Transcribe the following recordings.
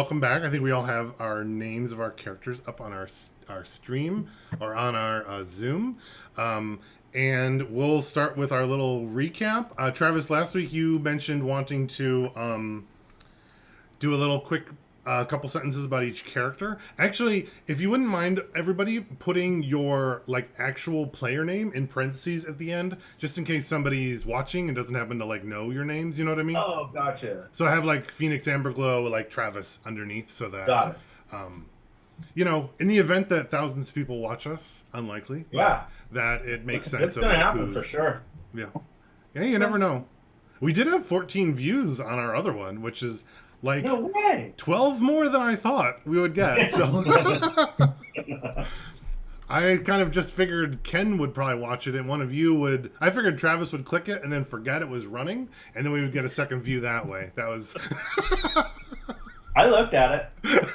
welcome back. I think we all have our names of our characters up on our stream or on our Zoom. Um, and we'll start with our little recap. Travis, last week you mentioned wanting to do a little quick couple sentences about each character. Actually, if you wouldn't mind, everybody putting your like actual player name in parentheses at the end, just in case somebody's watching and doesn't happen to like know your names. You know what I mean? Oh, gotcha. So I have like Phoenix Amberglow, like Travis underneath, so that Got it. in the event that thousands of people watch us, unlikely, Yeah. that it makes sense. It's of going to like, happen for sure. Yeah, yeah, you never know. We did have 14 views on our other one, which is like No way. 12 more than I thought we would get. So I kind of just figured Ken would probably watch it and one of you would. I figured Travis would click it and then forget it was running, and then we would get a second view that way. That was. I looked at it.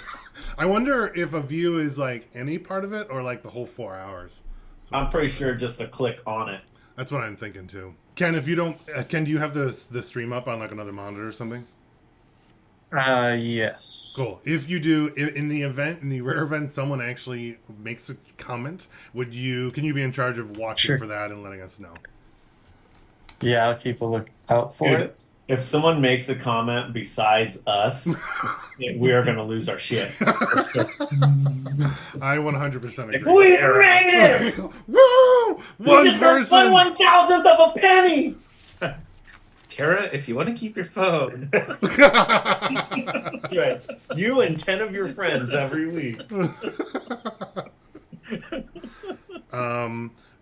I wonder if a view is like any part of it or like the whole 4 hours. So I'm pretty sure just a click on it. that's what I'm thinking too. Ken, if you don't, Ken, do you have the stream up on like another monitor or something? Yes. Cool. If you do, in the event, in the rare event, someone actually makes a comment, can you be in charge of watching Sure. for that and letting us know? Yeah, I'll keep a lookout for Dude, it. if someone makes a comment besides us, we are going to lose our shit. I 100% agree. We made it! Woo! We One just earned person. 1/1000th of a penny! Tara, if you want to keep your phone. That's right. You and 10 of your friends every week.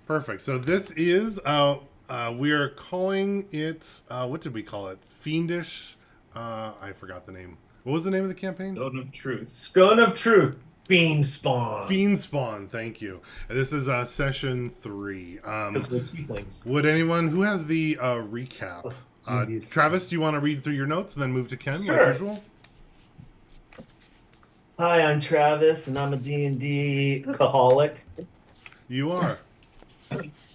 Perfect. So this is we are calling it what did we call it? Fiendish. I forgot the name. What was the name of the campaign? Zone of Truth. Scone of Truth. Fiend Spawn. Fiend Spawn. Thank you. This is session 3. Because we're tieflings. Would anyone who has the recap? Travis, do you want to read through your notes and then move to Ken like Sure. usual? Hi, I'm Travis, and I'm a D&D alcoholic. You are.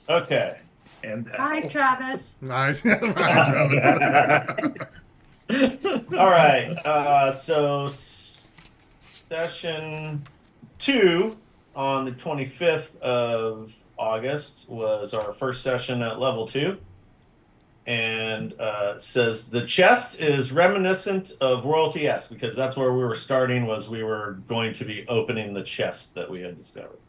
Okay. And Hi, Travis. Nice. Travis. All right. So session 2 on the 25th of August was our first session at level 2. And says the chest is reminiscent of Royalty S, because that's where we were starting, was we were going to be opening the chest that we had discovered.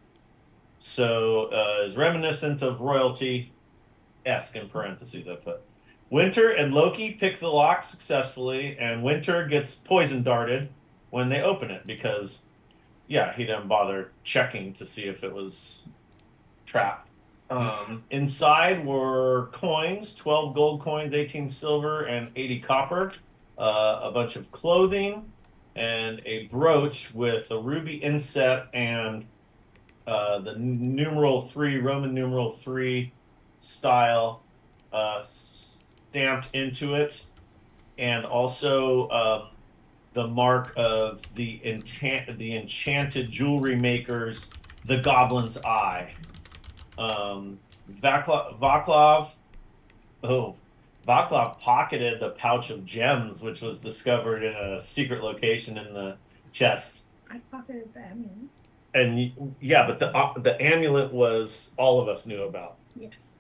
So is reminiscent of Royalty-esque in parentheses I put. Winter and Loki pick the lock successfully, and Winter gets poison darted when they open it because, yeah, he didn't bother checking to see if it was trapped. Inside were coins, 12 gold coins, 18 silver, and 80 copper, a bunch of clothing, and a brooch with a ruby inset and the numeral 3, Roman numeral 3 style stamped into it, and also the mark of the enchanted jewelry makers, the Goblin's Eye. Vaclav pocketed the pouch of gems, which was discovered in a secret location in the chest. I pocketed the amulet. And yeah, but the amulet was all of us knew about. Yes.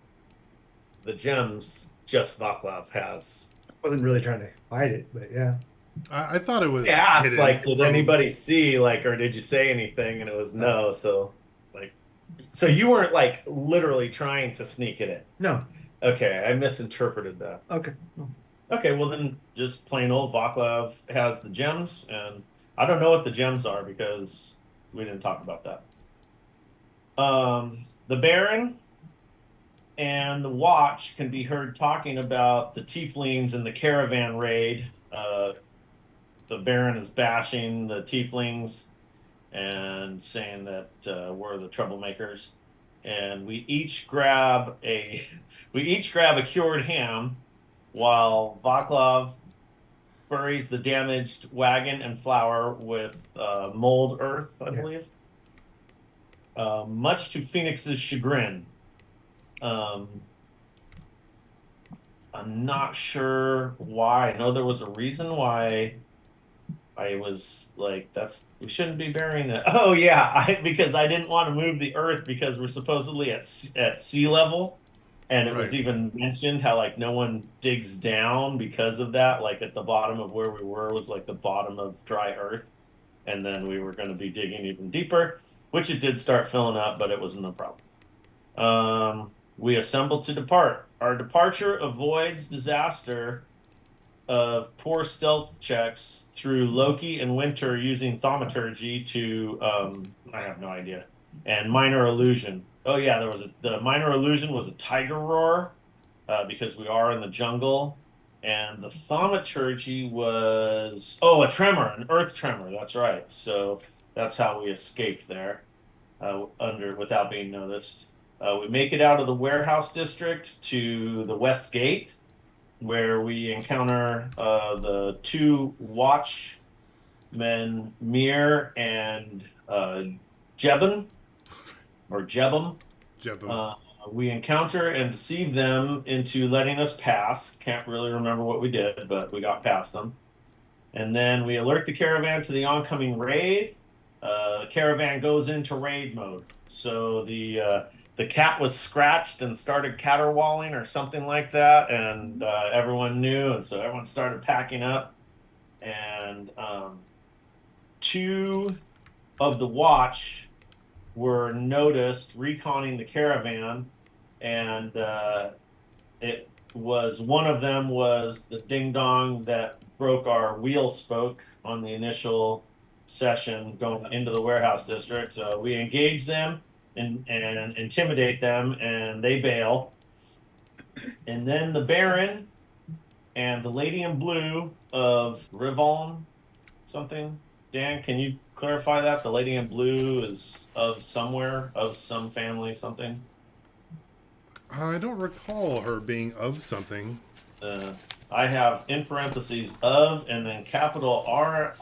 The gems just Vaclav has. Wasn't really trying to hide it, but yeah. I thought it was. They asked, hidden like, did from- anybody see, like, or did you say anything? And it was no. So, like, so you weren't like literally trying to sneak it in. No. Okay, I misinterpreted that. Okay. Okay, well then, just plain old Vaclav has the gems, and I don't know what the gems are because we didn't talk about that. The Baron and the Watch can be heard talking about the Tieflings and the caravan raid. The Baron is bashing the Tieflings and saying that we're the troublemakers, and we each grab a cured ham, while Vaclav buries the damaged wagon and flour with mold earth, I believe. Much to Phoenix's chagrin. I'm not sure why. I know there was a reason why I was like, we shouldn't be burying that. Oh yeah, because I didn't want to move the earth because we're supposedly at sea level, and it was Right. even mentioned how like no one digs down because of that. Like at the bottom of where we were was like the bottom of dry earth, and then we were going to be digging even deeper, which it did start filling up, but it wasn't a problem. We assembled to depart. Our departure avoids disaster of poor stealth checks through Loki and Winter using thaumaturgy to I have no idea. And minor illusion. Oh yeah, the minor illusion was a tiger roar, because we are in the jungle. And the thaumaturgy was a tremor, an earth tremor. That's right. So that's how we escaped there, under without being noticed. We make it out of the warehouse district to the west gate, where we encounter the two watchmen, Mir and Jebin or Jebum. Jebum. We encounter and deceive them into letting us pass. Can't really remember what we did, but we got past them. And then we alert the caravan to the oncoming raid. The caravan goes into raid mode. So the cat was scratched and started caterwauling or something like that, and everyone knew, and so everyone started packing up. And two of the watch were noticed reconning the caravan, and it was one of them was the ding dong that broke our wheel spoke on the initial session going into the warehouse district. We engage them and intimidate them, and they bail. And then the Baron and the Lady in Blue of Rivon something. Dan, can you clarify that? The Lady in Blue is of somewhere, of some family, something. I don't recall her being of something. I have in parentheses of and then capital Rival.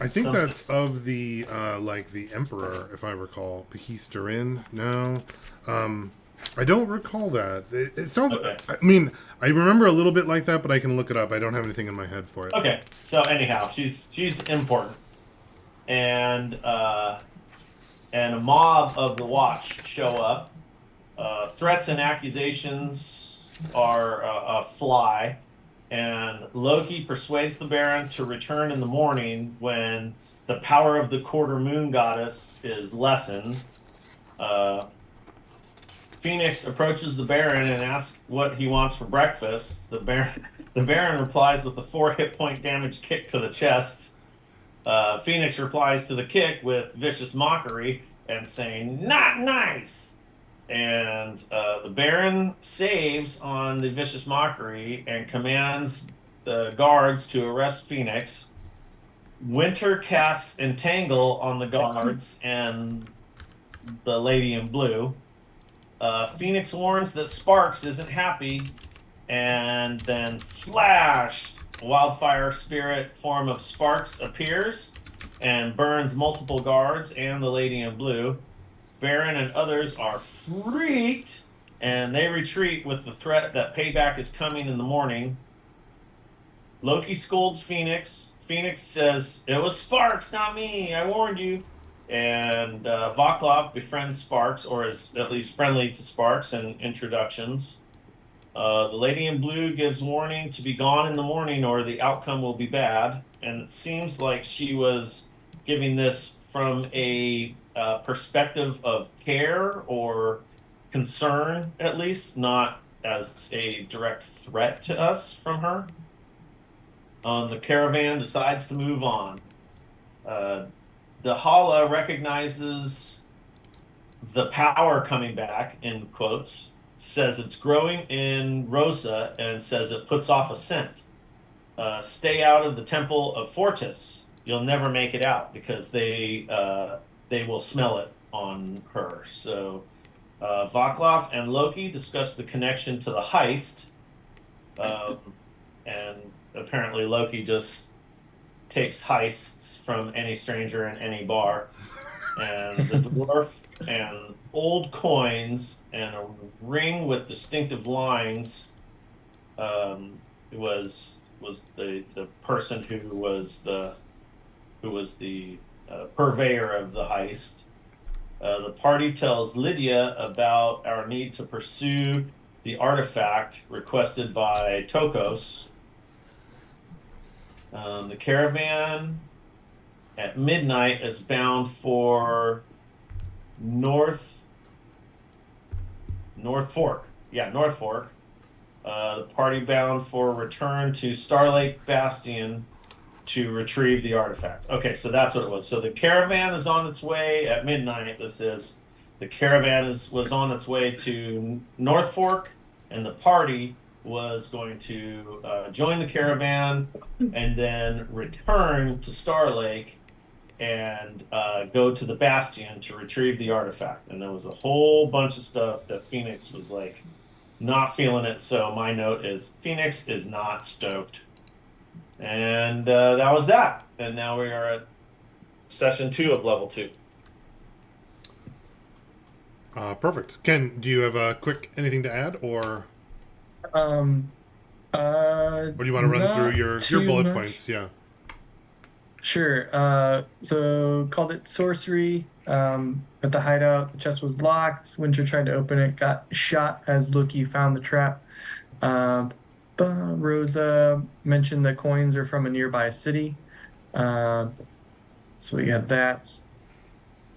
I think Something. that's of the like the Emperor, if I recall. Pehisterin? No. I don't recall that. It sounds. Okay. I mean, I remember a little bit like that, but I can look it up. I don't have anything in my head for it. Okay. So anyhow, she's important, and a mob of the Watch show up. Threats and accusations are fly, and Loki persuades the Baron to return in the morning when the power of the quarter moon goddess is lessened. Phoenix approaches the Baron and asks what he wants for breakfast. The Baron replies with a 4 hit point damage kick to the chest. Phoenix replies to the kick with vicious mockery and saying, "Not nice." And the Baron saves on the vicious mockery and commands the guards to arrest Phoenix. Winter casts Entangle on the guards and the Lady in Blue. Phoenix warns that Sparks isn't happy, and then flash, wildfire spirit form of Sparks appears and burns multiple guards and the Lady in Blue. Baron and others are freaked, and they retreat with the threat that payback is coming in the morning. Loki scolds Phoenix. Phoenix says, "It was Sparks, not me. I warned you." And Vaclav befriends Sparks, or is at least friendly to Sparks in introductions. The Lady in Blue gives warning to be gone in the morning or the outcome will be bad. And it seems like she was giving this from a perspective of care or concern, at least, not as a direct threat to us from her. The caravan decides to move on. The Hala recognizes the power coming back, in quotes, says it's growing in Rosa, and says it puts off a scent. Stay out of the Temple of Fortis. You'll never make it out because they will smell it on her. So Vaclav and Loki discuss the connection to the heist, and apparently Loki just takes heists from any stranger in any bar. And the dwarf and old coins and a ring with distinctive lines was was the person who was the purveyor of the heist. The party tells Lydia about our need to pursue the artifact requested by Tokos. The caravan at midnight is bound for North Fork. Yeah, North Fork. The party bound for return to Starlake Bastion to retrieve the artifact. Okay, so that's what it was. So the caravan is on its way at midnight. This is the caravan was on its way to North Fork, and the party was going to join the caravan and then return to Starlake and go to the Bastion to retrieve the artifact. And there was a whole bunch of stuff that Phoenix was like not feeling it. So my note is Phoenix is not stoked. And that was that. And now we are at session 2 of level 2. Perfect. Ken, do you have a quick anything to add, or Or do you want to run through your bullet much. points? Yeah. Sure. So called it sorcery. At the hideout, the chest was locked. Winter tried to open it, got shot as Loki found the trap. Rosa mentioned the coins are from a nearby city. So we got that.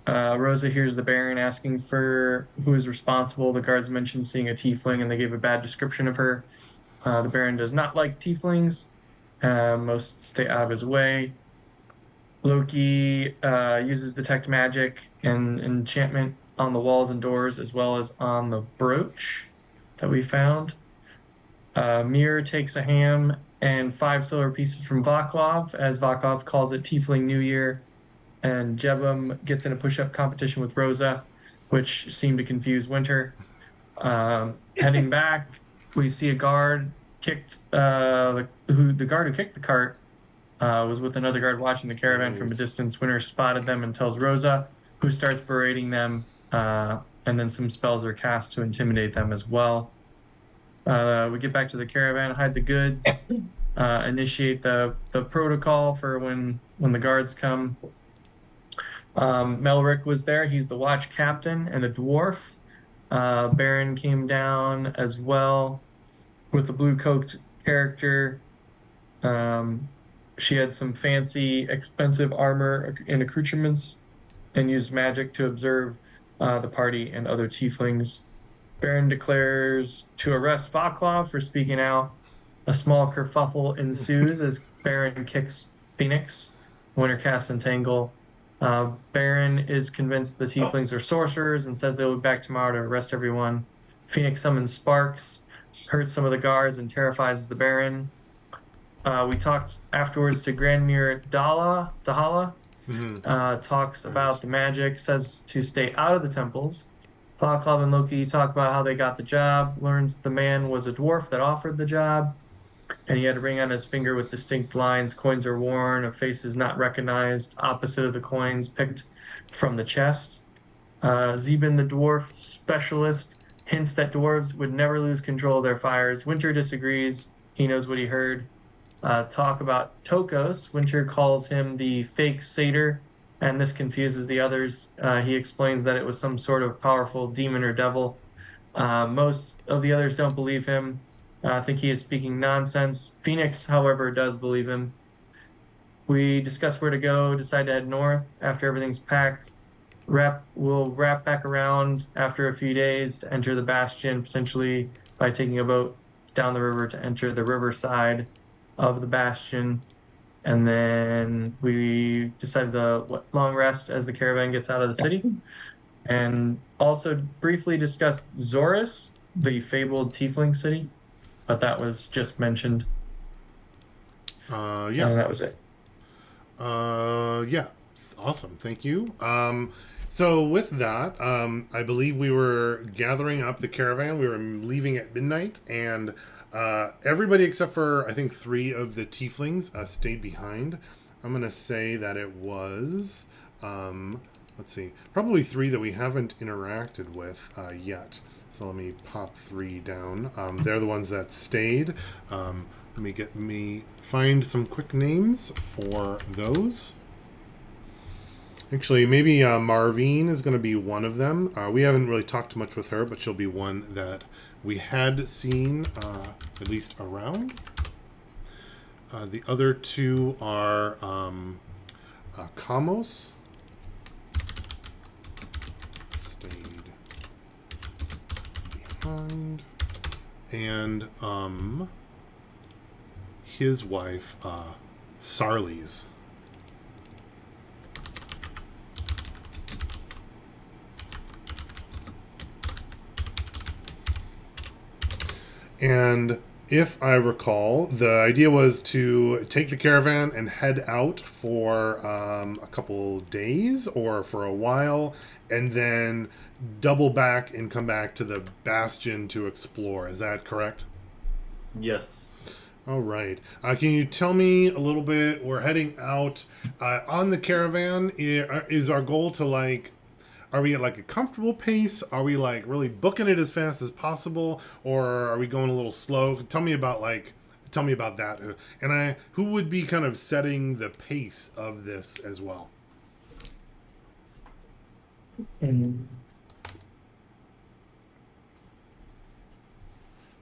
Rosa hears the Baron asking for who is responsible. The guards mentioned seeing a tiefling and they gave a bad description of her. The Baron does not like tieflings. Most stay out of his way. Loki uses detect magic and enchantment on the walls and doors, as well as on the brooch that we found. Mir takes a ham and 5 silver pieces from Vaclav, as Vaclav calls it Tiefling New Year. And Jebum gets in a push-up competition with Rosa, which seemed to confuse Winter. Heading back, we see a guard kicked. The guard who kicked the cart was with another guard watching the caravan from a distance. Winter spotted them and tells Rosa, who starts berating them. And then some spells are cast to intimidate them as well. We get back to the caravan, hide the goods, initiate the protocol for when the guards come. Melrick was there. He's the watch captain and a dwarf. Baron came down as well with the blue-coat character. She had some fancy, expensive armor and accoutrements and used magic to observe the party and other tieflings. Baron declares to arrest Vaclav for speaking out. A small kerfuffle ensues as Baron kicks Phoenix. Winter casts Entangle. Baron is convinced the tieflings are sorcerers and says they'll be back tomorrow to arrest everyone. Phoenix summons Sparks, hurts some of the guards, and terrifies the Baron. We talked afterwards to Grandmere Dahala. Talks about the magic, says to stay out of the temples. Vaclav and Loki talk about how they got the job, learns the man was a dwarf that offered the job, and he had a ring on his finger with distinct lines. Coins are worn, a face is not recognized, opposite of the coins picked from the chest. Zeben, the dwarf specialist, hints that dwarves would never lose control of their fires. Winter disagrees. He knows what he heard. Talk about Tokos. Winter calls him the fake satyr, and this confuses the others. He explains that it was some sort of powerful demon or devil. Most of the others don't believe him. I think he is speaking nonsense. Phoenix, however, does believe him. We discuss where to go, decide to head north after everything's packed. We'll wrap back around after a few days to enter the Bastion, potentially by taking a boat down the river to enter the riverside of the Bastion. And then we decided to long rest as the caravan gets out of the city. And also briefly discuss Zorus, the fabled tiefling city. But that was just mentioned. Yeah. And that was it. Yeah. Awesome. Thank you. So with that, I believe we were gathering up the caravan. We were leaving at midnight, and everybody except for, I think, 3 of the tieflings stayed behind. I'm going to say that it was, let's see, probably 3 that we haven't interacted with yet. So let me pop 3 down. They're the ones that stayed. Let me find some quick names for those. Actually, maybe Marvine is going to be one of them. We haven't really talked much with her, but she'll be one that we had seen at least around. The other two are Kamos. Stayed behind. And his wife, Sarli's. And if I recall, the idea was to take the caravan and head out for a couple days or for a while, and then double back and come back to the bastion to explore. Is that correct? Yes. All right. Can you tell me a little bit? We're heading out on the caravan. Is our goal to like? Are we at like a comfortable pace? Are we like really booking it as fast as possible, or are we going a little slow? Tell me about that. And who would be kind of setting the pace of this as well?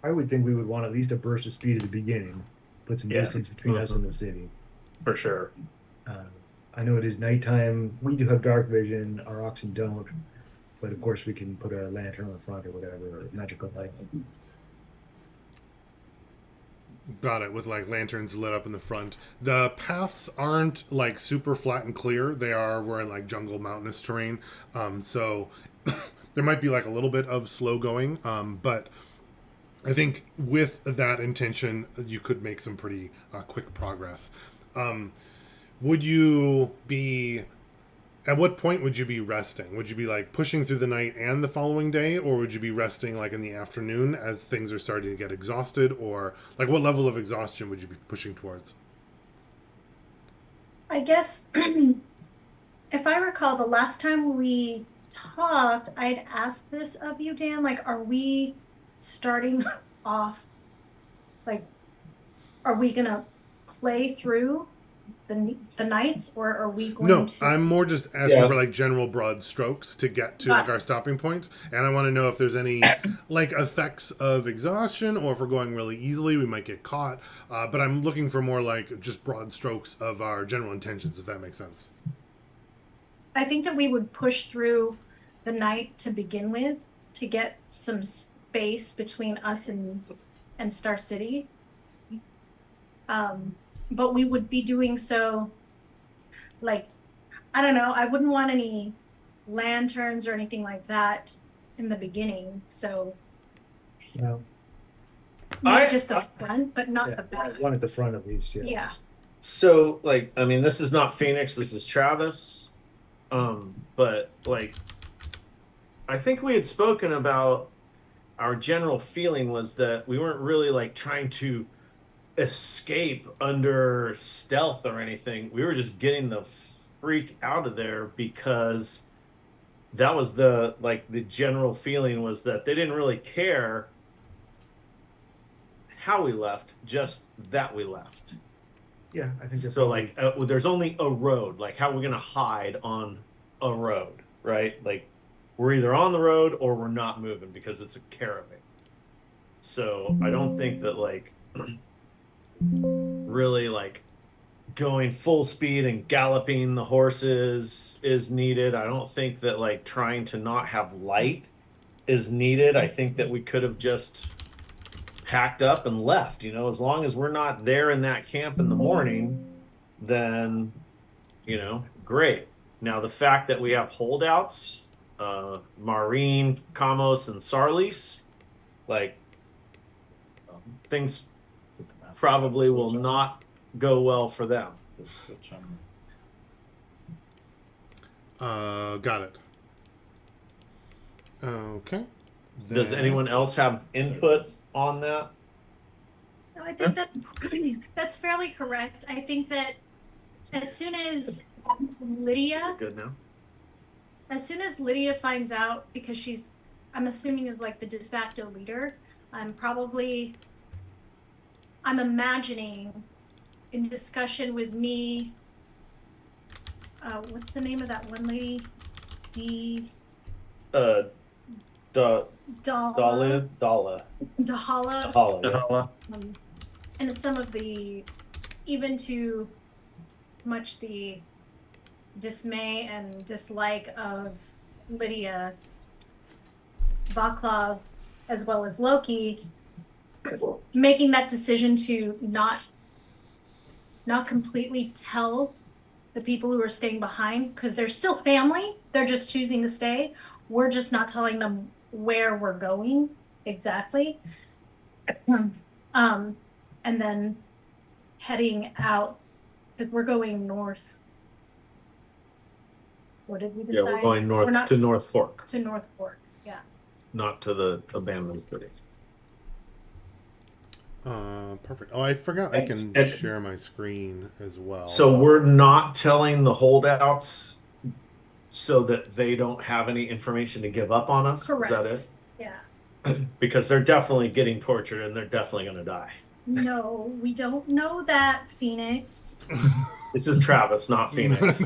I would think we would want at least a burst of speed at the beginning, put some Yeah. distance between us and the city. For sure. I know it is nighttime. We do have dark vision. Our oxen don't, but of course we can put a lantern on the front or whatever, or magical light. Got it, with like lanterns lit up in the front. The paths aren't like super flat and clear. We're in like jungle mountainous terrain. So there might be like a little bit of slow going. But I think with that intention, you could make some pretty quick progress. Would you be, at what point would you be resting? Would you be like pushing through the night and the following day, or would you be resting like in the afternoon as things are starting to get exhausted, or like what level of exhaustion would you be pushing towards? I guess if I recall, the last time we talked, I'd asked this of you, Dan. Like, are we starting off? Like, are we gonna play through the nights, or are we going No, to? I'm more just asking Yeah. for like general broad strokes to get to Got like our stopping point, and I want to know if there's any like effects of exhaustion, or if we're going really easily, we might get caught. But I'm looking for more like just broad strokes of our general intentions, if that makes sense. I think that we would push through the night to begin with to get some space between us and Star City. But we would be doing so, like, I don't know, I wouldn't want any lanterns or anything like that in the beginning. So Well, maybe just the front, but not yeah, the back. one at the front at least. Yeah. Yeah. So, like, I mean, this is not Phoenix, this is Travis. But, like, I think we had spoken about our general feeling was that we weren't really, like, trying to escape under stealth or anything. We were just getting the freak out of there because that was the general feeling was that they didn't really care how we left, just that we left. Yeah, I think that's So probably- like there's only a road. Like how are we gonna hide on a road, right? Like we're either on the road or we're not moving because it's a caravan. So I don't think that like really like going full speed and galloping the horses is needed. I don't think that like trying to not have light is needed. I think that we could have just packed up and left, you know, as long as we're not there in that camp in the morning, then, you know, great. Now, the fact that we have holdouts, Marine, Kamos, and Sarlis, like, things probably will not go well for them. Got it. Okay. Does anyone else have input on that? No, I think that that's fairly correct. I think that as soon as Lydia, Good now. as soon as Lydia finds out, because she's, I'm assuming is like the de facto leader, probably I'm imagining in discussion with me, what's the name of that one lady? Uh, da, Dala. Dala. Dahala. Dahala, yeah. Dahala. And it's some of the, even to much the dismay and dislike of Lydia, Vaclav, as well as Loki, making that decision to not completely tell the people who are staying behind, because they're still family, they're just choosing to stay. We're just not telling them where we're going exactly. And then heading out, because we're going north. What did we decide? Yeah, we're going north We're not to North Fork, to North Fork. Yeah. not to the abandoned city. Perfect. Oh, I forgot I can And- share my screen as well. So we're not telling the holdouts so that they don't have any information to give up on us? Correct. Is Yeah. that it? Because they're definitely getting tortured and they're definitely going to die. No, we don't know that, Phoenix. This is Travis, not Phoenix.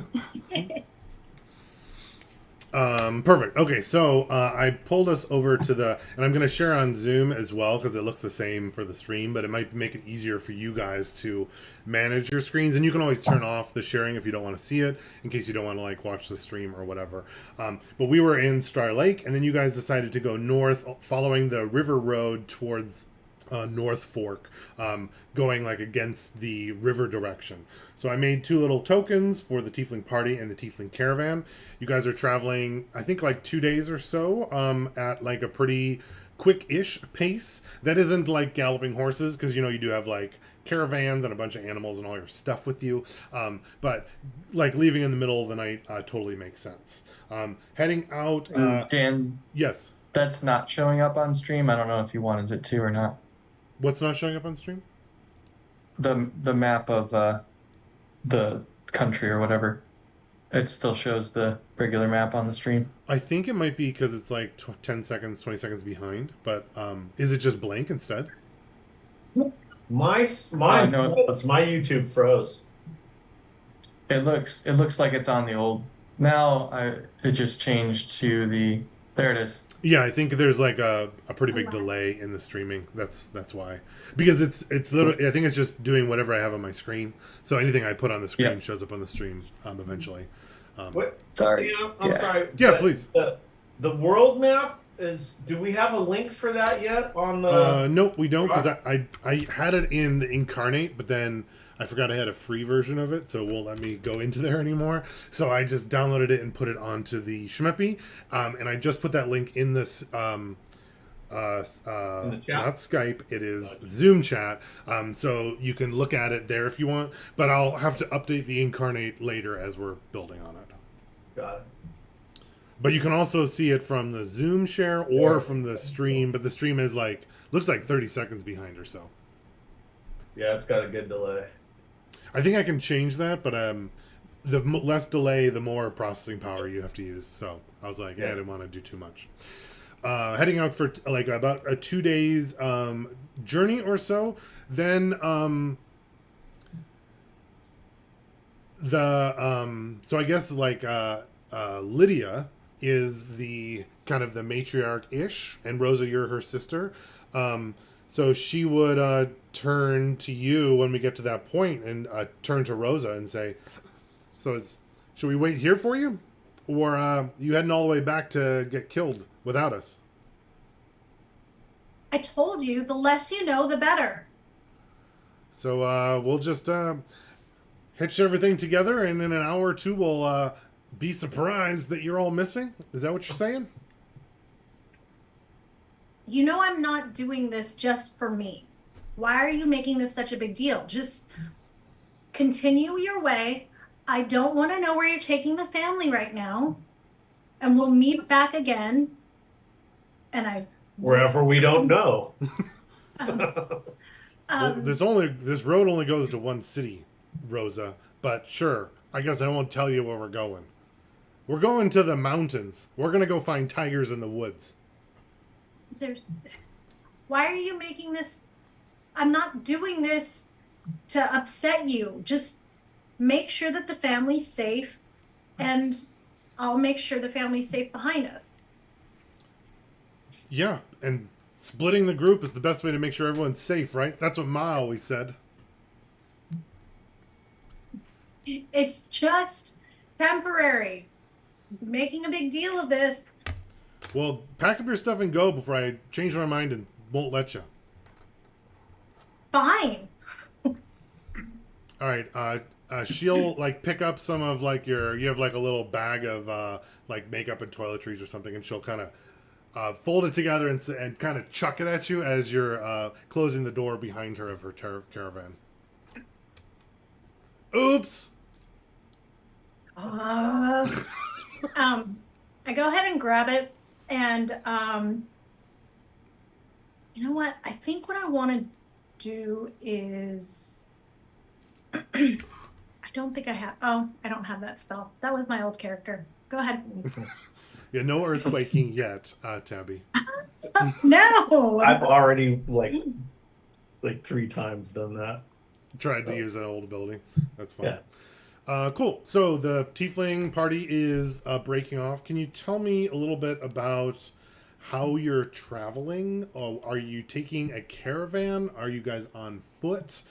Perfect. Okay, so I pulled us over to the, and I'm going to share on Zoom as well because it looks the same for the stream, but it might make it easier for you guys to manage your screens. And you can always turn off the sharing if you don't want to see it, in case you don't want to like watch the stream or whatever. But we were in Star Lake, and then you guys decided to go north, following the river road towards North Fork, going like against the river direction. So I made 2 little tokens for the Tiefling party and the Tiefling caravan. You guys are traveling, I think, like 2 days or so, at like a pretty quick-ish pace. That isn't like galloping horses, because you know you do have like caravans and a bunch of animals and all your stuff with you. But like leaving in the middle of the night totally makes sense. Heading out. Dan, Yes. that's not showing up on stream. I don't know if you wanted it to or not. What's not showing up on stream? The map of the country or whatever. It still shows the regular map on the stream. I think it might be because it's like 10 seconds, 20 seconds behind. But is it just blank instead? My no. YouTube froze. It looks like it's on the old. Now it just changed to the. There it is. Yeah, I think there's like a pretty big delay in the streaming. That's why. Because it's literally, I think it's just doing whatever I have on my screen. So anything I put on the screen Yeah. shows up on the stream eventually. What? Sorry. Yeah, I'm sorry. Yeah, but please. The world map is. Do we have a link for that yet on the? Nope, we don't, because I had it in the Incarnate, but then I forgot I had a free version of it, so it won't let me go into there anymore. So I just downloaded it and put it onto the Shmeppy, and I just put that link in this In the chat? not Skype, it is Zoom chat. So you can look at it there if you want, but I'll have to update the Incarnate later as we're building on it. Got it. But you can also see it from the Zoom share or from the stream, but the stream is like, looks like 30 seconds behind or so. Yeah, it's got a good delay. I think I can change that, but the less delay, the more processing power you have to use. So I was like, yeah, I didn't want to do too much. Heading out for like about a 2 days journey or so. Then so I guess like Lydia is the kind of the matriarch-ish, and Rosa, you're her sister. So she would turn to you when we get to that point, and turn to Rosa and say, "So should we wait here for you, or you heading all the way back to get killed without us?" I told you, the less you know, the better. So we'll just hitch everything together, and in an hour or two, we'll be surprised that you're all missing. Is that what you're saying? You know I'm not doing this just for me. Why are you making this such a big deal? Just continue your way. I don't want to know where you're taking the family right now. And we'll meet back again. And Wherever we don't know. Well, this road only goes to one city, Rosa. But sure, I guess I won't tell you where we're going. We're going to the mountains. We're gonna go find tigers in the woods. Why are you making this I'm not doing this to upset you. Just make sure that the family's safe, and I'll make sure the family's safe behind us. Yeah, and splitting the group is the best way to make sure everyone's safe, right? That's what Ma always said. It's just temporary. Making a big deal of this. Well, pack up your stuff and go before I change my mind and won't let you. Fine. All right. She'll like pick up some of like you have like a little bag of like makeup and toiletries or something, and she'll kind of fold it together and kind of chuck it at you as you're closing the door behind her of her caravan. Oops. I go ahead and grab it, and you know what? I think what I want to do is I don't think I have. Oh, I don't have that spell. That was my old character. Go ahead. Yeah, no earthquaking yet, Tabby. No. I've already like 3 times done that. Tried to use an old ability. That's fine. Yeah. Cool. So the tiefling party is breaking off. Can you tell me a little bit about how you're traveling? Are you taking a caravan? Are you guys on foot?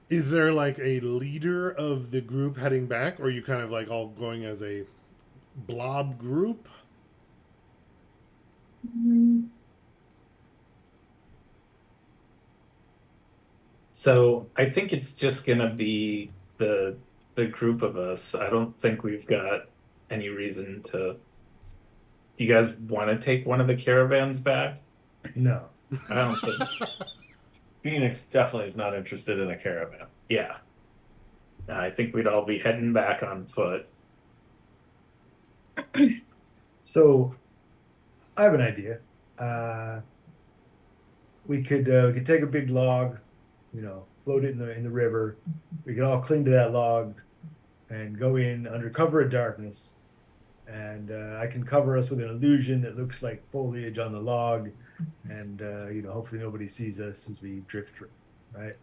Is there like a leader of the group heading back, or are you kind of like all going as a blob group? So I think it's just gonna be the group of us. I don't think we've got any reason to. Do you guys want to take one of the caravans back? No. I don't think. Phoenix definitely is not interested in a caravan. Yeah. I think we'd all be heading back on foot. So, I have an idea. We could take a big log, float it in the river. We could all cling to that log and go in under cover of darkness. And I can cover us with an illusion that looks like foliage on the log, and hopefully nobody sees us as we drift through, right?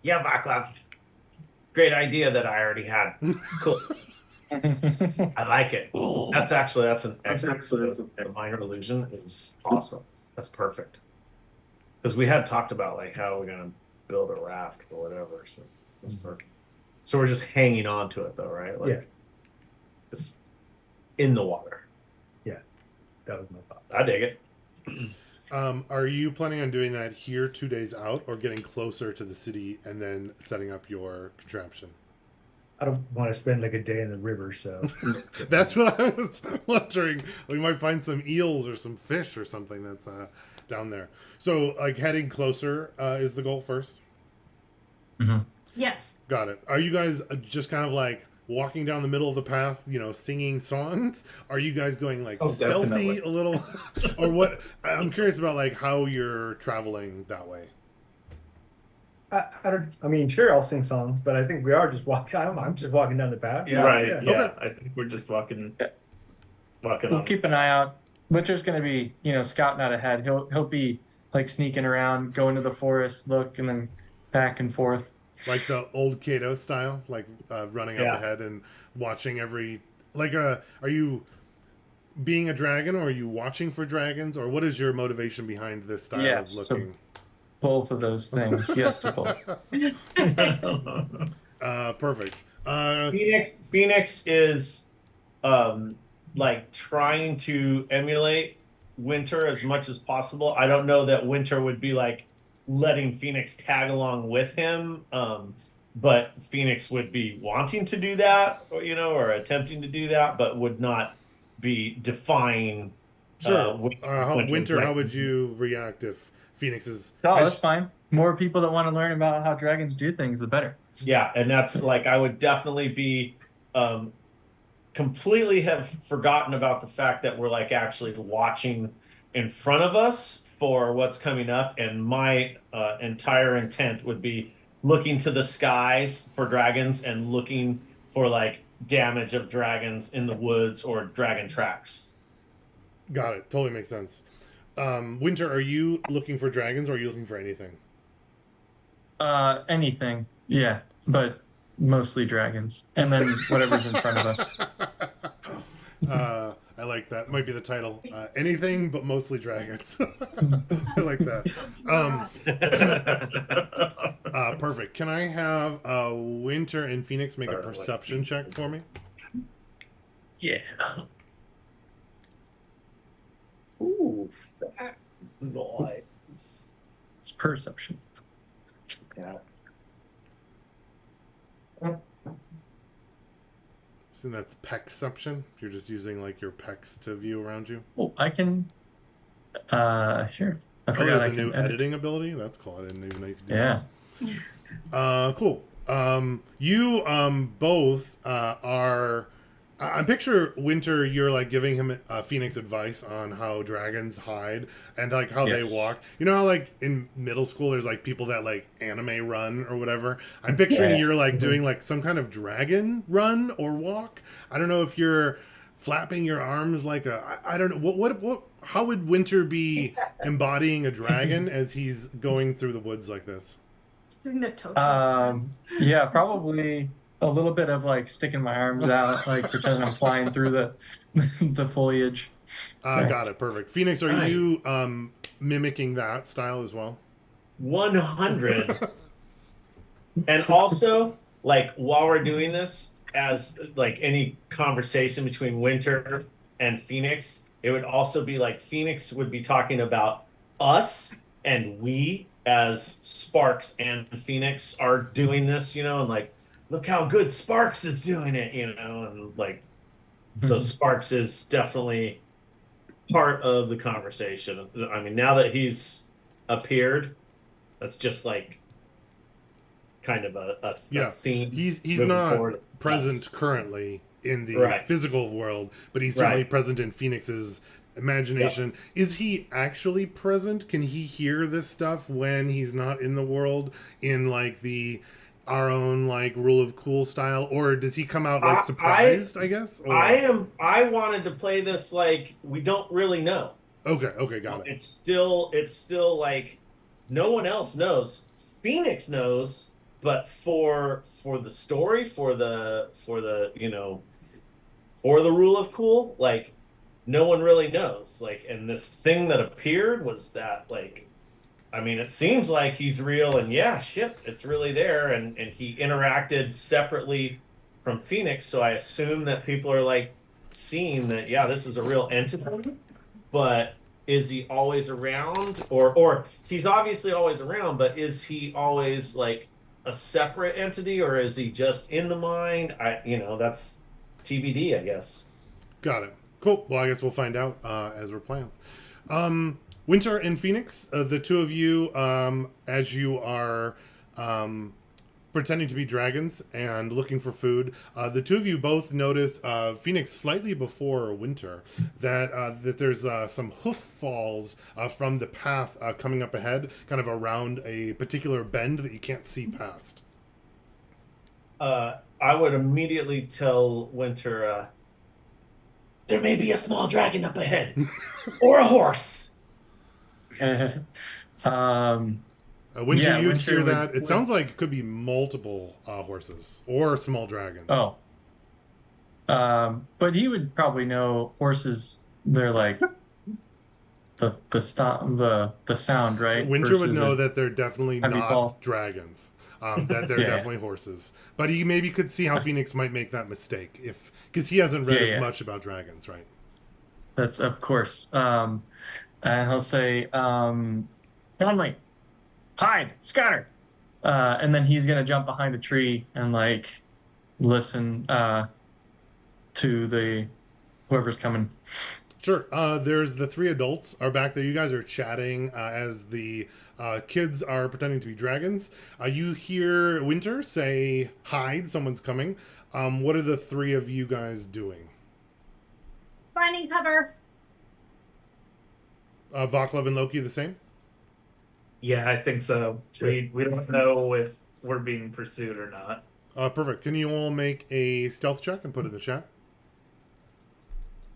Yeah, Vaclav. Great idea that I already had. Cool. I like it. That's an excellent. The minor illusion is awesome. That's perfect. Because we had talked about like how we're gonna build a raft or whatever. So that's perfect. So we're just hanging on to it though, right? Like, Yeah. Just in the water. Yeah, that was my thought. I dig it. Are you planning on doing that here 2 days out, or getting closer to the city and then setting up your contraption? I don't want to spend like a day in the river, so That's what I was wondering. We might find some eels or some fish or something that's down there. So, like, heading closer is the goal first? Yes. Got it. Are you guys just kind of like walking down the middle of the path, singing songs? Are you guys going like stealthy definitely. a little? Or what? I'm curious about like how you're traveling that way. I mean, sure, I'll sing songs, but I think we are just walking. I'm just walking down the path. Yeah. Right. yeah. Yeah. Okay. I think we're just walking We'll on. keep an eye out. Butcher's gonna be, scouting out ahead. He'll be like sneaking around, going to the forest, look, and then back and forth. Like the old Kato style, like running up Yeah. ahead and watching every. Like, are you being a dragon, or are you watching for dragons, or what is your motivation behind this style Yes, of so- looking? Both of those things. Yes to both. Perfect. Phoenix is like trying to emulate Winter as much as possible. I don't know that Winter would be like letting Phoenix tag along with him, but Phoenix would be wanting to do that, or attempting to do that, but would not be defying. Sure. Winter's Winter, like- how would you react if Phoenix is? No, that's fine. More people that want to learn about how dragons do things, the better. Yeah, and that's like I would definitely be completely have forgotten about the fact that we're like actually watching in front of us for what's coming up, and my entire intent would be looking to the skies for dragons and looking for like damage of dragons in the woods or dragon tracks. Got it. Totally makes sense. Winter, are you looking for dragons or are you looking for anything? Anything. Yeah, but mostly dragons. And then whatever's in front of us. I like that. Might be the title. Anything but mostly dragons. I like that. Perfect. Can I have Winter and Phoenix make a perception check for me? Yeah. Ooh, that noise. It's perception. Yeah. So that's pexception. You're just using like your pecs to view around you. Oh, I can. Sure. I Oh, forgot there's I a can new edit. editing ability. That's cool. I didn't even know you could do Yeah. that. Cool. You both are. I picture Winter. You're like giving him Phoenix advice on how dragons hide and like how Yes. they walk. You know how like in middle school there's like people that like anime run or whatever. I'm picturing Yeah. you're like Mhm. doing like some kind of dragon run or walk. I don't know if you're flapping your arms like I don't know what how would Winter be embodying a dragon as he's going through the woods like this? It's doing the toe. Yeah, probably a little bit of like sticking my arms out, like pretending I'm flying through the the foliage. Okay. Got it. Perfect. Phoenix, are Nice. you mimicking that style as well? 100. And also, like while we're doing this, as like any conversation between Winter and Phoenix, it would also be like Phoenix would be talking about us and we as Sparks and Phoenix are doing this, you know, and like, look how good Sparks is doing it, you know, and like, so Sparks is definitely part of the conversation. I mean, now that he's appeared, that's just like kind of a Yeah. theme. He's moving not forward. present Yes. currently in the Right. physical world, but he's certainly Right. present in Phoenix's imagination. Is he actually present? Can he hear this stuff when he's not in the world in like the our own like rule of cool style, or does he come out like I- surprised? I guess. Or... I wanted to play this like we don't really know. Okay, got it. It's still like no one else knows. Phoenix knows, but for the story, for the you know, for the rule of cool, like no one really knows. Like, and this thing that appeared was that like, I mean, it seems like he's real, and yeah, shit, it's really there, and he interacted separately from Phoenix, so I assume that people are like seeing that, yeah, this is a real entity. But is he always around, or he's obviously always around, but is he always like a separate entity, or is he just in the mind? You know, that's TBD, I guess. Got it. Cool. Well, I guess we'll find out as we're playing. Winter and Phoenix, the two of you, as you are pretending to be dragons and looking for food, the two of you both notice Phoenix slightly before Winter that there's some hoof falls from the path coming up ahead, kind of around a particular bend that you can't see past. I would immediately tell Winter, there may be a small dragon up ahead, or a horse. Winter, Yeah, you'd Winter hear would- that. It sounds like it could be multiple horses or small dragons. Oh. But he would probably know horses. They're like the sound, right? Winter would Versus know a that they're definitely heavy not fall. dragons. That they're Yeah. definitely horses. But he maybe could see how Phoenix might make that mistake because he hasn't read as Yeah. much about dragons, right? That's of course. And he'll say, Conley, hide, scatter. And then he's gonna jump behind a tree and like listen to the whoever's coming. Sure. There's the three adults are back there. You guys are chatting as the kids are pretending to be dragons. You hear Winter say, "Hide! Someone's coming." What are the three of you guys doing? Finding cover. Vaclav and Loki the same? Yeah, I think so. We don't know if we're being pursued or not. Perfect. Can you all make a stealth check and put it in the chat?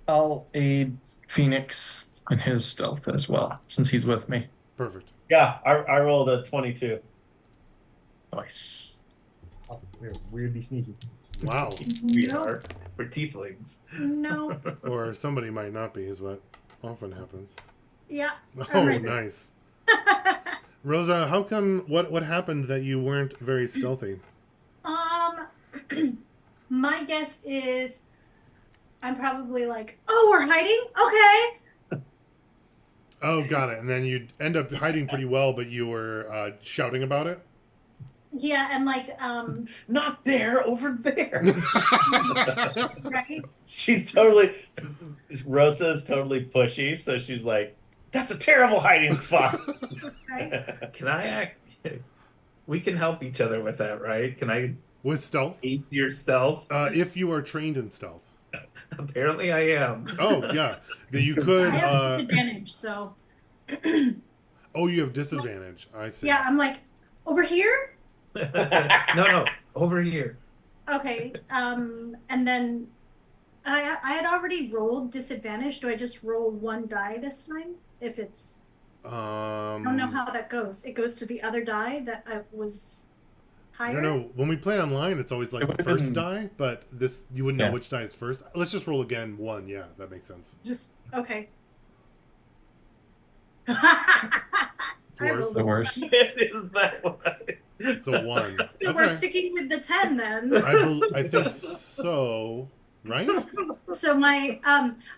I'll aid Phoenix And his stealth as well, since he's with me. Perfect. Yeah, I rolled a 22. Nice. Oh, we're weirdly sneaky. Wow. We No. are. We're tieflings. No. Or somebody might not be, is what often happens. Yeah. Oh, I'm ready. nice. Rosa, how come? What happened that you weren't very stealthy? My guess is I'm probably like, oh, we're hiding? Okay. Oh, got it. And then you end up hiding pretty well, but you were shouting about it. Yeah, and like, Not there, over there. right? She's totally. Rosa's totally pushy, so she's like, "That's a terrible hiding spot." Right? Can I act? We can help each other with that, right? Can I With stealth, aid your stealth? if you are trained in stealth. Apparently, I am. Oh, yeah. That you could. I have disadvantage, so Oh, you have disadvantage. I see. yeah, I'm like, over here? No, over here. Okay. And then I had already rolled disadvantage. Do I just roll one die this time? If it's I don't know how that goes. It goes to the other die that I was higher. I don't know. When we play online, it's always like It the would've first been- die, but this you wouldn't know Yeah. which die is first. Let's just roll again. One. Yeah, that makes sense. Just okay. It's I worse. rolled The a worst. one. It is that one. It's a one. So we're Okay. sticking with the 10 then. I think so. Right? So my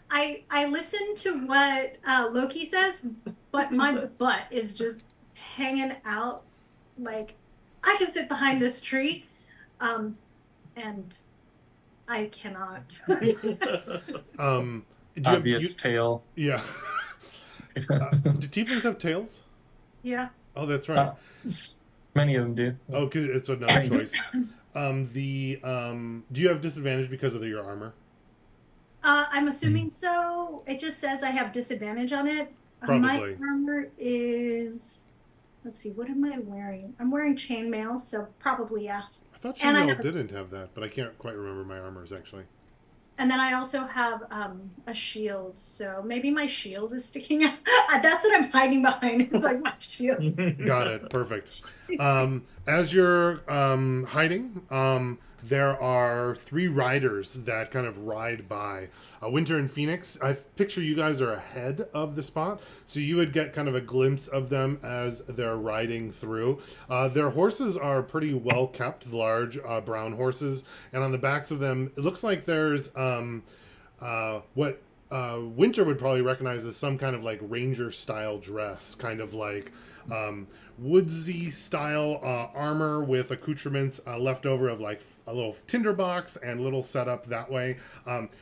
I listen to what Loki says, but my butt is just hanging out like I can fit behind this tree, and I cannot. Do Obvious tail. yeah. Do tieflings have tails? Yeah. Oh, that's right. Many of them do. Oh, 'cause it's another choice. Do you have disadvantage because of your armor? I'm assuming so. It just says I have disadvantage on it. My Probably. armor is. Let's see. What am I wearing? I'm wearing chainmail, so probably yeah. I thought And I chainmail have a- didn't have that, but I can't quite remember my armors actually. And then I also have a shield, so maybe my shield is sticking out. That's what I'm hiding behind. It's like my shield. Got it. Perfect. As you're hiding, there are three riders that kind of ride by. Winter and Phoenix, I picture you guys are ahead of the spot, so you would get kind of a glimpse of them as they're riding through. Their horses are pretty well kept, large brown horses, and on the backs of them, it looks like there's what Winter would probably recognize as some kind of like ranger style dress, kind of like woodsy style armor with accoutrements left over of like a little tinderbox and little setup that way.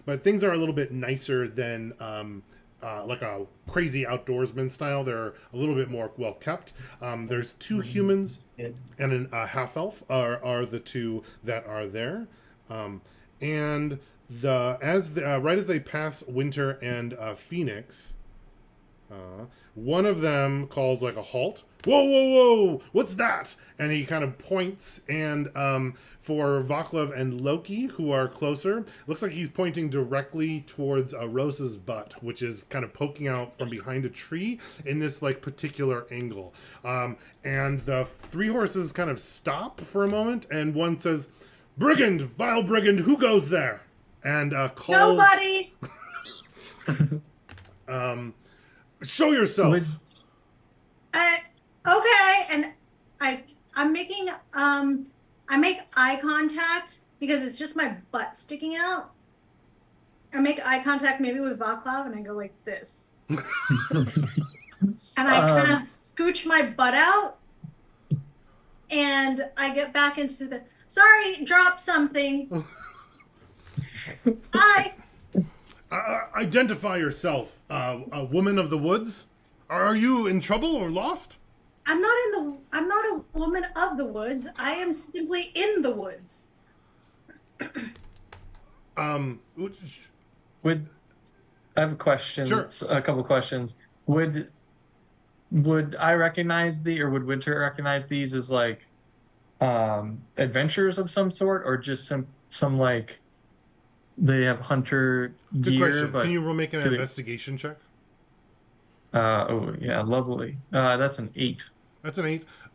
But things are a little bit nicer than like a crazy outdoorsman style. They're a little bit more well kept. There's two humans and a half elf are the two that are there. And right as they pass Winter and Phoenix, one of them calls like a halt. Whoa, whoa, whoa! What's that? And he kind of points, and for Vaclav and Loki, who are closer, looks like he's pointing directly towards Rosa's butt, which is kind of poking out from behind a tree in this like particular angle. And the three horses kind of stop for a moment, and one says, "Brigand, vile brigand, who goes there?" And calls. Nobody. Show yourself. Okay, and I'm making I make eye contact because it's just my butt sticking out. I make eye contact maybe with Vaclav and I go like this. And I kind of scooch my butt out and I get back into the sorry, drop something. Hi. Identify yourself, a woman of the woods. Are you in trouble or lost? I'm not a woman of the woods. I am simply in the woods. Would I have a question? Sure. A couple questions. Would I recognize or would Winter recognize these as like adventures of some sort, or just some like they have hunter Good gear? question. But Can you make an do they- investigation check? Oh yeah, lovely. That's an 8. That's an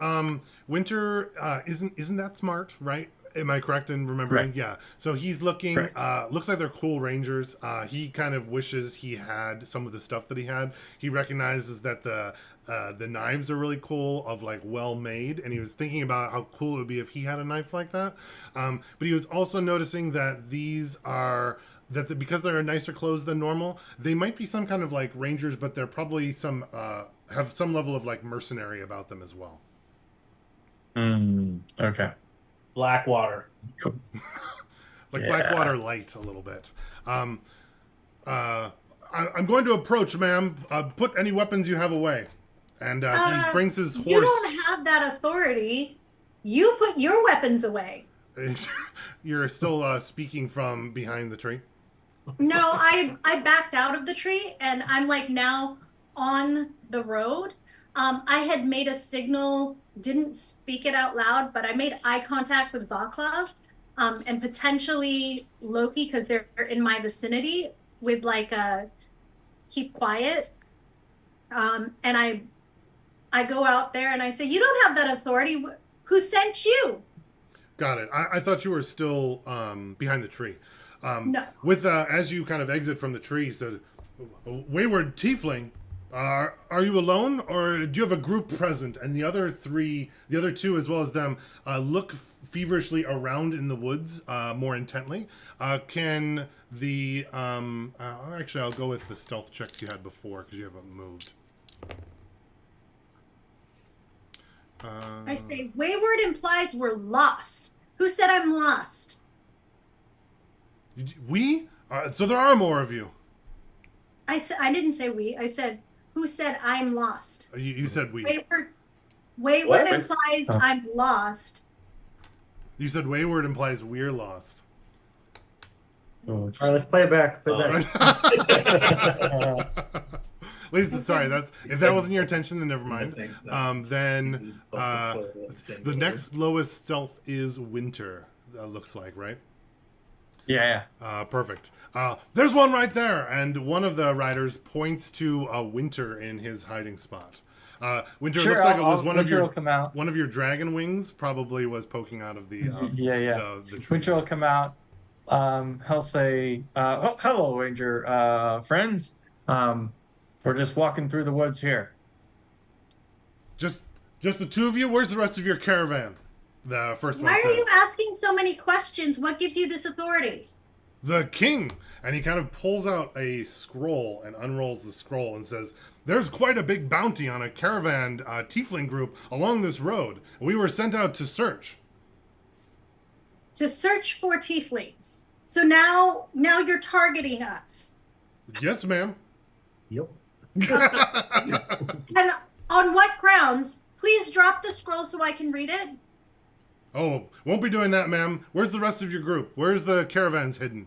8. Winter isn't that smart, right? Am I correct in remembering? Correct. Yeah. So he's looking. Correct. Looks like they're cool rangers. He kind of wishes he had some of the stuff that he had. He recognizes that the knives are really cool, of like well made, and he was thinking about how cool it would be if he had a knife like that. But he was also noticing that these are because they're nicer clothes than normal, they might be some kind of like rangers, but they're probably some have some level of like mercenary about them as well. Okay. Blackwater. Cool. Like Yeah. Blackwater light a little bit. I'm going to approach, ma'am. Put any weapons you have away. And he brings his horse. You don't have that authority. You put your weapons away. You're still speaking from behind the tree. No, I backed out of the tree and I'm like now on the road. I had made a signal, didn't speak it out loud, but I made eye contact with Vaclav, and potentially Loki because they're in my vicinity with like a keep quiet. And I go out there and I say, you don't have that authority. Who sent you? Got it. I thought you were still behind the tree. No. With as you kind of exit from the tree, he said, "Wayward tiefling, are you alone, or do you have a group present?" And the other two, as well as them, look feverishly around in the woods more intently. Can the actually, I'll go with the stealth checks you had before because you haven't moved. I say, wayward implies we're lost. Who said I'm lost? We? So there are more of you. I didn't say we. I said, who said I'm lost? You said we. Wayward What? implies I'm lost. You said wayward implies we're lost. Oh, All right, let's play it back. Play it back. At least, sorry, that's if that wasn't your intention, then never mind. Then the next lowest stealth is winter. Looks like, right? yeah. Perfect. There's one right there, and one of the riders points to winter in his hiding spot. Winter Sure, looks like it was Winter will come out. one of your dragon wings probably was poking out of the the tree. Winter will come out. He'll say, "Hello, Ranger friends. We're just walking through the woods here." Just the two of you. Where's the rest of your caravan? The first one Why says. are you asking so many questions? What gives you this authority? The king. And he kind of pulls out a scroll and unrolls the scroll and says, "There's quite a big bounty on a caravan tiefling group along this road. We were sent out to search." To search for tieflings. So now you're targeting us. Yes, ma'am. Yep. And on what grounds? Please drop the scroll so I can read it. Oh, won't be doing that, ma'am. Where's the rest of your group? Where's the caravans hidden?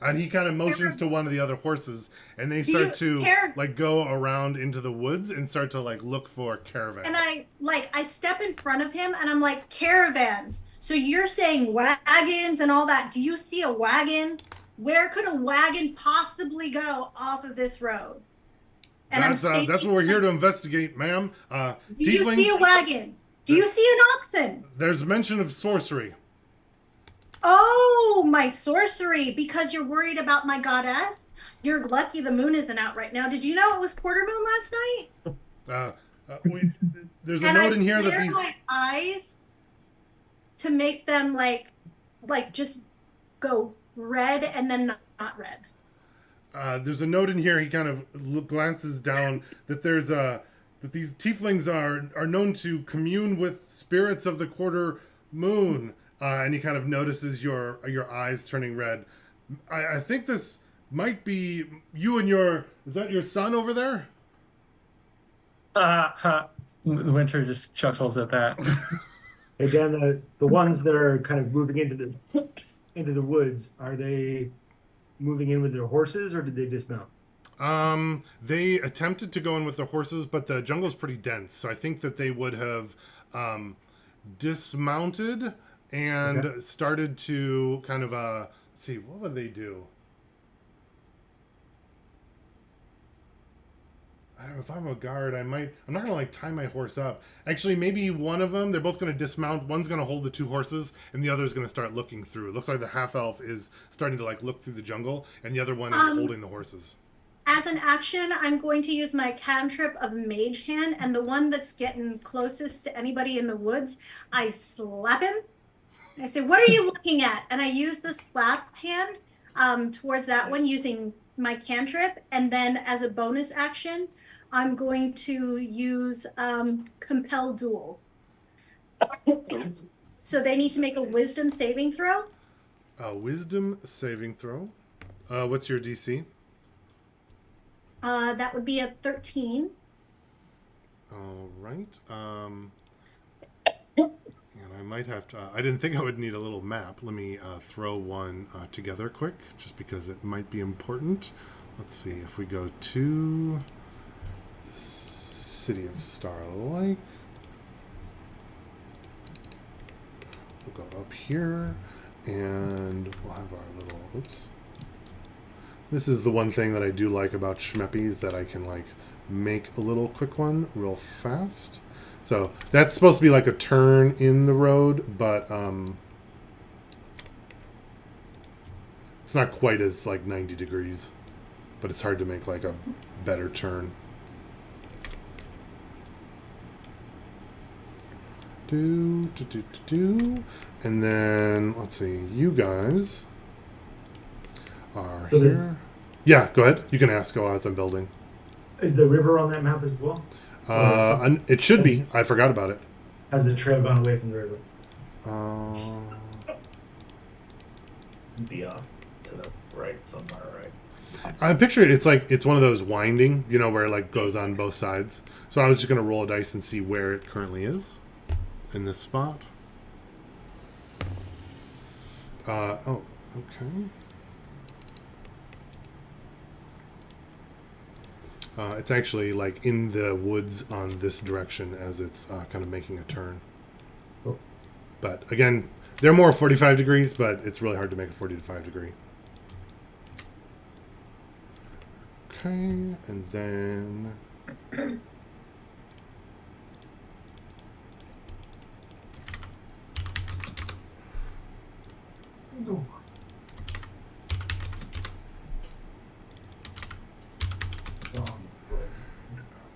And he kind of motions to one of the other horses, and they start to like go around into the woods and start to like look for caravans. And I step in front of him and I'm like, caravans. So you're saying wagons and all that. Do you see a wagon? Where could a wagon possibly go off of this road? And that's what we're here to investigate, ma'am. Do you see a wagon? Do you see an oxen? There's mention of sorcery. Oh, my sorcery. Because you're worried about my goddess? You're lucky the moon isn't out right now. Did you know it was quarter moon last night? There's a note in here that these my eyes to make them like just go red and then not red. There's a note in here. He kind of glances down that there's that these tieflings are known to commune with spirits of the quarter moon, and he kind of notices your eyes turning red. I think this might be you and is that your son over there? Winter just chuckles at that. Hey Dan, the ones that are kind of moving into the woods, are they moving in with their horses or did they dismount? They attempted to go in with their horses, but the jungle's pretty dense, so I think that they would have dismounted and started to kind of let's see, what would they do? I don't if I'm a guard, I'm not gonna like tie my horse up. Actually, maybe one of them. They're both gonna dismount. One's gonna hold the two horses, and the other's gonna start looking through. It looks like the half elf is starting to like look through the jungle, and the other one is holding the horses. As an action, I'm going to use my cantrip of Mage Hand, and the one that's getting closest to anybody in the woods, I slap him. I say, "What are you looking at?" And I use the slap hand towards that one using my cantrip, and then as a bonus action, I'm going to use Compel Duel. So they need to make a Wisdom saving throw. Wisdom saving throw. What's your DC? That would be a 13. All right. And I might have to. I didn't think I would need a little map. Let me throw one together quick, just because it might be important. Let's see if we go to City of Starlight. We'll go up here, and we'll have our little. Oops. This is the one thing that I do like about Schmeppy is that I can like make a little quick one real fast. So that's supposed to be like a turn in the road, but it's not quite as like 90 degrees, but it's hard to make like a better turn. And then let's see, you guys are So here. Yeah, go ahead. You can ask as I'm building. Is the river on that map as well? And it should be. I forgot about it. Has the trail gone away from the river? Be off to the right somewhere, right? I picture it. It's one of those winding, where it like goes on both sides. So I was just gonna roll a dice and see where it currently is in this spot. Oh, okay. It's actually like in the woods on this direction as it's kind of making a turn. Cool. But again, they're more 45 degrees, but it's really hard to make a 45 degree. Okay, and then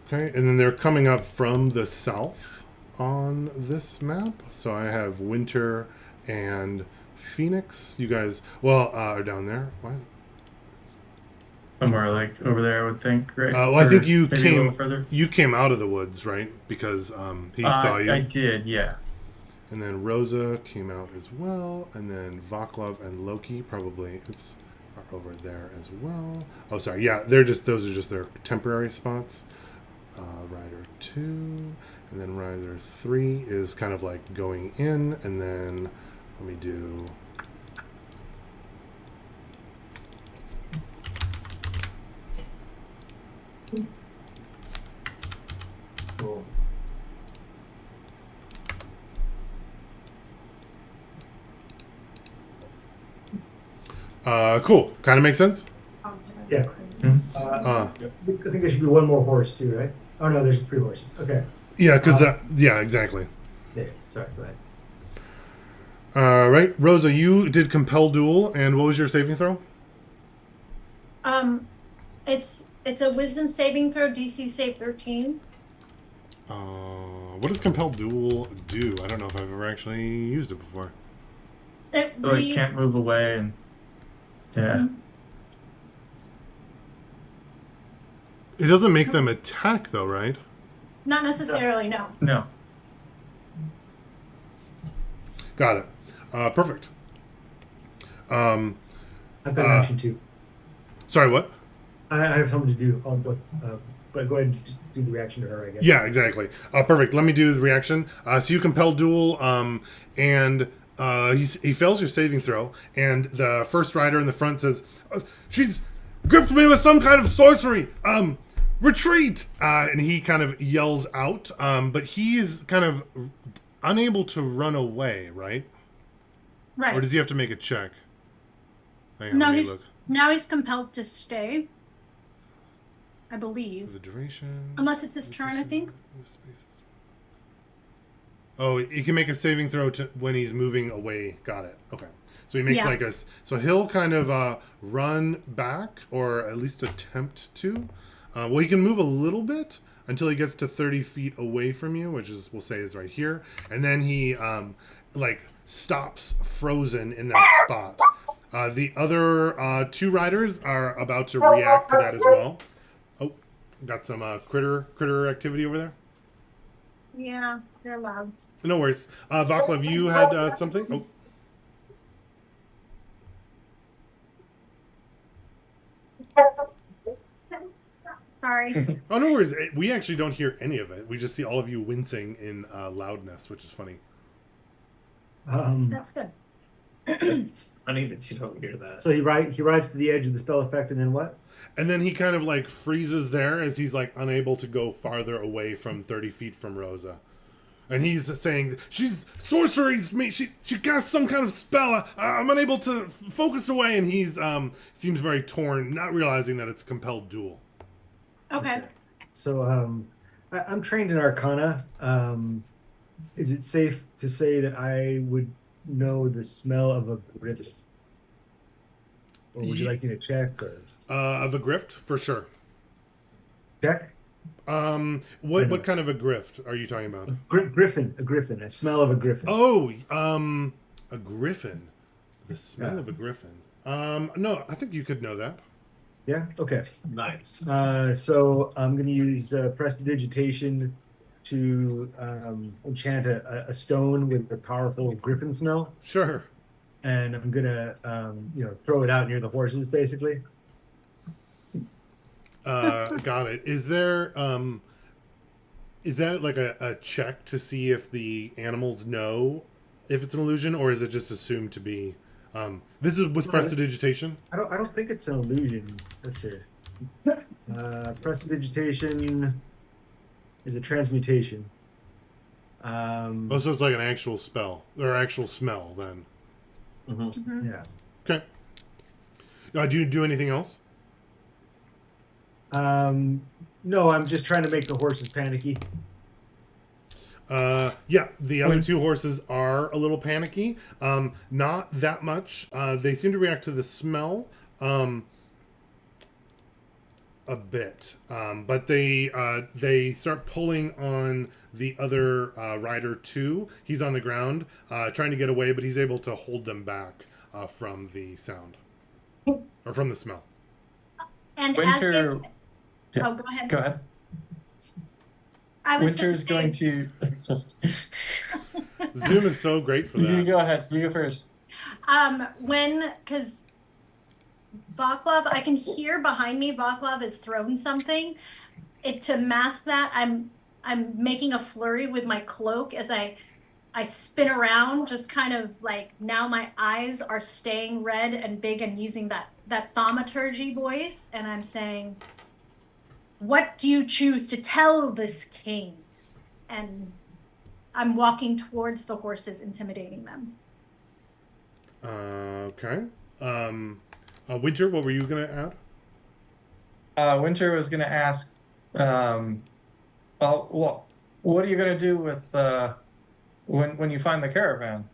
okay, and then they're coming up from the south on this map. So I have Winter and Phoenix. You guys, are down there. Why is it? Somewhere like over there, I would think, right? Well, I think you maybe a little came further. you came out of the woods, right? Because he saw you. I did, yeah. And then Rosa came out as well, and then Vaclav and Loki probably are over there as well. Oh, sorry, yeah, those are just their temporary spots. Rider 2, and then Rider 3 is kind of like going in, and then let me do. Cool. Cool. Kind of makes sense. Yeah. I think there should be one more horse too, right? Oh no, there's 3 horses. Okay. Yeah, because yeah, exactly. Yeah, sorry, go ahead. Right, Rosa, you did Compel Duel, and what was your saving throw? It's a Wisdom saving throw, DC save 13. What does Compel Duel do? I don't know if I've ever actually used it before. It So it can't move away, and yeah. It doesn't make them attack, though, right? Not necessarily, no. No. Got it. Perfect. I've got an action too. Sorry, what? I have something to do, but go ahead and do the reaction to her, I guess. Yeah, exactly. Perfect. Let me do the reaction. So you Compel Duel, and he fails your saving throw, and the first rider in the front says, "She's gripped me with some kind of sorcery. Retreat!" And he kind of yells out, but he is kind of unable to run away, right? Right. Or does he have to make a check? Hang on, No, let me he's look. now he's compelled to stay. I For believe. the duration. Unless it's his turn, I think. Move spaces. Oh, he can make a saving throw when he's moving away. Got it. Okay. So he makes Yeah. like a. So he'll kind of run back, or at least attempt to. Well, he can move a little bit until he gets to 30 feet away from you, which is, we'll say, is right here. And then he like stops frozen in that spot. The other two riders are about to react to that as well. Oh, got some critter activity over there. Yeah, they're loud. No worries. Vaclav, you had something? Oh, Sorry. oh, no worries. We actually don't hear any of it. We just see all of you wincing in loudness, which is funny. That's good. It's funny that you don't hear that. So he rides to the edge of the spell effect, and then what? And then he kind of like freezes there as he's like unable to go farther away from 30 feet from Rosa. And he's saying, she's sorcery's me. She cast some kind of spell. I'm unable to focus away. And he's seems very torn, not realizing that it's a compelled duel. Okay. So I'm trained in Arcana. Is it safe to say that I would know the smell of a griffin? Or would you like me to check? Or Of a grift, for sure. check? What kind of a grift are you talking about? Griffin, a griffin, a smell of a griffin. Oh, a griffin. The smell Yeah. of a griffin. No, I think you could know that. Yeah. Okay. Nice. So I'm going to use prestidigitation to enchant a stone with a powerful griffin smell, Sure. and I'm going to throw it out near the horses, basically. Got it. Is there is that like a check to see if the animals know if it's an illusion, or is it just assumed to be this is with prestidigitation? I don't think it's an illusion. Let's see. Prestidigitation is a transmutation. Oh, so it's like an actual spell or actual smell then. Mm-hmm. Yeah. Okay. Do you do anything else? No, I'm just trying to make the horses panicky. Yeah, the other two horses are a little panicky. Not that much. They seem to react to the smell a bit, but they start pulling on the other rider too. He's on the ground, trying to get away, but he's able to hold them back from the sound or from the smell. And Winter. as they... Yeah. Oh, go ahead. Go ahead. I was Winter's going to. Zoom is so great for You that. go ahead. You go first. Because Vaclav, I can hear behind me. Vaclav is throwing something. To mask that, I'm making a flurry with my cloak as I spin around, just kind of like now my eyes are staying red and big and using that thaumaturgy voice, and I'm saying, "What do you choose to tell this king?" And I'm walking towards the horses, intimidating them. Okay. Winter, what were you gonna add? Winter was going to ask, well, what are you going to do with when you find the caravan?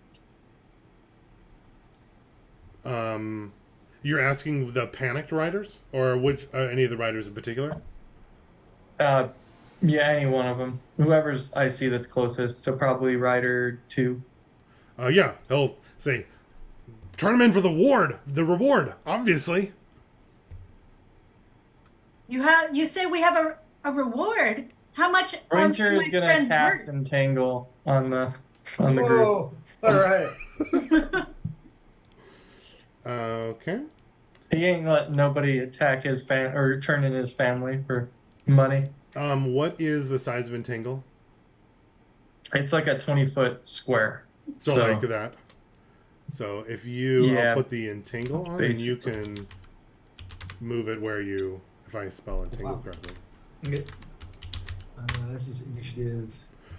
You're asking the panicked riders, or which any of the riders in particular? Yeah, any one of them. Whoever's I see that's closest. So probably Rider 2. Yeah, he'll say, "Turn him in for the reward, obviously." You say we have a reward. How much? Winter is my going to friend cast hurt? Entangle on the group. Whoa! All right. Okay. He ain't let nobody attack his or turn in his family for money. What is the size of Entangle? It's like a 20-foot square. So like that. So if you Yeah, put the Entangle on, and you basically. can move it where you, if I spell Entangle Wow. correctly, Okay. This is initiative.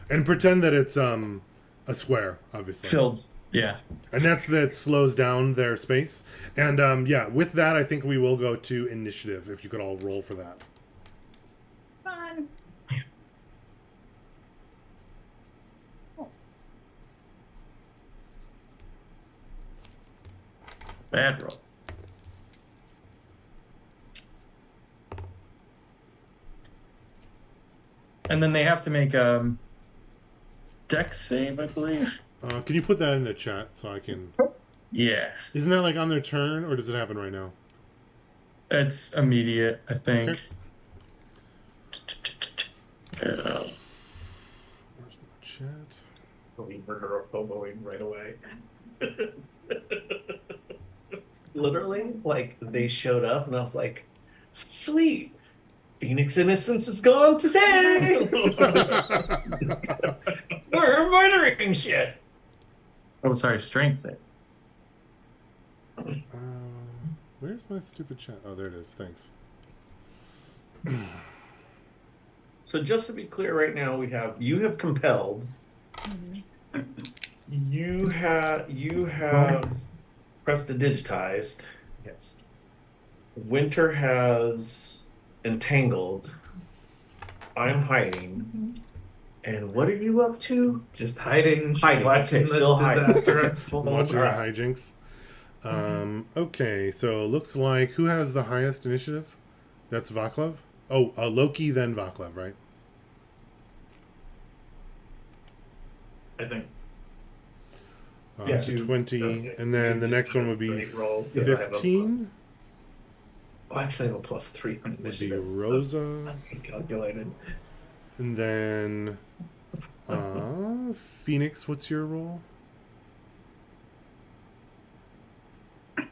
and pretend that it's a square, obviously. Filled. Yeah. And that slows down their space. And yeah, with that, I think we will go to initiative. If you could all roll for that. Bad roll. And then they have to make dex save, I believe. Can you put that in the chat so I can? Yeah, Isn't that like on their turn, or does it happen right now? it's immediate, I think. Okay. Where's my chat? We murder a hoboing right away. Literally, like they showed up, and I was like, "Sweet, Phoenix Innocence is gone today. We're murdering shit." Oh, sorry, strength save. Where's my stupid chat? Oh, there it is. Thanks. So just to be clear, right now you have compelled. You have prestidigitized. Yes. Winter has entangled. I'm hiding. And what are you up to? Just hiding, Hiding, watching okay, the still hiding. disaster unfold. Watching the Alright. hijinks. Okay, so it looks like who has the highest initiative? That's Vaclav? Oh, Loki, then Vaclav, right? I think. Yeah. 20, Okay, and so then you the did next one this would be great roll, 'cause I have a 15. Oh, actually, I have a +3 on Would be initiative. Rosa, It's calculated. and then Phoenix. What's your roll?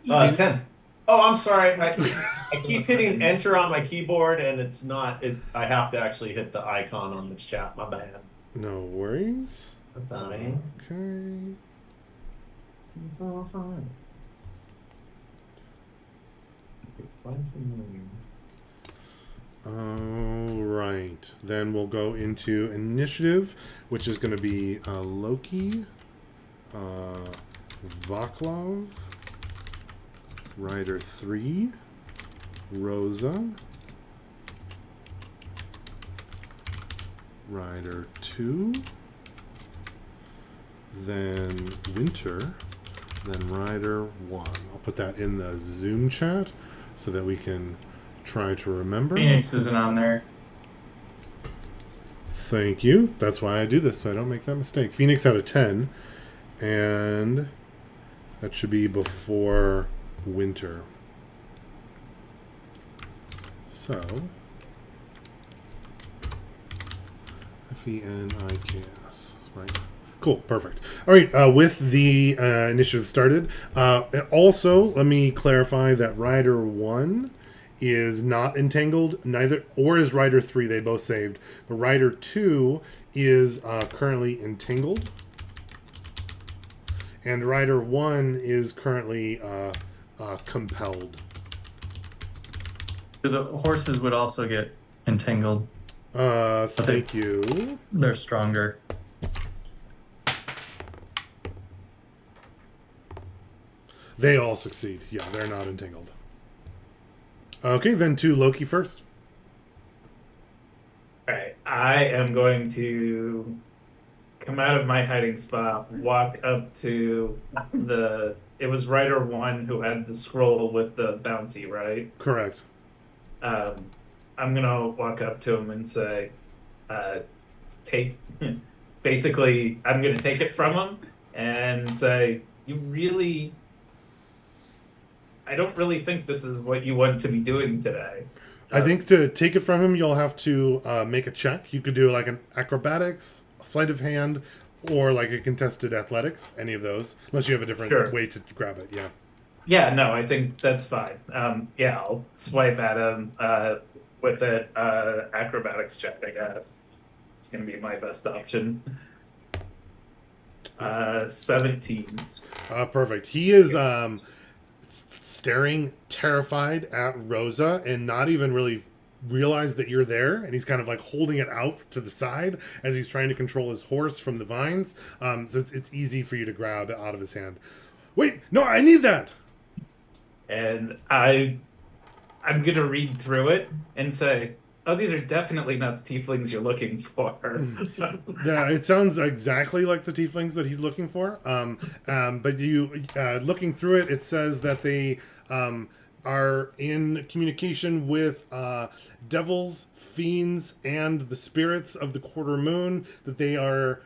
10. Oh, I'm sorry. I keep hitting enter on my keyboard, and it's not. I have to actually hit the icon on the chat. My bad. No worries. Fine. Okay. It's all fine. All right. Then we'll go into initiative, which is going to be Loki, Vaclav, Rider 3, Rosa, Rider 2, then Winter, then Rider 1. I'll put that in the Zoom chat so that we can try to remember. Phoenix isn't on there. Thank you. That's why I do this, so I don't make that mistake. Phoenix out of 10, and that should be before Winter. So, Feniks, right? Cool, perfect. All right, with the initiative started, also let me clarify that Rider 1 is not entangled, neither, or is Rider 3. They both saved, but Rider 2 is currently entangled, and Rider 1 is currently compelled. The horses would also get entangled. Thank you. They're stronger. They all succeed. Yeah, they're not entangled. Okay, then to Loki first. Alright, I am going to come out of my hiding spot, walk up to it was Rider 1 who had the scroll with the bounty, right? Correct. I'm gonna walk up to him and say, basically, I'm gonna take it from him and say, I don't really think this is what you want to be doing today. I think to take it from him, you'll have to make a check. You could do like an acrobatics, sleight of hand, or like a contested athletics, any of those, unless you have a different way to grab it. Yeah. Yeah, no, I think that's fine. Yeah, I'll swipe at him with it. Acrobatics check, I guess. It's going to be my best option. 17. Perfect. He is staring terrified at Rosa and not even really realize that you're there, and he's kind of like holding it out to the side as he's trying to control his horse from the vines. So it's easy for you to grab it out of his hand. Wait, no, I need that. And I'm going to read through it and say, Oh, these are definitely not the tieflings you're looking for. Yeah, it sounds exactly like the tieflings that he's looking for. But you, looking through it, it says that they are in communication with devils, fiends, and the spirits of the quarter moon. That they are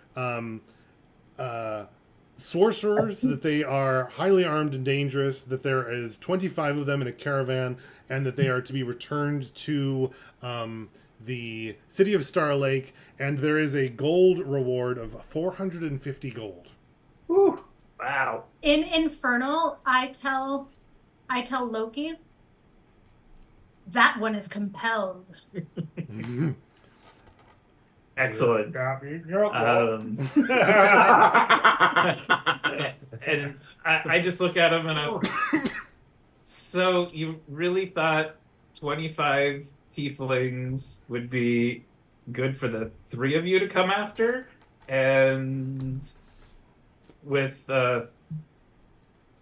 sorcerers, that they are highly armed and dangerous, that there is 25 of them in a caravan, and that they are to be returned to the city of Star Lake, and there is a gold reward of 450 gold. Whew. Wow. In Infernal, I tell Loki that one is compelled. Excellent. And I just look at him and so you really thought 25 tieflings would be good for the three of you to come after? And with,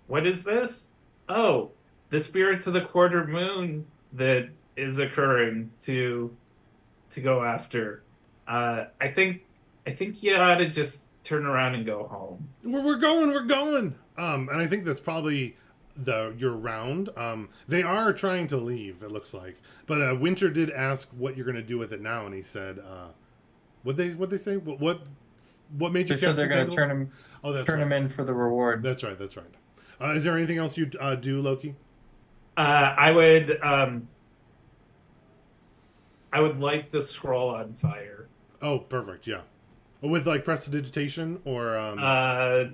what is this? Oh, the spirits of the quarter moon that is occurring to go after. I think you ought to just turn around and go home. We're going. And I think that's probably your round. They are trying to leave, it looks like. But Winter did ask what you're going to do with it now, and he said, what they say? What made you? They said they're going to turn him. Oh, that's turn right. him in for the reward. That's right. Is there anything else you do, Loki? I would light the scroll on fire. Oh, perfect. Yeah, with like prestidigitation or.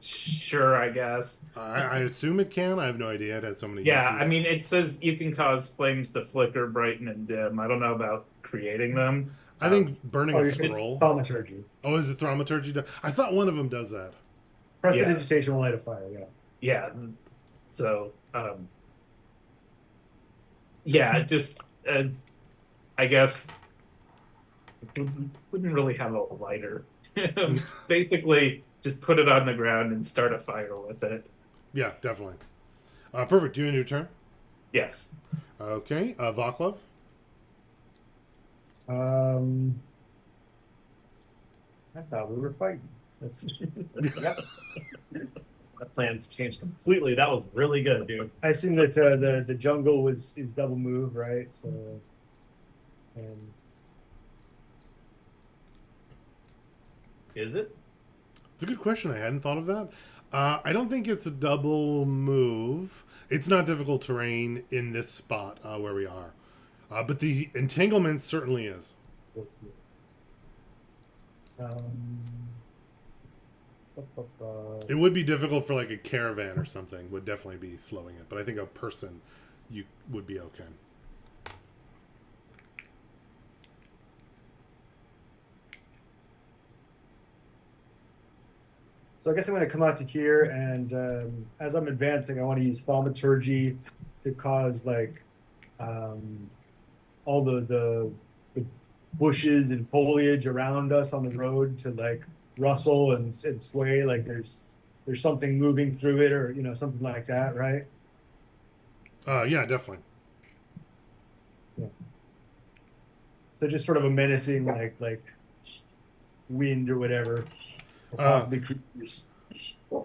Sure, I guess. I assume it can. I have no idea. It has so many. Yeah, uses. I mean, it says you can cause flames to flicker, brighten, and dim. I don't know about creating them. I think burning a scroll. Thaumaturgy. Oh, is it thaumaturgy? I thought one of them does that. Prestidigitation will light a fire. Yeah. Yeah. So, yeah, just I guess wouldn't really have a lighter. Basically, just put it on the ground and start a fire with it. Yeah, definitely. Perfect. You in your turn? Yes. Okay. Vaclav? I thought we were fighting. Yep. That plan's changed completely. That was really good, dude. I assume that the jungle is double move, right? So, and Is it? It's a good question. I hadn't thought of that. I don't think it's a double move. It's not difficult terrain in this spot where we are. But the entanglement certainly is. It would be difficult for like a caravan or something. Would definitely be slowing it. But I think a person, you would be okay. So I guess I'm going to come out to here, and as I'm advancing, I want to use thaumaturgy to cause like all the bushes and foliage around us on the road to like rustle and sway, like there's something moving through it, or something like that, right? Yeah, definitely. Yeah. So just sort of a menacing like wind or whatever. Possibly creatures.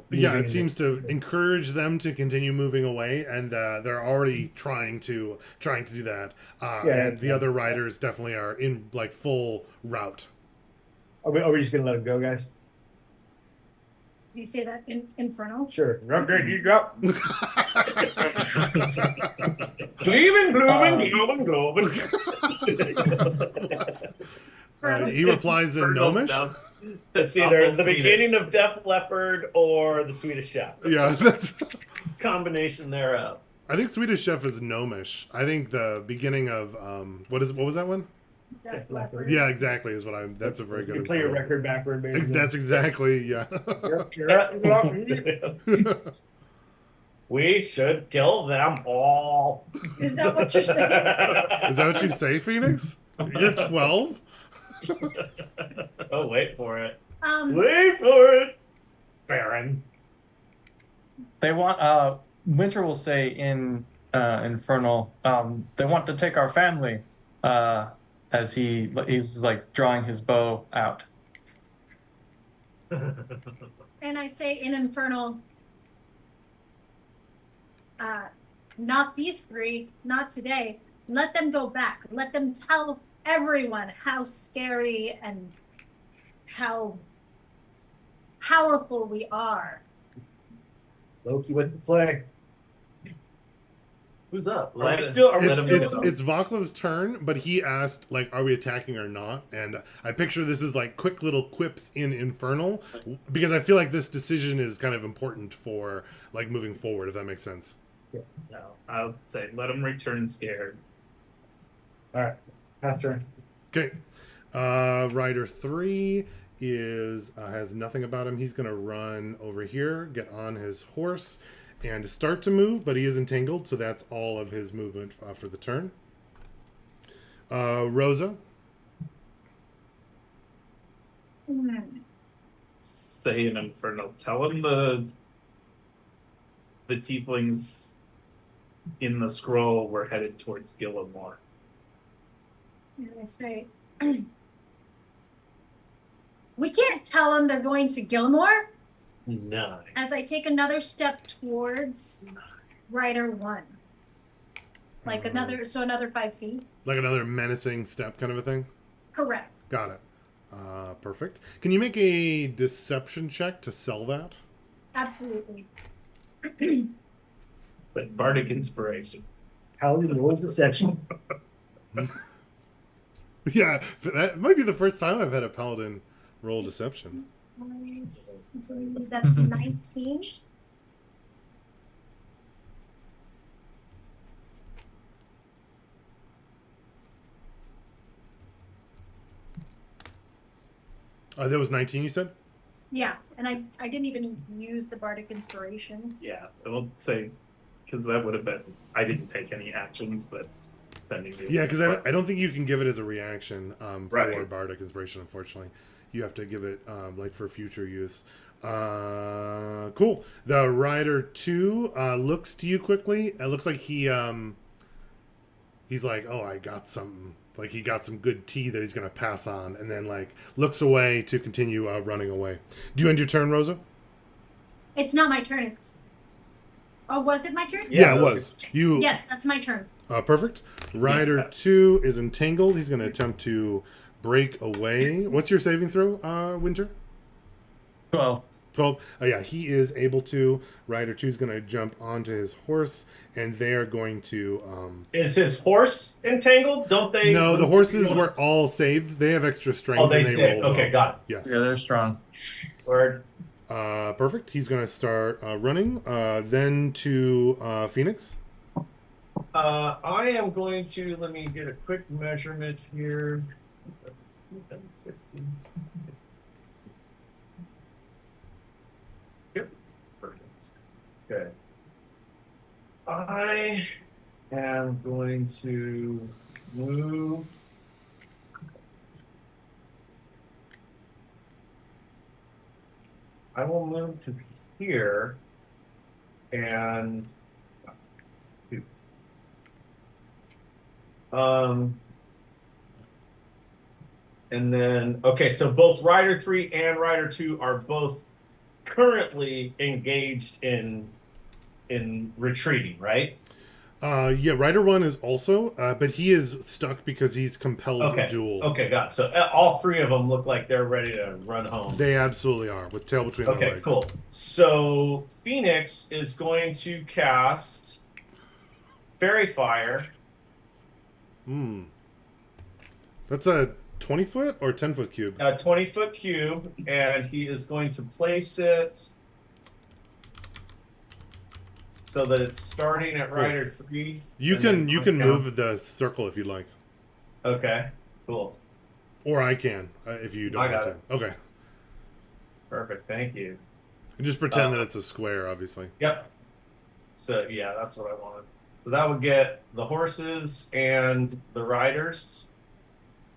Yeah, it seems to encourage them to continue moving away, and they're already trying to do that. And the other riders definitely are in like full route. Are we just gonna let them go, guys? Do you say that in Infernal? Sure. Okay, you go. Gleaming, blooming, glowing, glowing. He replies in Gnomish. It's either the beginning of Def Leppard or the Swedish Chef. Yeah, that's Combination thereof. I think Swedish Chef is Gnomish. I think the beginning of what was that one? Def Leppard. Yeah, exactly is what that's a very You good. can play your record backward, basically. That's exactly yeah. We should kill them all. Is that what you're saying? Is that what you say, Phoenix? You're 12. Oh, wait for it. Wait for it, Baron. They want. Winter will say in Infernal. They want to take our family. as he's like drawing his bow out. And I say in Infernal, not these three, not today. Let them go back. Let them tell everyone how scary and how powerful we are. Loki, what's the play? Who's up? Let Are we it- still? Are we let him It's still- go. it's Vaclav's turn, but he asked like, "Are we attacking or not?" And I picture this is like quick little quips in Infernal, because I feel like this decision is kind of important for like moving forward. If that makes sense. No, I'll say let him return scared. All right, pass turn. Okay, Rider 3 is has nothing about him. He's gonna run over here, get on his horse, and start to move, but he is entangled, so that's all of his movement for the turn. Rosa. Say an infernal. Tell him the tieflings in the scroll were headed towards Gillimore. And I say, we can't tell them they're going to Gilmore. 9. As I take another step towards Rider 1. Like another 5 feet. Like another menacing step kind of a thing. Correct. Got it. Perfect. Can you make a deception check to sell that? Absolutely. But bardic inspiration. Paladin rolls deception. Yeah, that might be the first time I've had a paladin roll deception. That's 19. That was 19, you said? Yeah, and I didn't even use the bardic inspiration. Yeah, I will say because that would have been. I didn't take any actions, but sending you. Yeah, because I don't think you can give it as a reaction for Right. bardic inspiration, unfortunately. You have to give it like for future use. Cool. The Rider 2 looks to you quickly. It looks like he's like, oh, I got something. Like he got some good tea that he's going to pass on, and then like looks away to continue running away. Do you end your turn, Rosa? It's not my turn. It's. Oh, was it my turn? Yeah, it was. You. Yes, that's my turn. Perfect. Rider 2 is entangled. He's going to attempt to break away. What's your saving throw, Winter? 12. 12. Oh, yeah, he is able to. Rider 2 is going to jump onto his horse, and they are going to. Is his horse entangled? Don't they? No, the horses were all saved. They have extra strength. Oh, they and saved. roll Okay, well. got it. Yes. Yeah, they're strong. Word. Perfect. He's going to start running. Then to Phoenix. I am going to, let me get a quick measurement here. That's 60. Yep. Perfect. Okay. I am going to move. I will move to here and and then okay, so both Rider 3 and Rider 2 are both currently engaged in retreating, right? Yeah, Rider 1 is also, but he is stuck because he's compelled Okay. to duel. Okay, got it. So all three of them look like they're ready to run home. They absolutely are, with tail between their Okay, legs. cool. So Phoenix is going to cast Fairy Fire. Hmm. That's a 20-foot or 10-foot cube? A 20-foot cube, and he is going to place it so that it's starting at Rider 3. You and can then going down. move the circle if you'd like, Okay, cool. or I can if you don't I want got to. Okay, Perfect, thank you. and just pretend that it's a square, obviously. Yep. So, yeah, that's what I wanted. So that would get the horses and the riders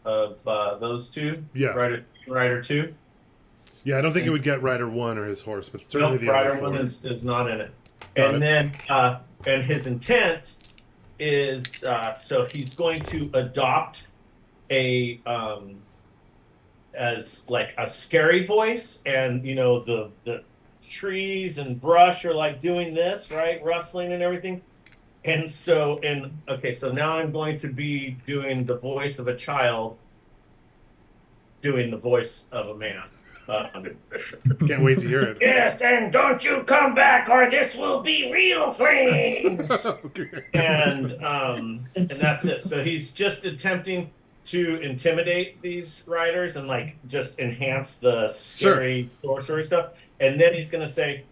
of those two. Yeah. Rider 2. Yeah, I don't think it would get Rider 1 or his horse, but certainly Nope, the other Rider four. 1 is not in it. Got And then and his intent is so he's going to adopt a as like a scary voice, and you know the trees and brush are like doing this, right, rustling and everything. And so so now I'm going to be doing the voice of a child doing the voice of a man. Can't wait to hear it. Yes, and don't you come back or this will be real flames. And that's it. So he's just attempting to intimidate these riders and like just enhance the scary sorcery stuff. And then he's gonna say,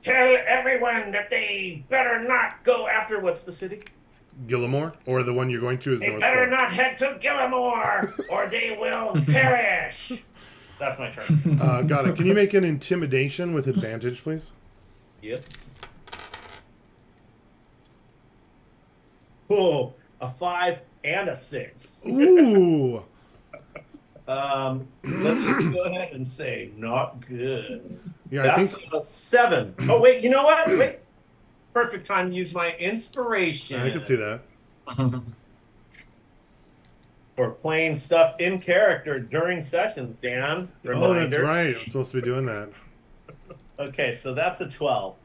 "Tell everyone that they better not go after what's the city? Gillimore, or the one you're going to is They North better Fork. not head to Gillimore or they will perish." That's my turn. Got it. Can you make an intimidation with advantage, please? Yes. Oh, a 5 and a 6. Ooh. Let's just go ahead and say not good. Yeah, That's I think a 7. Oh wait, you know what? Wait. Perfect time to use my inspiration. I can see that. For playing stuff in character during sessions, Dan. Oh, that's Reminder. right. I'm supposed to be doing that. Okay, so that's a 12.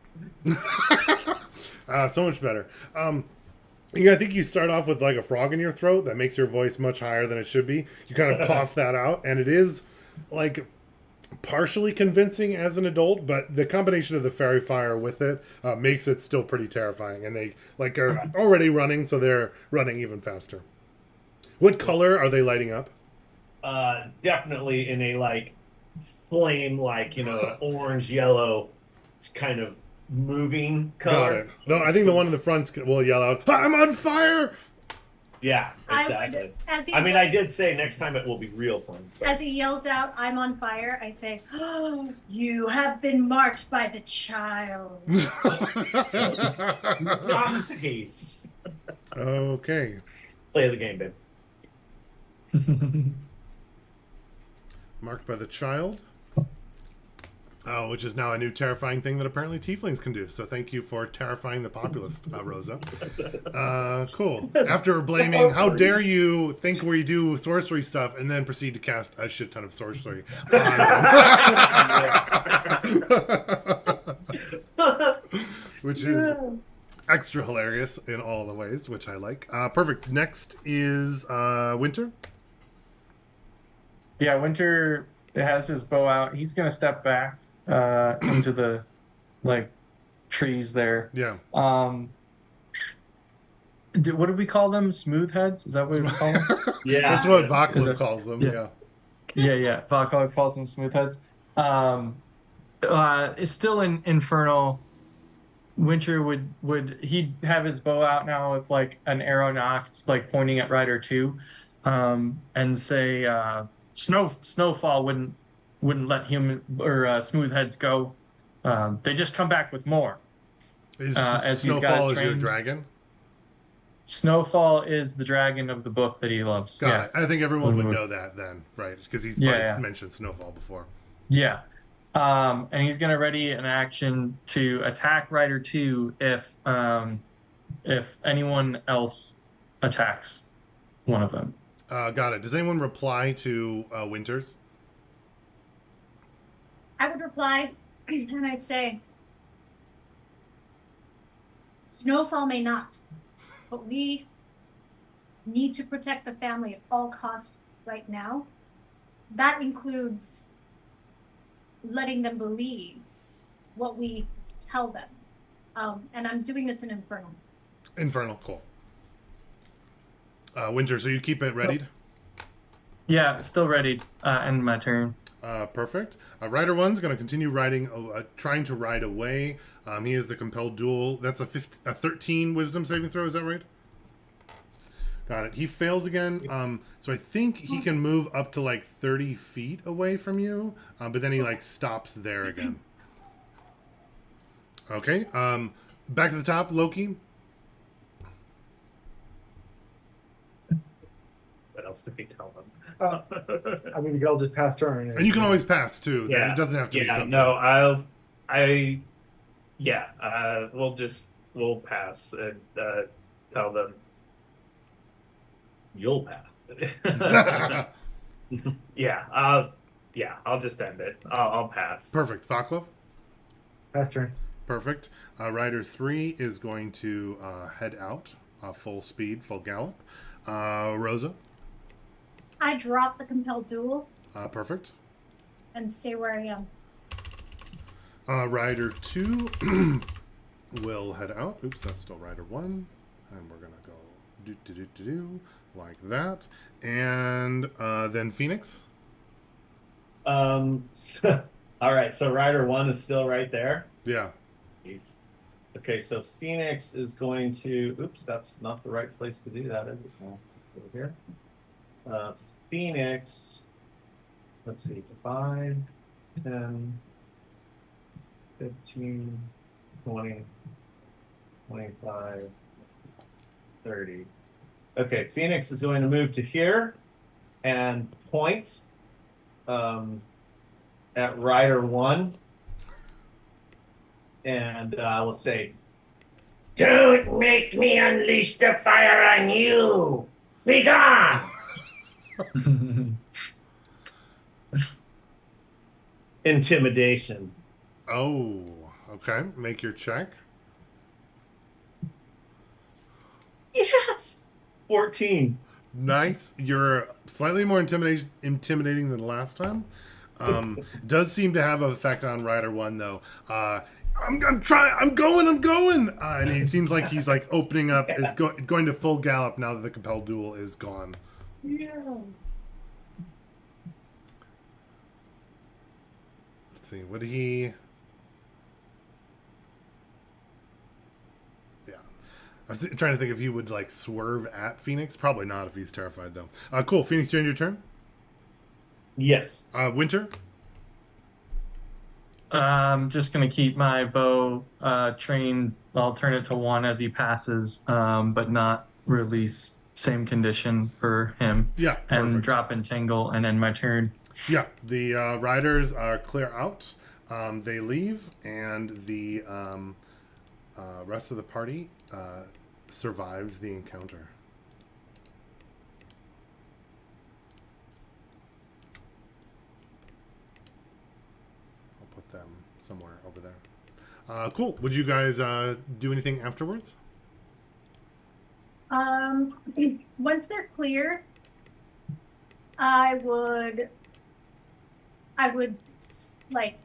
So much better. Yeah, I think you start off with like a frog in your throat that makes your voice much higher than it should be. You kind of cough that out, and it is like partially convincing as an adult, but the combination of the fairy fire with it makes it still pretty terrifying. And they like are already running, so they're running even faster. What color are they lighting up? Definitely in a like flame, like orange yellow kind of moving Got color. it. No, I think the one in the front will yell out, "I'm on fire!" Yeah, I exactly. would, as he I mean, yells, I did say next time it will be real fun. So. as he yells out, "I'm on fire," I say, "Oh, you have been marked by the child." Nice. Okay. Play the game, babe. Marked by the child. Which is now a new terrifying thing that apparently tieflings can do. So thank you for terrifying the populace, Rosa. Cool. After blaming, how dare you think we do sorcery stuff, and then proceed to cast a shit ton of sorcery on them. Which is extra hilarious in all the ways, which I like. Perfect. Next is Winter. Yeah, Winter has his bow out. He's gonna step back into the like trees there. Yeah. What did we call them? Smooth heads? Is that what we call them? Yeah. That's what Is Vaclav it- calls them. yeah. Yeah. Yeah. Valkov calls them smooth heads. It's still in Infernal. Winter would he'd have his bow out now with like an arrow nocked, like pointing at Rider 2, and say Snowfall wouldn't let human or smooth heads go. They just come back with more. Is As he's got Snowfall is your trained- dragon? Snowfall is the dragon of the book that he loves. Got it. I think everyone would Mhm. know that then, right? Because he's Yeah, probably yeah. mentioned Snowfall before. Yeah. And he's gonna ready an action to attack Rider 2 if anyone else attacks one of them. Got it. Does anyone reply to Winters? I would reply, and I'd say, "Snowfall may not, but we need to protect the family at all costs right now. That includes letting them believe what we tell them. And I'm doing this in Infernal." Infernal, cool. Winter, so you keep it readied? Yeah, still ready. End my turn. Perfect. Rider 1's going to continue riding, trying to ride away. He is the compelled duel. That's a 13 wisdom saving throw, is that right? Got it. He fails again. So I think he can move up to like 30 feet away from you, but then he like stops there again. Okay. Back to the top, Loki. What else do we tell them? I mean, you can all just pass turn. And you can always pass too. Yeah. It doesn't have to be Yeah, something. no, we'll just we'll pass and tell them you'll pass. Yeah, I'll just end it. I'll pass. Perfect. Thoclov? Pass turn. Perfect. Rider 3 is going to head out full speed, full gallop. Rosa? I drop the compelled duel Perfect. and stay where I am. Rider 2 will head out. Oops, that's still Rider 1. And we're going to go like that. And then Phoenix. All right, so Rider 1 is still right there. Yeah. Okay, so Phoenix is going to. Oops, that's not the right place to do that, is it? No, over here. Phoenix. Let's see, 5, 10, 15, 20, 25, 30. Okay, Phoenix is going to move to here and point at Rider 1. And we'll say, "Don't make me unleash the fire on you! Be gone!" Intimidation. Oh, okay. Make your check. Yes. 14. Nice. You're slightly more intimidating than last time. Does seem to have an effect on Rider 1, though. I'm trying. I'm going. And he seems like he's like opening up, is going to full gallop now that the compelled duel is gone. Yeah. Let's see. Would he? Yeah. I was trying to think if he would like swerve at Phoenix. Probably not if he's terrified though. Cool. Phoenix, you end your turn. Yes. Winter. I'm just gonna keep my bow trained. I'll turn it to 1 as he passes, but not release. Same condition for him. Yeah. And Perfect. drop entangle and end my turn. Yeah, the riders are clear out. They leave, and the rest of the party survives the encounter. I'll put them somewhere over there. Cool. Would you guys do anything afterwards? Once they're clear, I would like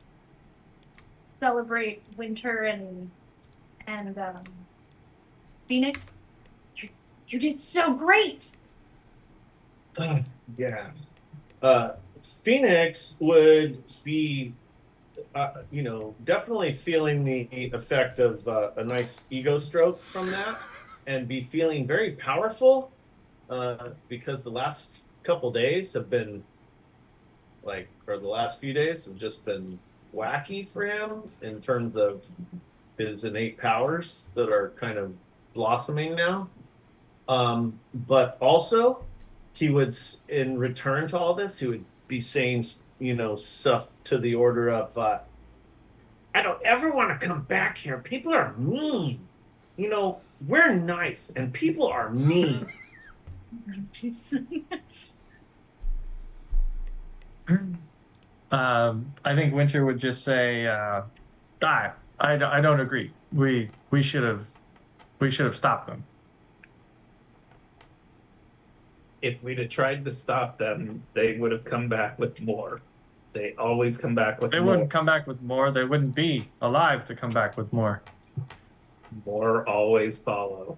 celebrate Winter and Phoenix. You did so great. Yeah. Phoenix would be, definitely feeling the effect of a nice ego stroke from that, and be feeling very powerful because the last couple days have been or the last few days have just been wacky for him in terms of his innate powers that are kind of blossoming now. But also, he would, in return to all this, he would be saying, stuff to the order of, "I don't ever want to come back here. People are mean. We're nice, and people are mean." I think Winter would just say, I don't agree. We should have stopped them. If we'd have tried to stop them, they would have come back with more. They always come back with They more. wouldn't come back with more. They wouldn't be alive to come back with more. More always follow.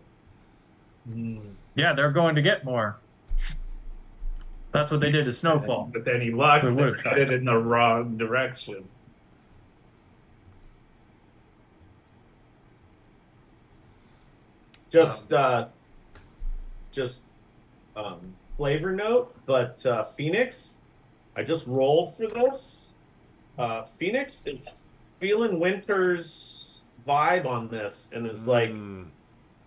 Yeah, they're going to get more. That's what they did to Snowfall. But then he locked We would've it in the wrong direction. Just flavor note, but Phoenix, I just rolled for this. Phoenix is feeling Winter's vibe on this and is like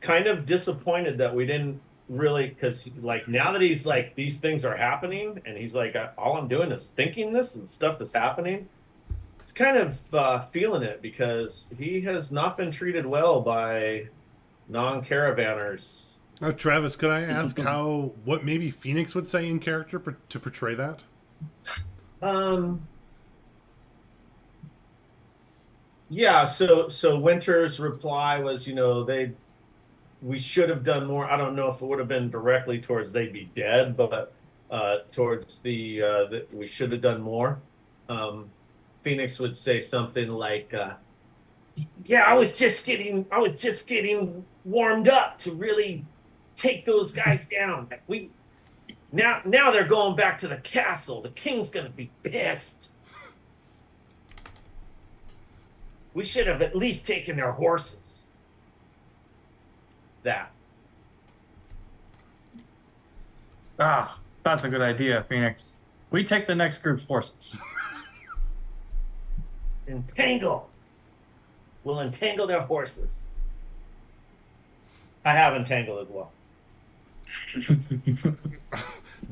kind of disappointed that we didn't really, because like now that he's like these things are happening and he's like all I'm doing is thinking this and stuff is happening. He's kind of feeling it because he has not been treated well by non-caravanners. Travis, could I ask what maybe Phoenix would say in character to portray that? Yeah, so Winter's reply was, we should have done more. I don't know if it would have been directly towards they'd be dead, but towards the we should have done more. Phoenix would say something like, "Yeah, I was just getting warmed up to really take those guys down. Now they're going back to the castle. The king's gonna be pissed. We should have at least taken their horses." That. That's a good idea, Phoenix. We take the next group's horses. Entangle. We'll entangle their horses. I have entangled as well.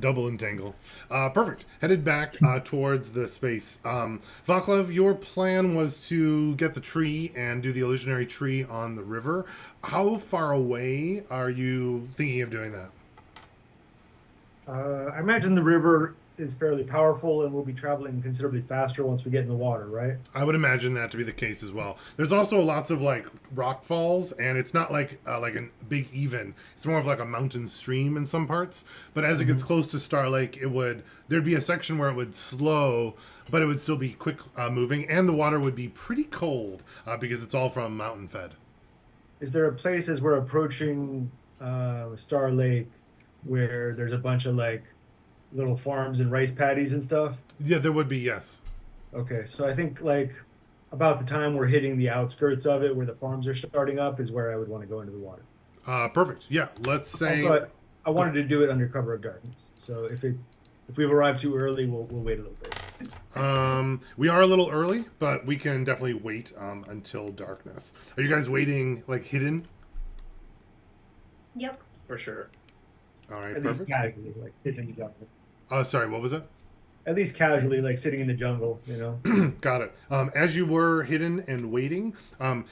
Double entangle. Perfect. Headed back towards the space. Vaclav, your plan was to get the tree and do the illusionary tree on the river. How far away are you thinking of doing that? I imagine the river is fairly powerful and we'll be traveling considerably faster once we get in the water, right? I would imagine that to be the case as well. There's also lots of like rock falls, and it's not like a big even. It's more of like a mountain stream in some parts. But as it gets close to Star Lake, there'd be a section where it would slow, but it would still be quick moving, and the water would be pretty cold because it's all from mountain fed. Is there a place as we're approaching Star Lake where there's a bunch of like little farms and rice paddies and stuff? Yeah, there would be, yes. Okay, so I think like about the time we're hitting the outskirts of it, where the farms are starting up, is where I would want to go into the water. Perfect. Yeah, let's say. Also, I wanted to do it under cover of darkness. So if we've arrived too early, we'll wait a little bit. We are a little early, but we can definitely wait until darkness. Are you guys waiting like hidden? Yep. For sure. All right, At least perfect. casually, like sitting in the jungle. Sorry, what was it? At least casually, like sitting in the jungle, you know. Got it. As you were hidden and waiting,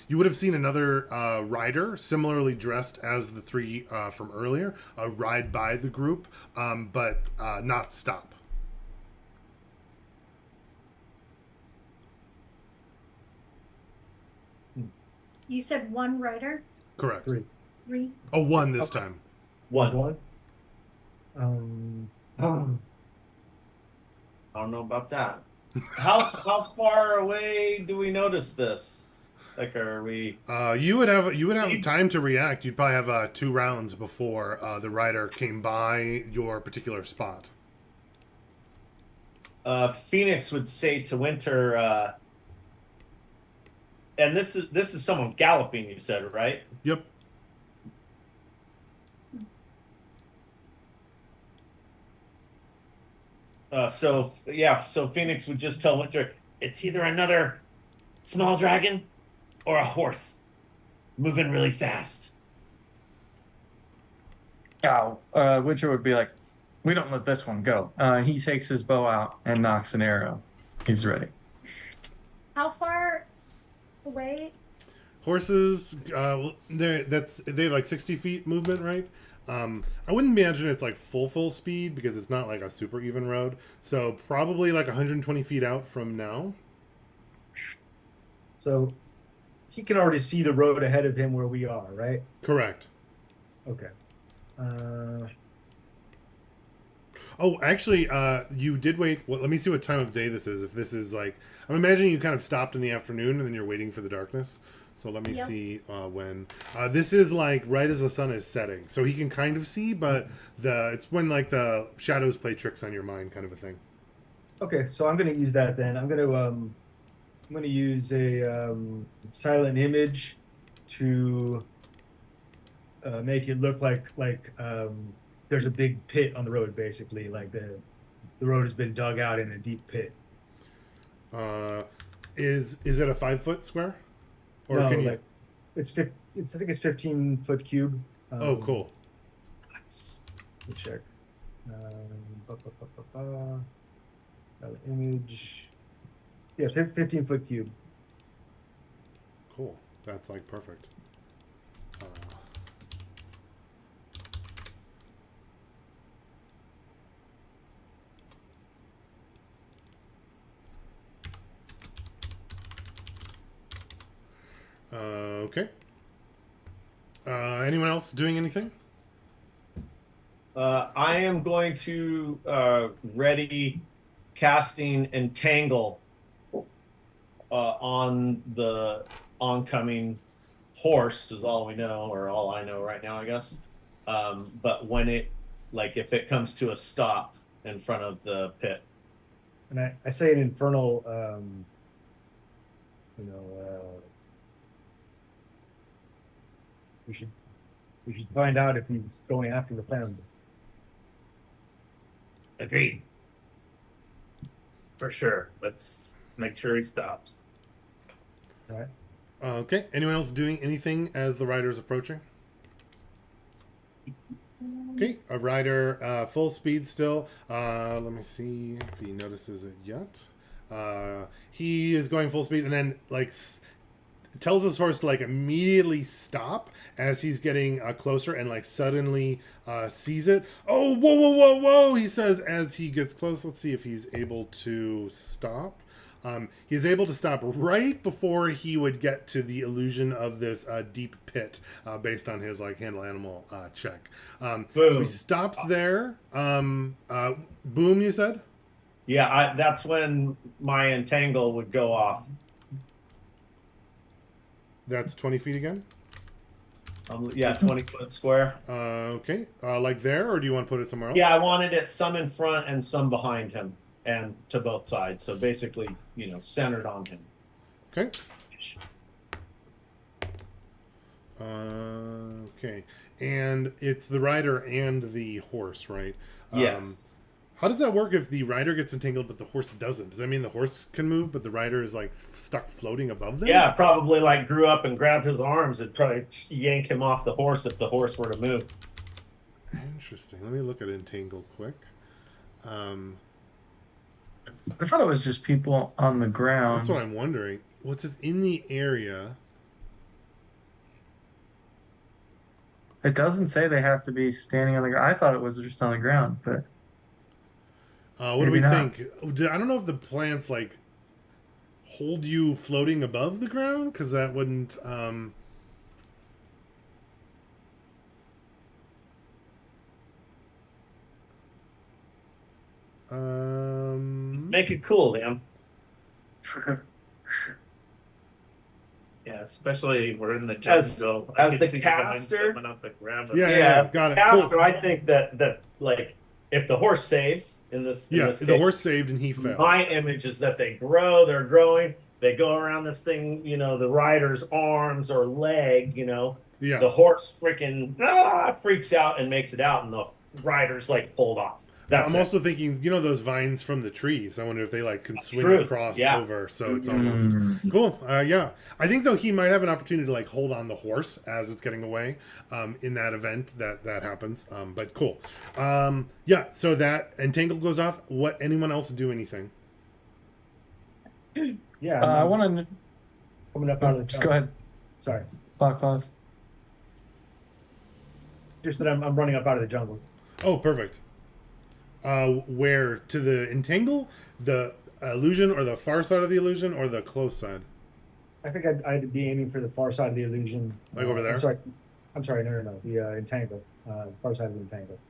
you would have seen another rider, similarly dressed as the three from earlier, ride by the group, but not stop. You said one rider? Correct. Three? Oh, one this time. One. I don't know about that. How far away do we notice this? Like, are we? You would have time to react. You'd probably have 2 rounds before the rider came by your particular spot. Phoenix would say to Winter, and this is someone galloping. You said, right? Yep. So Phoenix would just tell Winter, it's either another small dragon or a horse moving really fast. Witcher would be like, we don't let this one go. He takes his bow out and knocks an arrow. He's ready. How far away? Horses, they have like 60 feet movement, right? I wouldn't imagine it's like full speed because it's not like a super even road. So probably like 120 feet out from now. So he can already see the road ahead of him where we are, right? Correct. Okay. Oh, actually, you did wait. Well, let me see what time of day this is. If this is like, I'm imagining you kind of stopped in the afternoon and then you're waiting for the darkness. So let me see when. This is like right as the sun is setting, so he can kind of see, but it's when like the shadows play tricks on your mind, kind of a thing. Okay, so I'm going to use that then. I'm going to use a silent image to make it look like there's a big pit on the road, basically, like the road has been dug out in a deep pit. Is it a 5-foot square? Or No, can you? like I think it's 15-foot cube. Oh, cool. Let me check. Image. Yeah, 15-foot cube. Cool. That's like perfect. Okay. Anyone else doing anything? I am going to ready casting Entangle on the oncoming horse is all we know, or all I know right now, I guess. But when it, like, if it comes to a stop in front of the pit. And I say an infernal, we should find out if he's going after the family. Agreed. For sure. Let's make sure he stops. All right. Okay. Anyone else doing anything as the rider is approaching? Okay. A rider, full speed still. Let me see if he notices it yet. He is going full speed and then like tells his horse to like immediately stop as he's getting closer and like suddenly sees it. Oh, whoa, whoa, whoa, whoa, he says as he gets close. Let's see if he's able to stop. He's able to stop right before he would get to the illusion of this deep pit based on his like handle animal check. So he stops there. Boom, you said? Yeah, that's when my Entangle would go off. That's 20 feet again? Yeah, 20-foot square. Okay. Like there, or do you want to put it somewhere else? Yeah, I wanted it some in front and some behind him, and to both sides. So basically, centered on him. Okay. Okay. And it's the rider and the horse, right? Yes. How does that work if the rider gets entangled but the horse doesn't? Does that mean the horse can move but the rider is like stuck floating above them? Yeah, probably like grew up and grabbed his arms and try to yank him off the horse if the horse were to move. Interesting. Let me look at entangle quick. I thought it was just people on the ground. That's what I'm wondering. What's this in the area? It doesn't say they have to be standing on the ground. I thought it was just on the ground, but what do we maybe not. think? I don't know if the plants like hold you floating above the ground because that wouldn't. Make it cool, man. Yeah, especially we're in the As- jungle. as I the can see behind caster- someone up the ground. Yeah, got it. Caster, Cool. I think that like if the horse saves in this, Yeah, this the case, horse saved and he fell. my image is that they're growing, they go around this thing, the rider's arms or leg, Yeah. the horse freaking freaks out and makes it out, and the rider's like pulled off. That's I'm it. also thinking, those vines from the trees. I wonder if they like can swing True. across Yeah. over, so it's almost cool. Yeah, I think though he might have an opportunity to like hold on the horse as it's getting away. In that event that happens. But cool. Yeah. So that entangle goes off. What? Anyone else do anything? Yeah. I want to. coming up out of the Just jungle. go ahead, Sorry. Backlav. Just that I'm running up out of the jungle. Oh, perfect. Where to the entangle, the illusion, or the far side of the illusion, or the close side? I think I'd be aiming for the far side of the illusion. Like over there? I'm sorry. No. The entangle. Far side of the entangle.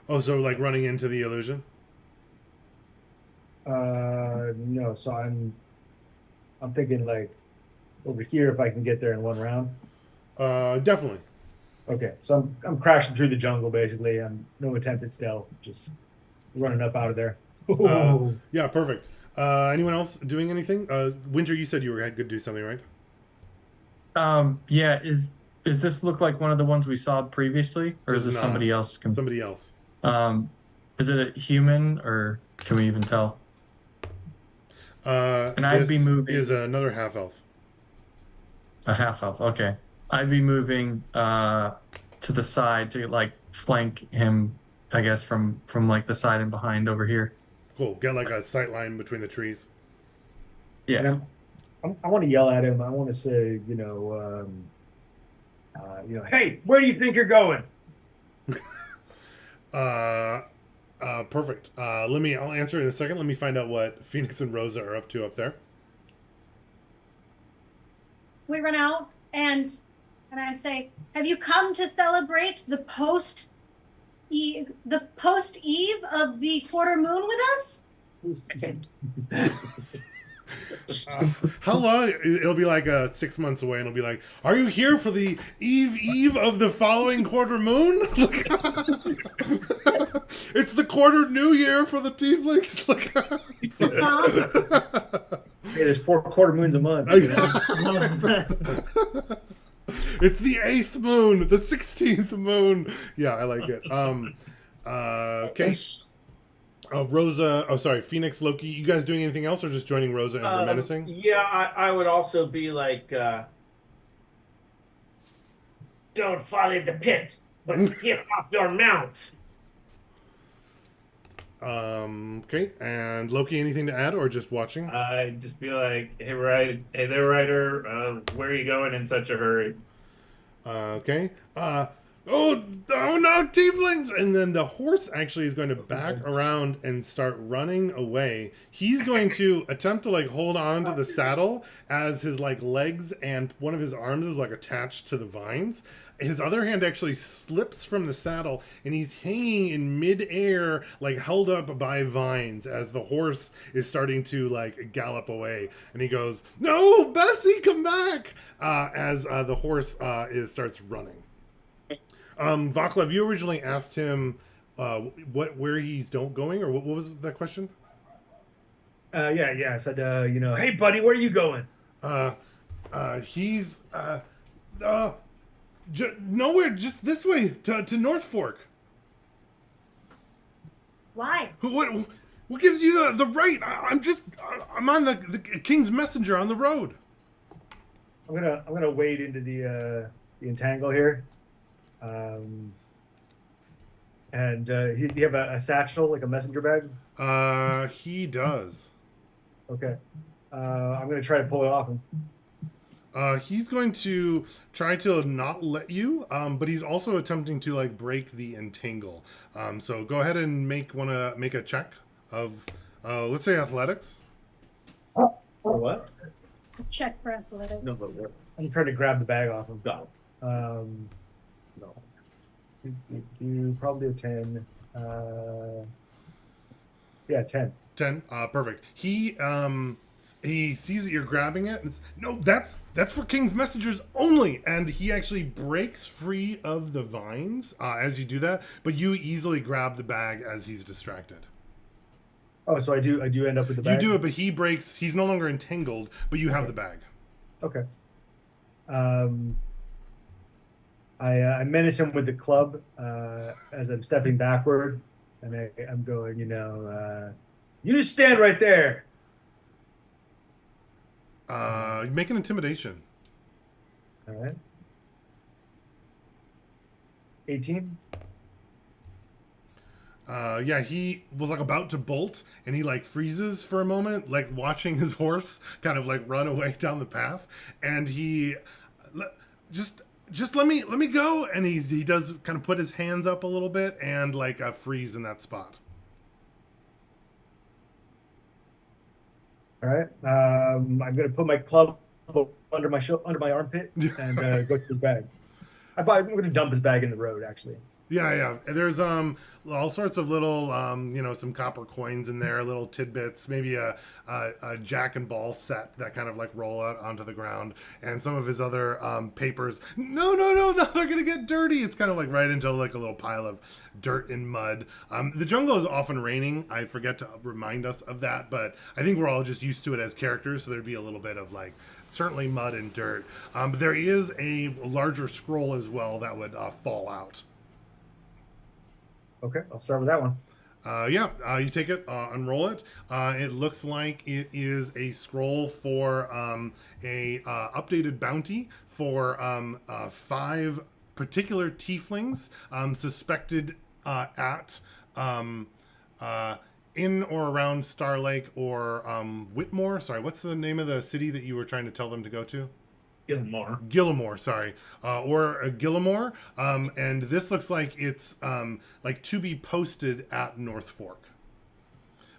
Oh, so like running into the illusion. No. So I'm thinking like over here if I can get there in one round. Definitely. Okay. So I'm crashing through the jungle basically. I'm no attempt at stealth. Just running up out of there. Yeah, perfect. Anyone else doing anything? Winter, you said you were good to do something, right? Yeah. Is this look like one of the ones we saw previously, or is Does this not. somebody else? Somebody else. Is it a human, or can we even tell? And I'd be moving- Is another half elf. A half elf. Okay. I'd be moving to the side to like flank him, I guess, from like the side and behind over here. Cool. Get like a sight line between the trees. Yeah. And I want to yell at him. I want to say, hey, where do you think you're going? Perfect. I'll answer in a second. Let me find out what Phoenix and Rosa are up to up there. We run out and I say, "Have you come to celebrate the post eve of the quarter moon with us?" How long? It'll be like 6 months away, and it'll be like, "Are you here for the eve of the following quarter moon?" It's the quarter new year for the tieflings. Hey, there's 4 quarter moons a month. It's the 8th moon, the 16th moon. Yeah, I like it. Okay. Rosa. Oh, sorry. Phoenix, Loki. You guys doing anything else, or just joining Rosa and her menacing? Yeah, I would also be like, don't fall in the pit, but get off your mount. Okay. And Loki, anything to add, or just watching? I'd just be like, hey there, Ryder. Where are you going in such a hurry? Okay. Oh no, tieflings! And then the horse actually is going to back around and start running away. He's going to attempt to like hold on to the saddle as his like legs and one of his arms is like attached to the vines. His other hand actually slips from the saddle and he's hanging in midair, like held up by vines as the horse is starting to like gallop away. And he goes, "No, Bessie, come back!" As the horse starts running. Vaclav, you originally asked him where he's going, or what was that question? Yeah. I said, hey, buddy, where are you going? He's nowhere, just this way to North Fork. Why? What gives you the right? I'm on the king's messenger on the road. I'm gonna wade into the entangle here. And does he have a satchel, like a messenger bag? He does. Okay. I'm gonna try to pull it off him. He's going to try to not let you, but he's also attempting to like break the entangle. So go ahead and make a check of, let's say athletics. For what? Check for athletics. No, I'm trying to grab the bag off him. No. You probably a 10. Yeah, 10. 10. Perfect. He sees that you're grabbing it. And no, that's for king's messengers only. And he actually breaks free of the vines as you do that. But you easily grab the bag as he's distracted. Oh, so I do end up with the bag. You do it, but he breaks. He's no longer entangled, but you have the bag. Okay. I menace him with the club as I'm stepping backward, and I'm going, you just stand right there. Make an intimidation. All right. 18. Yeah, he was like about to bolt, and he like freezes for a moment, like watching his horse kind of like run away down the path, and he just let me go, and he does kind of put his hands up a little bit and like freeze in that spot. All right. I'm gonna put my club under my armpit and go to his bag. I'm gonna dump his bag in the road, actually. Yeah. There's all sorts of little some copper coins in there, little tidbits, maybe a jack and ball set that kind of like roll out onto the ground, and some of his other papers. No, they're gonna get dirty. It's kind of like right into like a little pile of dirt and mud. The jungle is often raining. I forget to remind us of that, but I think we're all just used to it as characters, so there'd be a little bit of like certainly mud and dirt. But there is a larger scroll as well that would fall out. Okay, I'll start with that one. You take it, unroll it. It looks like it is a scroll for a updated bounty for 5 particular tieflings suspected at in or around Star Lake or Whitmore. Sorry, what's the name of the city that you were trying to tell them to go to? Gilmore. Gillimore, sorry, or Gillimore. And this looks like it's like to be posted at North Fork.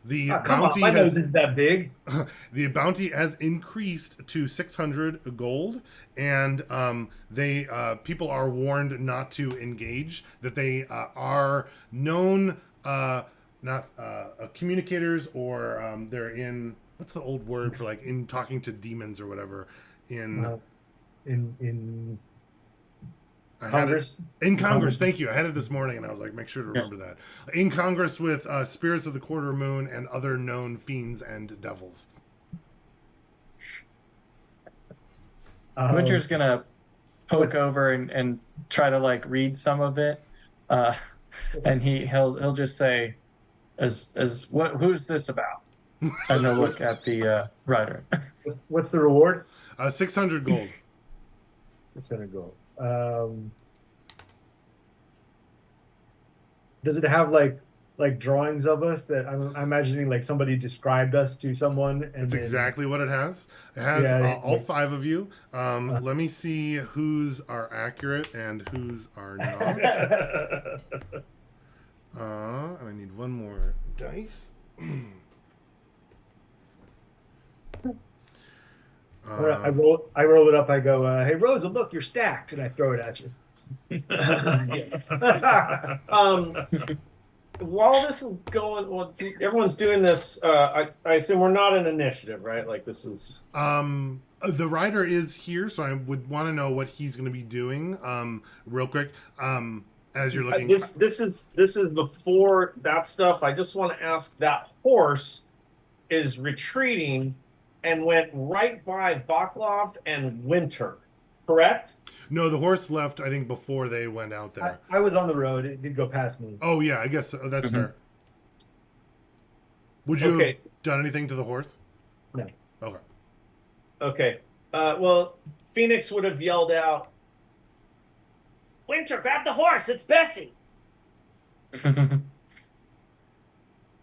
The Come on, bounty my has nose is that big. the bounty has increased to 600 gold, and they people are warned not to engage. That they are known not communicators, or they're in, what's the old word for like in talking to demons or whatever in. In I had Congress. it in Congress. Thank you. I had it this morning, and I was like, make sure to remember that. In Congress with spirits of the quarter moon and other known fiends and devils. Winter's gonna poke what's- over and try to like read some of it, and he'll just say, "As what? Who's this about?" And he'll look at the rider. What's the reward? 600 gold. 600 gold. Does it have like drawings of us that I'm imagining like somebody described us to someone? And That's then- exactly what it has. It has Yeah, all 5 of you. Let me see whose are accurate and whose are not. And I need one more dice. I roll it up. I go, hey Rosa, look, you're stacked, and I throw it at you. While this is going, well, everyone's doing this. I assume we're not an initiative, right? Like this is. The rider is here, so I would want to know what he's going to be doing. Real quick, as you're looking. This is before that stuff. I just want to ask, that horse is retreating and went right by Baklov and Winter, correct? No, the horse left, I think, before they went out there. I was on the road. It did go past me. Oh, yeah, I guess that's Mhm. fair. Would you Okay. have done anything to the horse? No. Okay. Okay. Well, Phoenix would have yelled out, "Winter, grab the horse! It's Bessie!"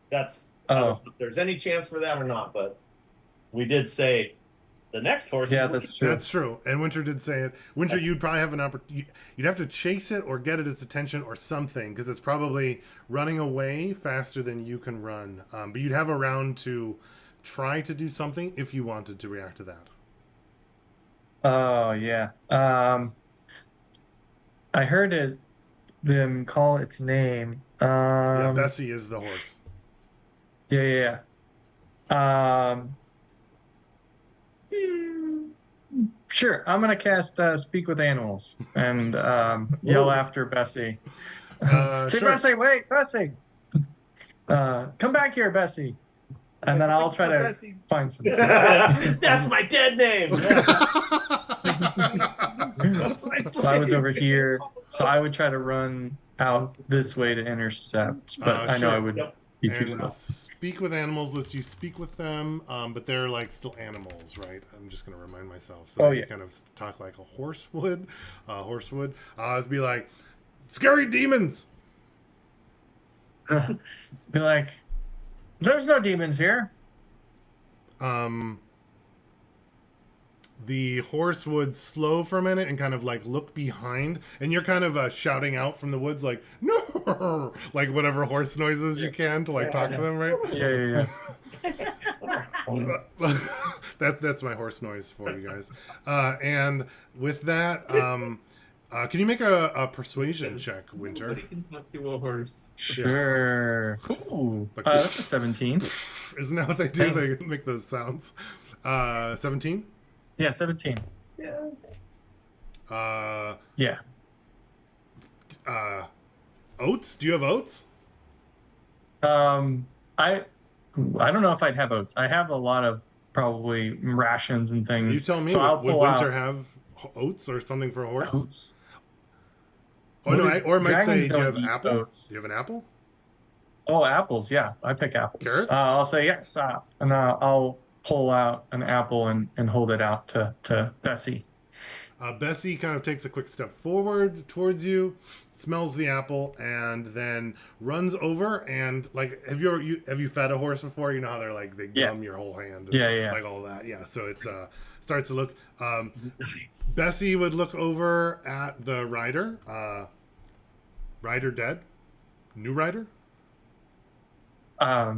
That's. I don't know if there's any chance for that or not, but we did say the next horse. Yeah, is that's true. That's true. And Winter did say it. Winter, you'd probably have an opportunity. You'd have to chase it or get it its attention or something, because it's probably running away faster than you can run. But you'd have a round to try to do something if you wanted to react to that. Oh yeah. I heard them call its name. Yeah, Bessie is the horse. Yeah. Sure, I'm gonna cast Speak with Animals and yell after Bessie. Say, Sure. Bessie, wait, Bessie. Come back here, Bessie. And then I'll try to find some. That's my dead name. So I was over here. So I would try to run out this way to intercept, but I know I sure. would Yep. be too And slow. speak with animals lets you speak with them, but they're like still animals, right? I'm just gonna remind myself. So Oh, they yeah. kind of talk like a horse would. It'd be like, scary demons. Be like, there's no demons here. The horse would slow for a minute and kind of like look behind, and you're kind of shouting out from the woods like, no, like whatever horse noises you can to like talk to them, right? Yeah. That's my horse noise for you guys. And with that, can you make a persuasion check, Winter? Nobody can talk to a horse. Sure. Ooh. Like- That's a 17. Isn't that what they do? They make those sounds. 17? Yeah, 17. Yeah. Oats? Do you have oats? I don't know if I'd have oats. I have a lot of probably rations and things. You tell me. So I'll would pull Winter out have oats or something for a horse? oats. Oh no, or it might say, Dragons do you don't have eat apple? oats. Do you have an apple? Oh, apples. Yeah, I pick apples. Carrots? I'll say yes, and I'll pull out an apple and hold it out to Bessie. Bessie kind of takes a quick step forward towards you, smells the apple, and then runs over and like have you fed a horse before? You know how they're like they Yeah. gum your whole hand and Yeah. like all that. Yeah, so it's starts to look. Nice. Bessie would look over at the rider. Rider dead. New rider. I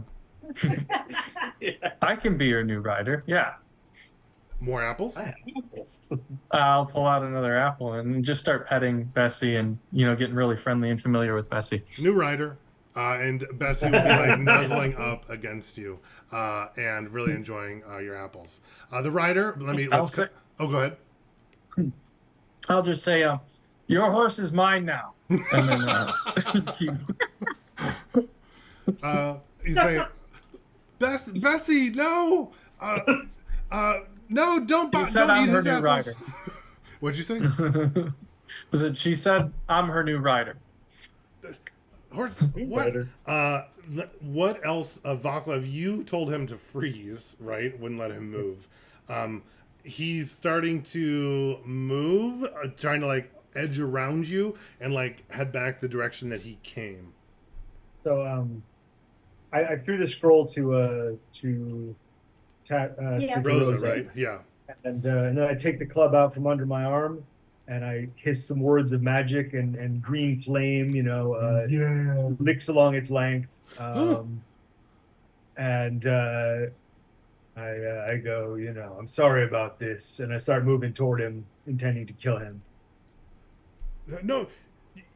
can be your new rider. Yeah. More apples. I'll pull out another apple and just start petting Bessie and, getting really friendly and familiar with Bessie. New rider. And Bessie will be like nuzzling up against you and really enjoying your apples. The rider, oh, go ahead. I'll just say, your horse is mine now. And then He's saying, Bessie, no! No, don't She said don't I'm eat her his new apples. rider. What'd you say? She said I'm her new rider. Horse, what? What else? Vaclav, you told him to freeze, right? Wouldn't let him move. He's starting to move, trying to like edge around you and like head back the direction that he came. So I threw the scroll to Yeah. Rosa, right? Yeah. and then I take the club out from under my arm, and I hiss some words of magic and green flame, licks along its length, and I go, I'm sorry about this, and I start moving toward him, intending to kill him. No,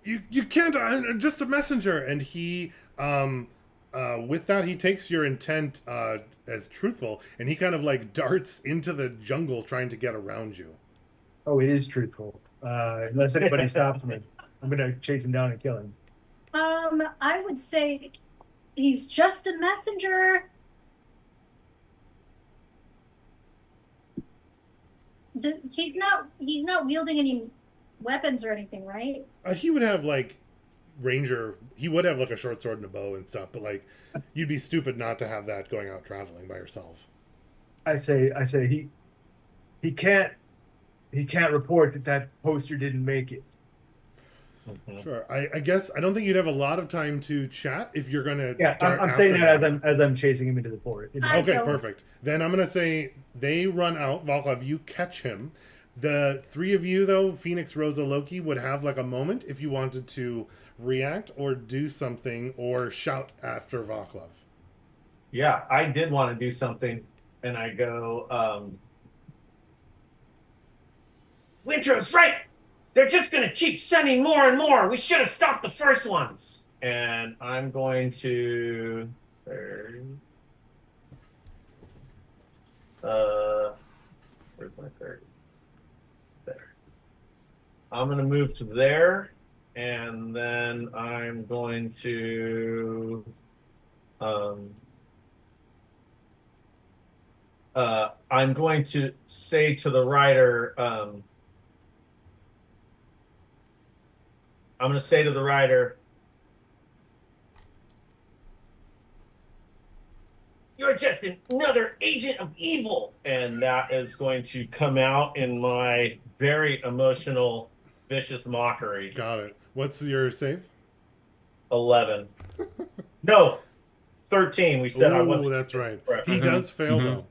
you can't. I'm just a messenger. And he, with that, he takes your intent as truthful, and he kind of like darts into the jungle trying to get around you. Oh, it is truthful. Unless anybody stops me, I'm gonna chase him down and kill him. I would say he's just a messenger. He's not wielding any weapons or anything, right? He would have like ranger. He would have like a short sword and a bow and stuff, but like you'd be stupid not to have that going out traveling by yourself. I say he can't report that poster didn't make it. Sure. I guess I don't think you'd have a lot of time to chat if you're gonna. Yeah, I'm saying that as I'm chasing him into the forest. Okay, perfect. Then I'm gonna say they run out. Vaclav, you catch him. The three of you, though, Phoenix, Rosa, Loki, would have like a moment if you wanted to react or do something or shout after Vaclav. Yeah, I did want to do something, and I go, Wintrow's right! They're just going to keep sending more and more! We should have stopped the first ones! And I'm going to... where's my third? There. I'm going to move to there, and then I'm going to... I'm going to say to the rider, you're just another agent of evil. And that is going to come out in my very emotional, vicious mockery. Got it. What's your save? 11. No, 13. We said I wasn't. Oh, that's right. He does fail, though.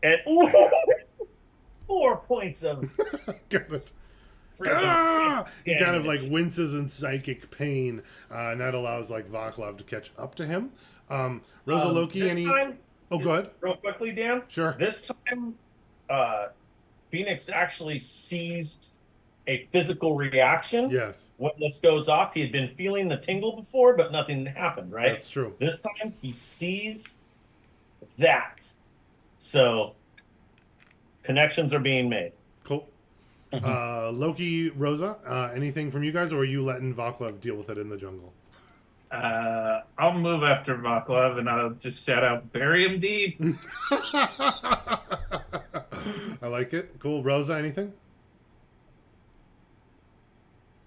And 4 points of he kind of like winces in psychic pain, and that allows like Vaclav to catch up to him. Rosa, Loki, go ahead. Real quickly, Dan. Sure. This time, Phoenix actually sees a physical reaction. Yes. When this goes off, he had been feeling the tingle before, but nothing happened, right? That's true. This time, he sees that. So, connections are being made. Cool. Loki, Rosa, anything from you guys, or are you letting Vaclav deal with it in the jungle? I'll move after Vaclav and I'll just shout out, bury him deep. I like it. Cool. Rosa, anything?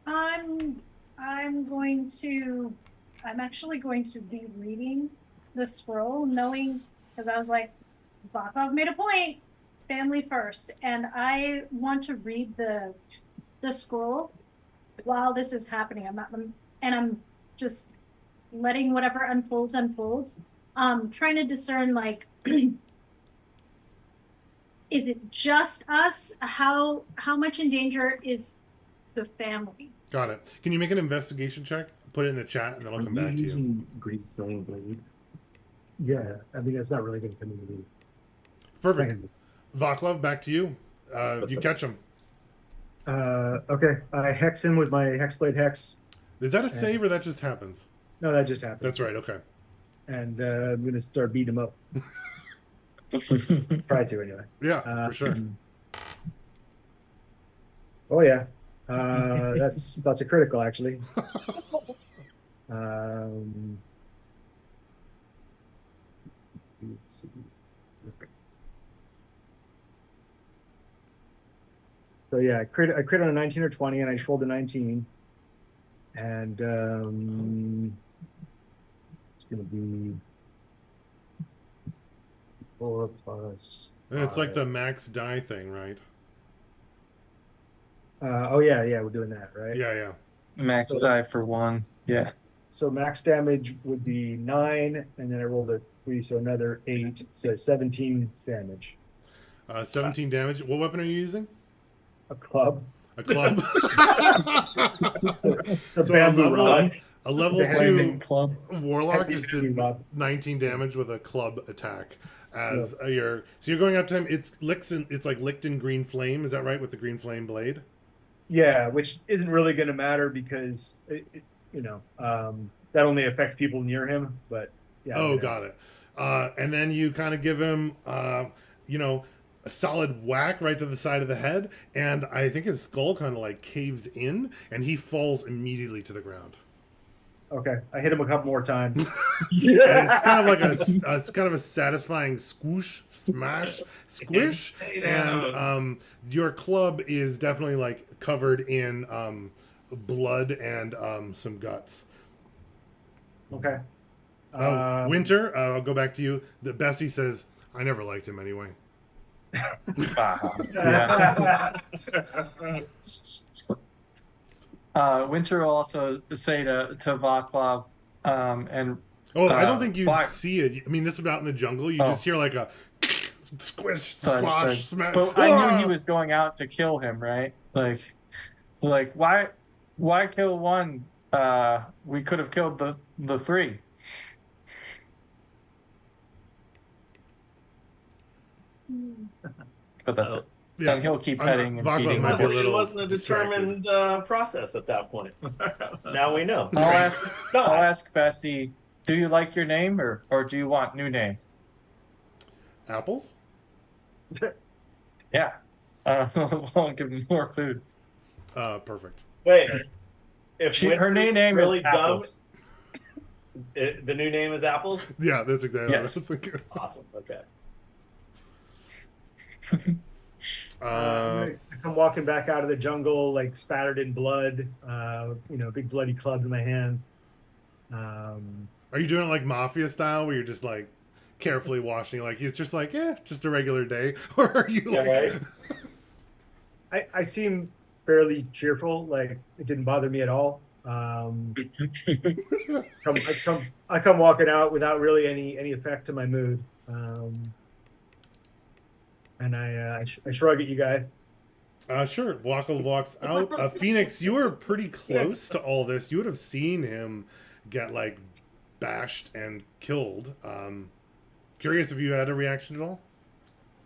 I'm actually going to be reading the scroll, knowing because I was like, Bakov made a point, family first, and I want to read the scroll while this is happening. I'm just letting whatever unfolds. Trying to discern like, is it just us? How much in danger is the family? Got it. Can you make an investigation check? Put it in the chat, and then I'll come back to you. Using Greek flame blade. Yeah, I mean that's not really going to come into Perfect. Vaclav, back to you. You catch him. Okay, I hex him with my hexblade hex. Is that a save or that just happens? No, that just happened. That's right. Okay. And I'm gonna start beating him up. Try to anyway. Yeah, for sure. Oh yeah, that's a critical actually. Let's see. So yeah, I crit on a 19 or 20, and I just rolled a 19, and it's gonna be 4 plus. And it's like the max die thing, right? Oh yeah, we're doing that, right? Yeah. Max So- die for 1. Yeah. So max damage would be 9, and then I rolled a 3, so another 8, so 17 damage. 17 damage. What weapon are you using? A club. A club. A So bamboo rod. a level It's a Flaming 2 club. warlock Heavy just bamboo did rod. 19 damage with a club attack. As you're going out to him. It's like licked in green flame. Is that right? With the green flame blade. Yeah, which isn't really going to matter because that only affects people near him. But yeah. Oh, got it. And then you kind of give him, a solid whack right to the side of the head, and I think his skull kind of like caves in, and he falls immediately to the ground. Okay, I hit him a couple more times. And it's kind of like it's kind of a satisfying squish, and your club is definitely like covered in blood and some guts. Okay. Winter, I'll go back to you. The Bessie says, "I never liked him anyway." Yeah. Winter will also say to Vaclav, and I don't think you why- see it. I mean, this is out in the jungle. You just hear like a squish, squash, smash. But I knew he was going out to kill him, right? Like why kill one? We could have killed the 3. But that's it. Yeah. And he'll keep petting and Vaclav feeding might be a him. It little wasn't a distracted. determined process at that point. Now we know. I'll ask Bessie, do you like your name or do you want new name? Apples? Yeah. I'll give him more food. Perfect. Wait, if Her Winfrey's name really is dumb, Apples. the new name is Apples. Yeah, that's exactly what I Yes. was thinking. Awesome. Okay. I come walking back out of the jungle, like spattered in blood. Big bloody club in my hand. Are you doing it like mafia style, where you're just like carefully washing, like it's just like just a regular day, or are you like? I seem fairly cheerful. Like it didn't bother me at all. I come walking out without really any effect to my mood. And I shrug at you guys. Sure. Wackel walks out. Phoenix, you were pretty close to all this. You would have seen him get like bashed and killed. Curious if you had a reaction at all.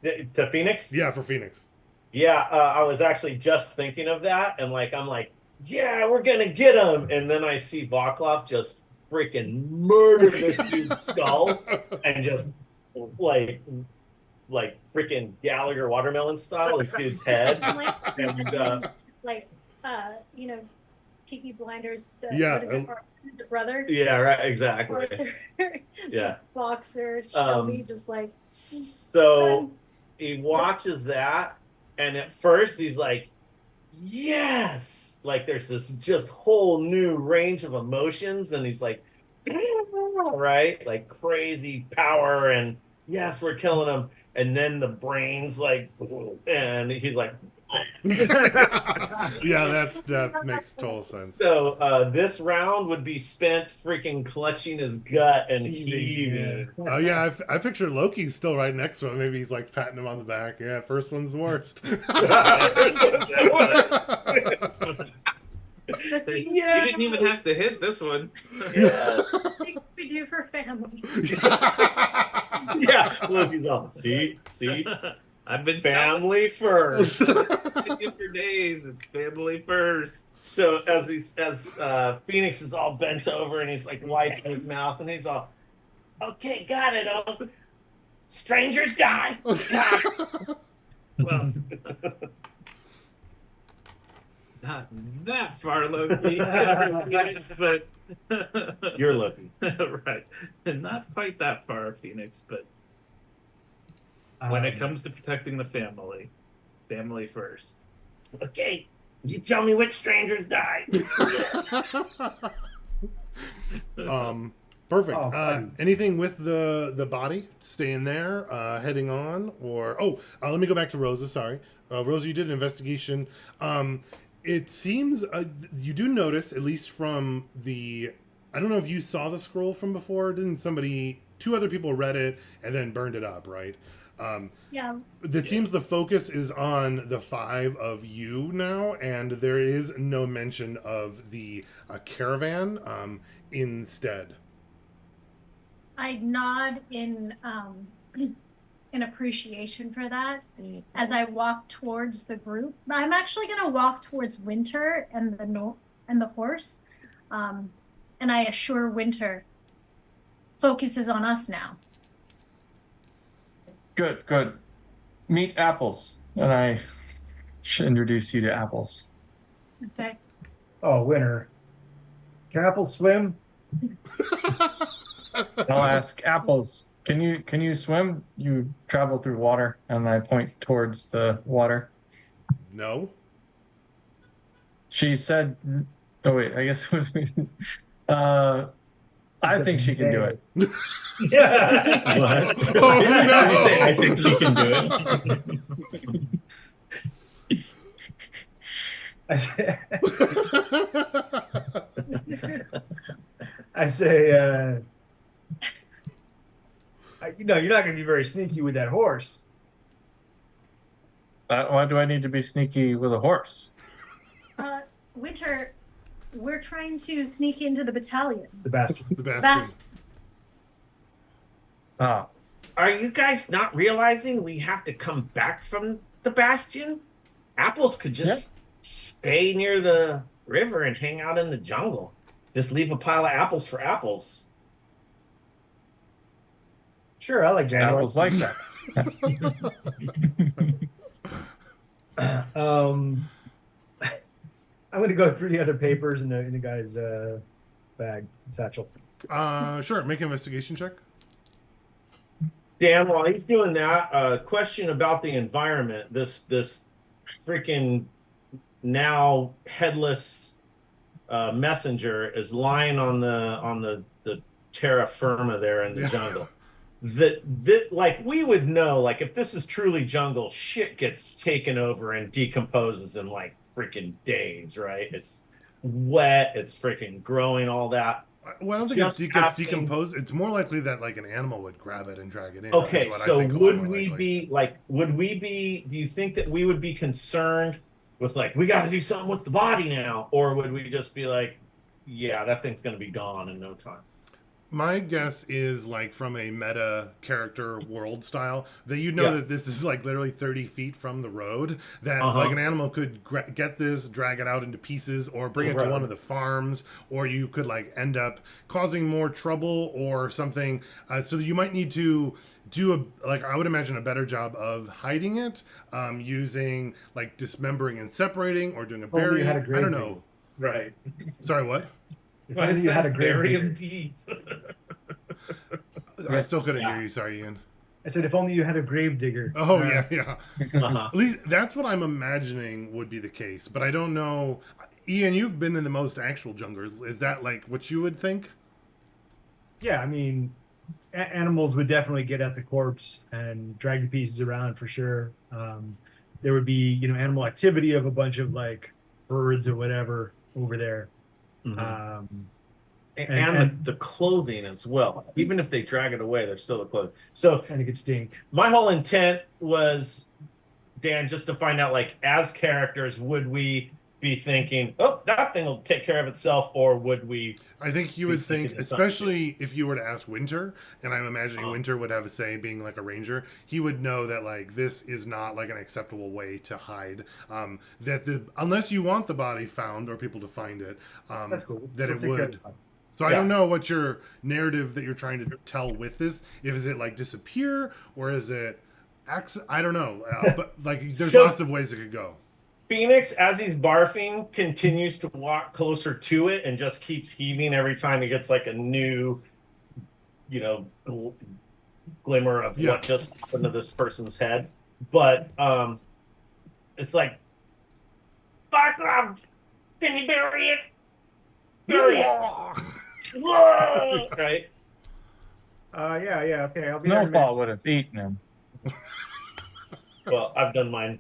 To Phoenix? Yeah, for Phoenix. Yeah, I was actually just thinking of that, and I'm like, yeah, we're gonna get him, and then I see Vaclav just freaking murder this dude's skull, and just like freaking Gallagher watermelon style, this dude's head, and Peaky Blinders. Yeah, What is it? The brother. yeah, right, exactly, yeah. Boxer. Shelby, just like. So he watches that, and at first he's like, yes, like there's this just whole new range of emotions, and he's like, right, like crazy power, and yes, we're killing him. And then the brains like, and he's like, Yeah, that makes total sense. so this round would be spent freaking clutching his gut and heaving. Oh yeah, I picture Loki's still right next to him. Maybe he's like patting him on the back. Yeah, first one's the worst. The things You didn't even have to hit this one. Yeah. we do for family. Yeah, Loki's all, see, I've been family first. telling you for days. It's family first. So as Phoenix is all bent over and he's like wiping his mouth and he's all, okay, got it. Oh, strangers die. Well, not that far, Loki. Phoenix, but You're Loki. right, not quite that far, Phoenix. But when it comes to protecting the family, family first. Okay, you tell me which strangers died. Perfect. Oh, funny. Anything with the body staying there, heading on, or let me go back to Rosa. Sorry, Rosa, you did an investigation. It seems you do notice, at least from the. I don't know if you saw the scroll from before. Didn't two other people read it and then burned it up, right? Yeah. It seems the focus is on the 5 of you now, and there is no mention of the caravan instead. I nod in appreciation for that as I walk towards the group. I'm actually going to walk towards Winter and the horse, and I assure Winter, focus is on us now. Good. Meet Apples, and I introduce you to Apples. Okay. Oh, Winter. Can apples swim? I'll ask Apples, can you swim? You travel through water, and I point towards the water. No. She said, "Oh wait, I guess." I think she can do it. Yeah. What? Oh, Did no. you say I think she can do it? I say, you're not going to be very sneaky with that horse. Why do I need to be sneaky with a horse? Winter, we're trying to sneak into the battalion. The bastard. The bastion. Ah, Are you guys not realizing we have to come back from the bastion? Apples could just stay near the river and hang out in the jungle. Just leave a pile of apples for apples. Sure, I like Jaguar. Apples likes that. I'm going to go through the other papers in the guy's bag, satchel. Sure. Make an investigation check. Dan, while he's doing that, question about the environment. This freaking now headless messenger is lying on the terra firma there in the jungle. That like we would know, like if this is truly jungle, shit gets taken over and decomposes in like freaking days, right? It's wet, it's freaking growing, all that. Well, I don't think Just it gets asking- decomposed. It's more likely that like an animal would grab it and drag it in. Okay, is what I so think a lot would more we likely. be, do you think that we would be concerned with like, we got to do something with the body now? Or would we just be like, yeah, that thing's going to be gone in no time? My guess is like from a meta character world style that you know that this is like literally 30 feet from the road, that like an animal could get this, drag it out into pieces, or bring it to one of the farms, or you could like end up causing more trouble or something. So that you might need to do I would imagine a better job of hiding it, using like dismembering and separating, or doing a Only you bury. had a I grave don't digger. know. Right. Sorry, what? I You had a said grave bury digger. him deep. I still couldn't hear you. Sorry, Ian. I said, if only you had a grave digger. Oh yeah. Uh-huh. At least that's what I'm imagining would be the case, but I don't know. Ian, you've been in the most actual jungles. Is that like what you would think? Yeah, I mean, animals would definitely get at the corpse and drag the pieces around for sure. There would be, animal activity of a bunch of like birds or whatever over there. And the clothing as well. Even if they drag it away, there's still the clothing. So And it could stink. my whole intent was, Dan, just to find out, like, as characters, would we be thinking, oh, that thing will take care of itself, or would we? I think you would think, especially if you were to ask Winter, and I'm imagining Winter would have a say being like a ranger, he would know that like this is not like an acceptable way to hide. Unless you want the body found or people to find it, That's cool. that We'll it take care would. of that. So I Yeah. don't know what your narrative that you're trying to tell with this. If is it like disappear or is it I don't know. But like there's So- lots of ways it could go. Phoenix, as he's barfing, continues to walk closer to it and just keeps heaving every time he gets like a new, glimmer of Yeah. what just happened to this person's head. But it's like, fuck off! Can you bury it? Bury it! Whoa! Right? Yeah, okay. I'll be there in a minute. Snowfall would have eaten him. Well, I've done mine.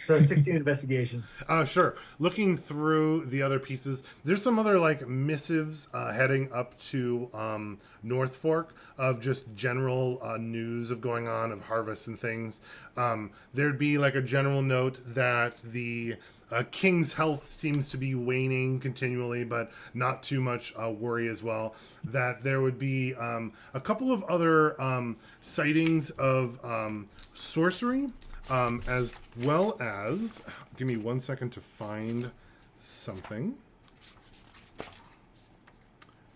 So 16 investigation. Sure. Looking through the other pieces, there's some other like missives heading up to North Fork of just general news of going on of harvests and things. There'd be like a general note that the King's health seems to be waning continually, but not too much worry as well. That there would be a couple of other sightings of sorcery. As well as, give me 1 second to find something,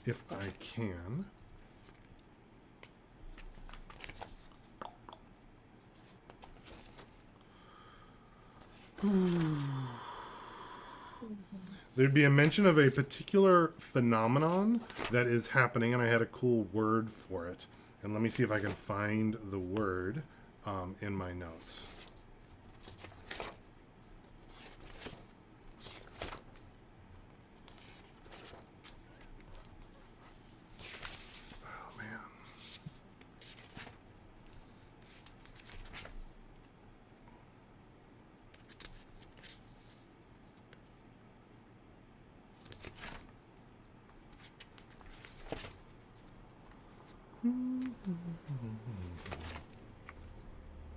if I can. There'd be a mention of a particular phenomenon that is happening, and I had a cool word for it. And let me see if I can find the word in my notes. Oh, man.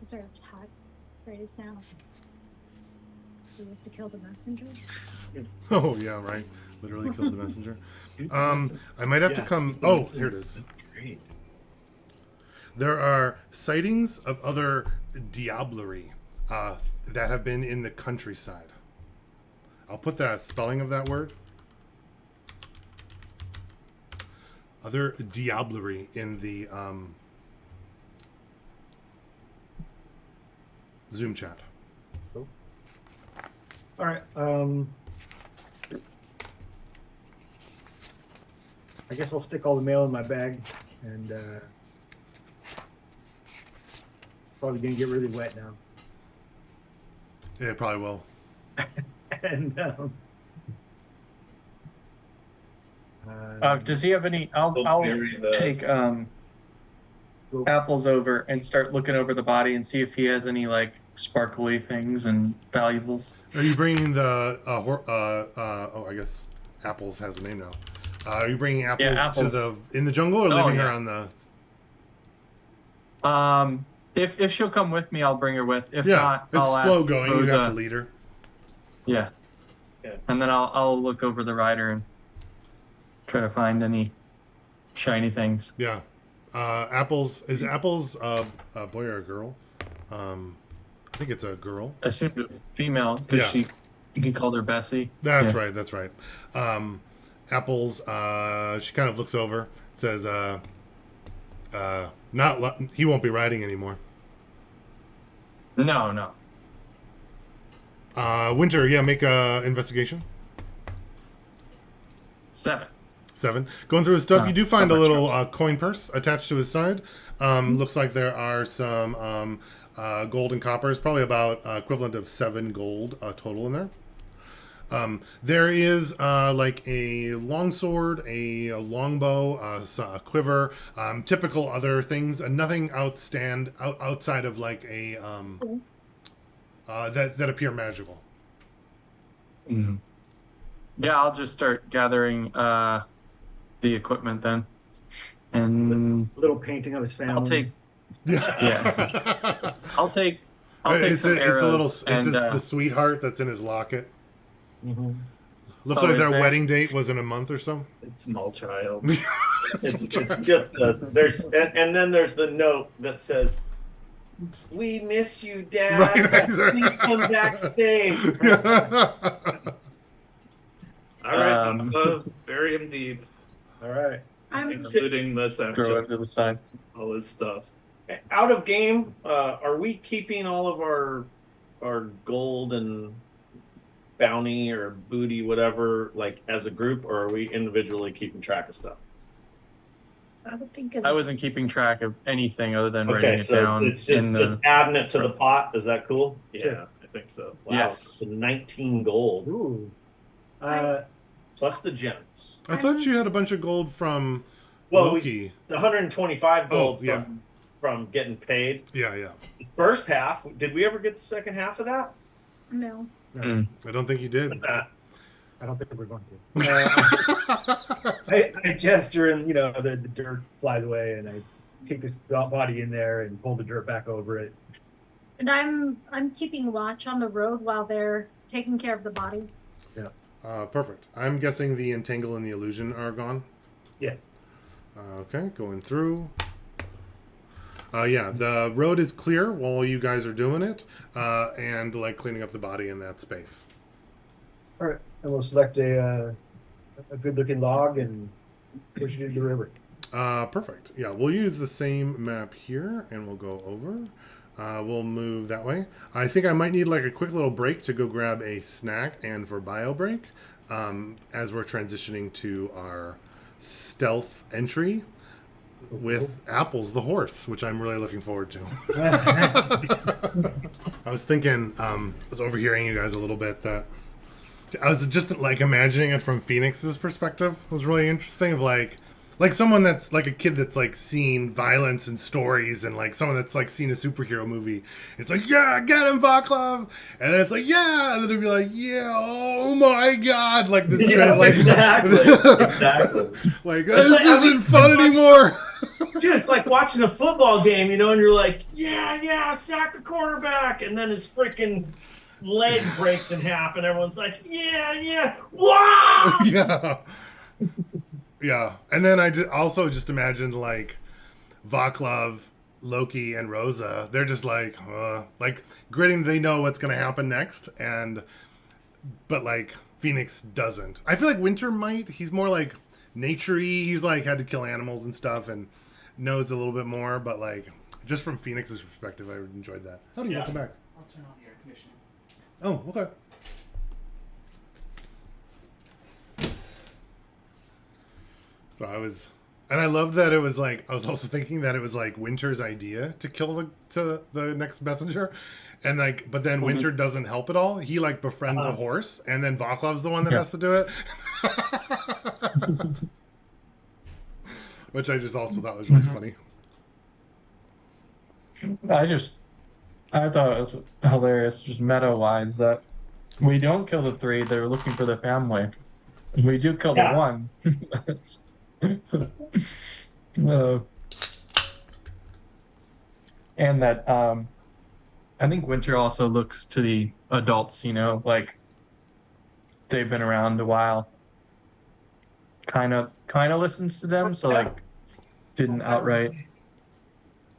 What's our attack phrase now? We have to kill the messenger. Oh yeah, right. Literally killed the messenger. I might have to come. Oh, here it is. Great. There are sightings of other diablerie that have been in the countryside. I'll put that spelling of that word. Other diablerie in the Zoom chat. All right. I guess I'll stick all the mail in my bag and probably gonna get really wet now. Yeah, it probably will. And Does he have any? I'll bury the- take Apples over and start looking over the body and see if he has any like sparkly things and valuables. Are you bringing the oh, I guess Apples has a name now. Are you bringing Apples, Apples. to in the jungle or leaving her on the? If she'll come with me, I'll bring her with. If Yeah, not, it's I'll slow ask going. You Rosa. have to lead her. Yeah. Yeah. And then I'll look over the rider and try to find any shiny things. Yeah. Apples is Apples a boy or a girl? I think it's a girl. Assumed a female because Yeah. he called her Bessie. That's Yeah. right. That's right. Apples. She kind of looks over. Says, he won't be riding anymore. No. Winter. Yeah, make a investigation. 7. 7. Going through his stuff, you do find a not little much coin purse attached to his side. Looks like there are some gold and coppers, probably about equivalent of 7 gold total in there. There is like a longsword, a longbow, a quiver, typical other things. Nothing outside of like a that appear magical. Mm. Yeah, I'll just start gathering the equipment then, and Little painting of his family. I'll take Yeah. I'll take it's some arrows a little. It's and the sweetheart that's in his locket. Mm-hmm. Looks Oh, like is their there? wedding date was in a month or so. It's small child. It's just there's and then there's the note that says, "We miss you, Dad. Right, exactly. Please come back safe." All right, Um, bury him deep, All right. I'm including the throw it satchel, to the side. all his stuff. Out of game, are we keeping all of our gold and bounty or booty, whatever, like as a group, or are we individually keeping track of stuff? I would think I wasn't keeping track of anything other than Okay, writing it so down it's just, in just the. adding it to the pot. Is that cool? Yeah, I think so. Wow, Yes. it's 19 gold Ooh. plus the gems. I thought you had a bunch of gold from Well, Loki. The 125 gold yeah. from getting paid. Yeah. First half, did we ever get the second half of that? no. Mm. I don't think you did. I don't think we're going to. I gesture and the dirt flies away and I take this body in there and pull the dirt back over it. And I'm keeping watch on the road while they're taking care of the body. Perfect. I'm guessing the entangle and the illusion are gone. Yes. Okay, going through. Yeah, the road is clear while you guys are doing it, and like cleaning up the body in that space. All right. And we'll select a good looking log and push it into the river. Perfect. Yeah, we'll use the same map here, and we'll go over. We'll move that way. I think I might need like a quick little break to go grab a snack and for bio break, as we're transitioning to our stealth entry with Apples the horse, which I'm really looking forward to. I was thinking, I was overhearing you guys a little bit that I was just like imagining it from Phoenix's perspective. It was really interesting of like someone that's like a kid that's like seen violence and stories and like someone that's like seen a superhero movie. It's like, yeah, get him, Vaclav. And then it's like, yeah. And then it'd be like, yeah, oh my God. Like this Yeah, like exactly. Exactly. like It's this like, I mean, isn't fun anymore. Dude, it's like watching a football game, and you're like, yeah, sack the quarterback, and then his freaking leg breaks in half, and everyone's like, yeah, wow! Yeah. Yeah. And then I also just imagined like Vaclav, Loki, and Rosa. They're just like gritting. They know what's going to happen next. But like Phoenix doesn't. I feel like Winter might. He's more like nature-y. He's like had to kill animals and stuff and knows a little bit more. But like just from Phoenix's perspective, I enjoyed that. How do you welcome back? I'll turn on the air conditioning. Oh, okay. So I loved that it was like, I was also thinking that it was like Winter's idea to kill the next messenger. And like, but then Winter doesn't help at all. He like befriends a horse and then Vaclav's the one that has to do it. Which I just also thought was really funny. I thought it was hilarious, just meta-wise, that we don't kill the three, they're looking for the family. We do kill the one. And that I think Winter also looks to the adults, like they've been around a while. Kind of listens to them, so like didn't outright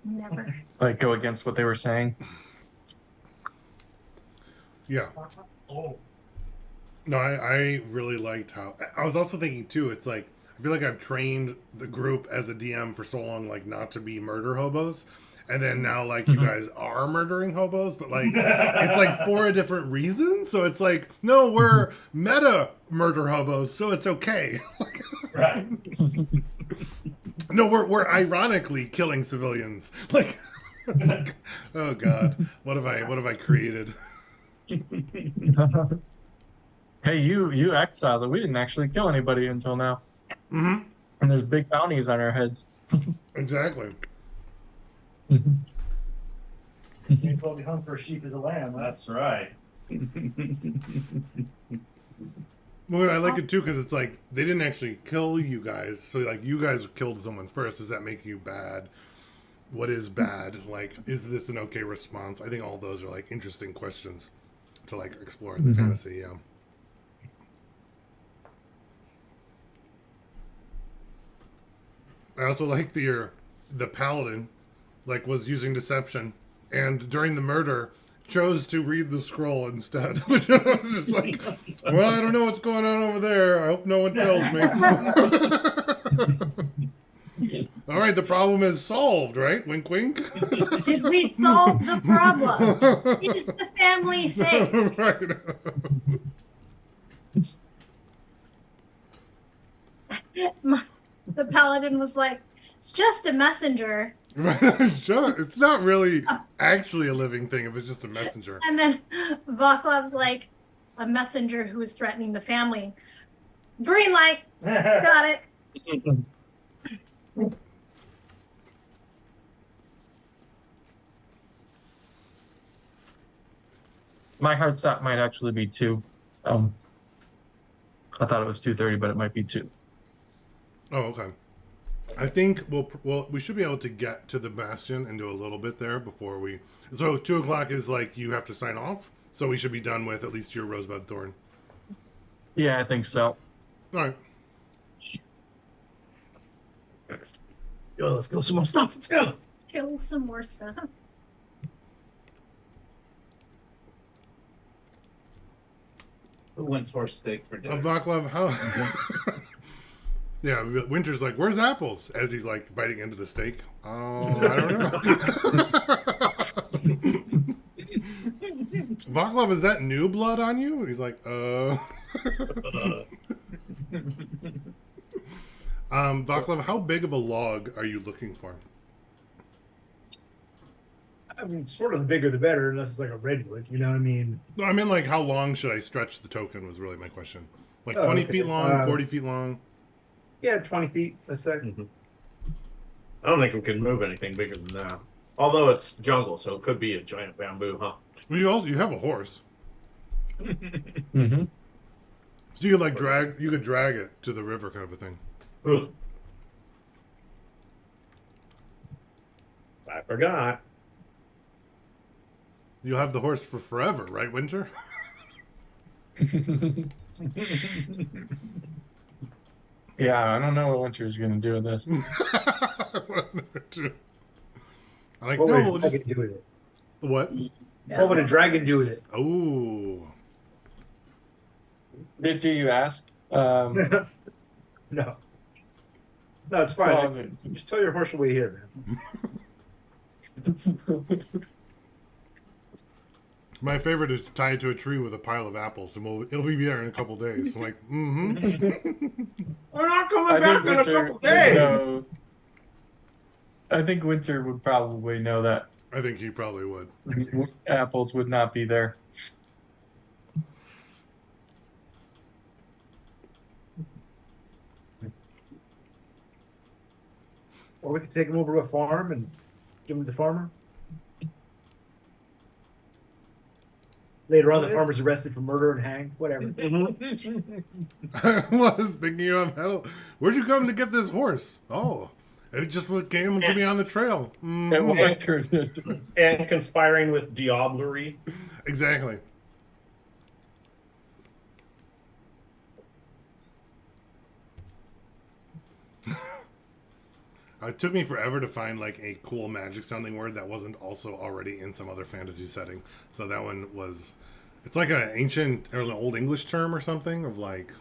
Never. like go against what they were saying. Yeah. Oh. No, I really liked how I was also thinking too, it's like I feel like I've trained the group as a DM for so long, like not to be murder hobos. And then now like you guys are murdering hobos, but like it's like for a different reason. So it's like, no, we're meta murder hobos, so it's okay. Right. No, we're ironically killing civilians. Like, it's like, oh God, what have I created? Hey, you exiled it. We didn't actually kill anybody until now. Mm-hmm. And there's big bounties on our heads. Exactly. You told me hung for a sheep as a lamb. Huh? That's right. Well, I like it too because it's like they didn't actually kill you guys. So like you guys killed someone first. Does that make you bad? What is bad? Like, is this an okay response? I think all those are like interesting questions to like explore in the fantasy. Yeah. I also like the paladin, like was using deception, and during the murder chose to read the scroll instead. Which I was just like, well, I don't know what's going on over there. I hope no one tells me. All right, the problem is solved, right? Wink, wink. Did we solve the problem? Is the family safe? Right. The paladin was like, it's just a messenger. Right. It's not really actually a living thing if it's just a messenger. And then Vaclav's like, a messenger who is threatening the family. Green light. Got it. My hard stop might actually be 2. I thought it was 2:30, but it might be 2. Oh, okay. I think we should be able to get to the bastion and do a little bit there before we. So 2:00 is like you have to sign off. So we should be done with at least your rosebud thorn. Yeah, I think so. All right. Yo, let's go some more stuff. Let's go. Kill some more stuff. Who wants horse steak for dinner? Vaclav, how? Yeah, Winter's like, "Where's apples?" As he's like biting into the steak. Oh, I don't know. Vaclav, is that new blood on you? He's like, Vaclav, how big of a log are you looking for? I mean, sort of the bigger the better, unless it's like a redwood. You know what I mean? No, I mean, like, how long should I stretch the token? Was really my question. Like 20 okay. feet long, 40 feet long. Yeah, 20 feet. Let's say. I don't think we can move anything bigger than that. Although it's jungle, so it could be a giant bamboo, huh? Well, you have a horse, Mm-hmm. so you could drag it to the river, kind of a thing. Ugh. I forgot. You'll have the horse for forever, right, Winter? Yeah, I don't know what Winter's gonna do with this. I like What no, would we'll a just dragon do with it? what? What would a dragon do with it? Oh, Did you ask? No. No, it's fine. Well, Just tell your horse to wait here, man. my favorite is tied to a tree with a pile of apples, and it'll be there in a couple days. I'm like, mm-hmm. We're not coming I back think in a Winter couple would days. know. I think Winter would probably know that I think he probably would. apples would not be there. Or we could take him over to a farm and give him to the farmer. Later on, the farmer's arrested for murder and hanged. Whatever. I was thinking of where'd you come to get this horse? Oh, it just came to me on the trail. And Mhm. Winter did. And conspiring with diablerie. Exactly. It took me forever to find like a cool magic sounding word that wasn't also already in some other fantasy setting. So that one was, it's like an ancient or an old English term or something of like,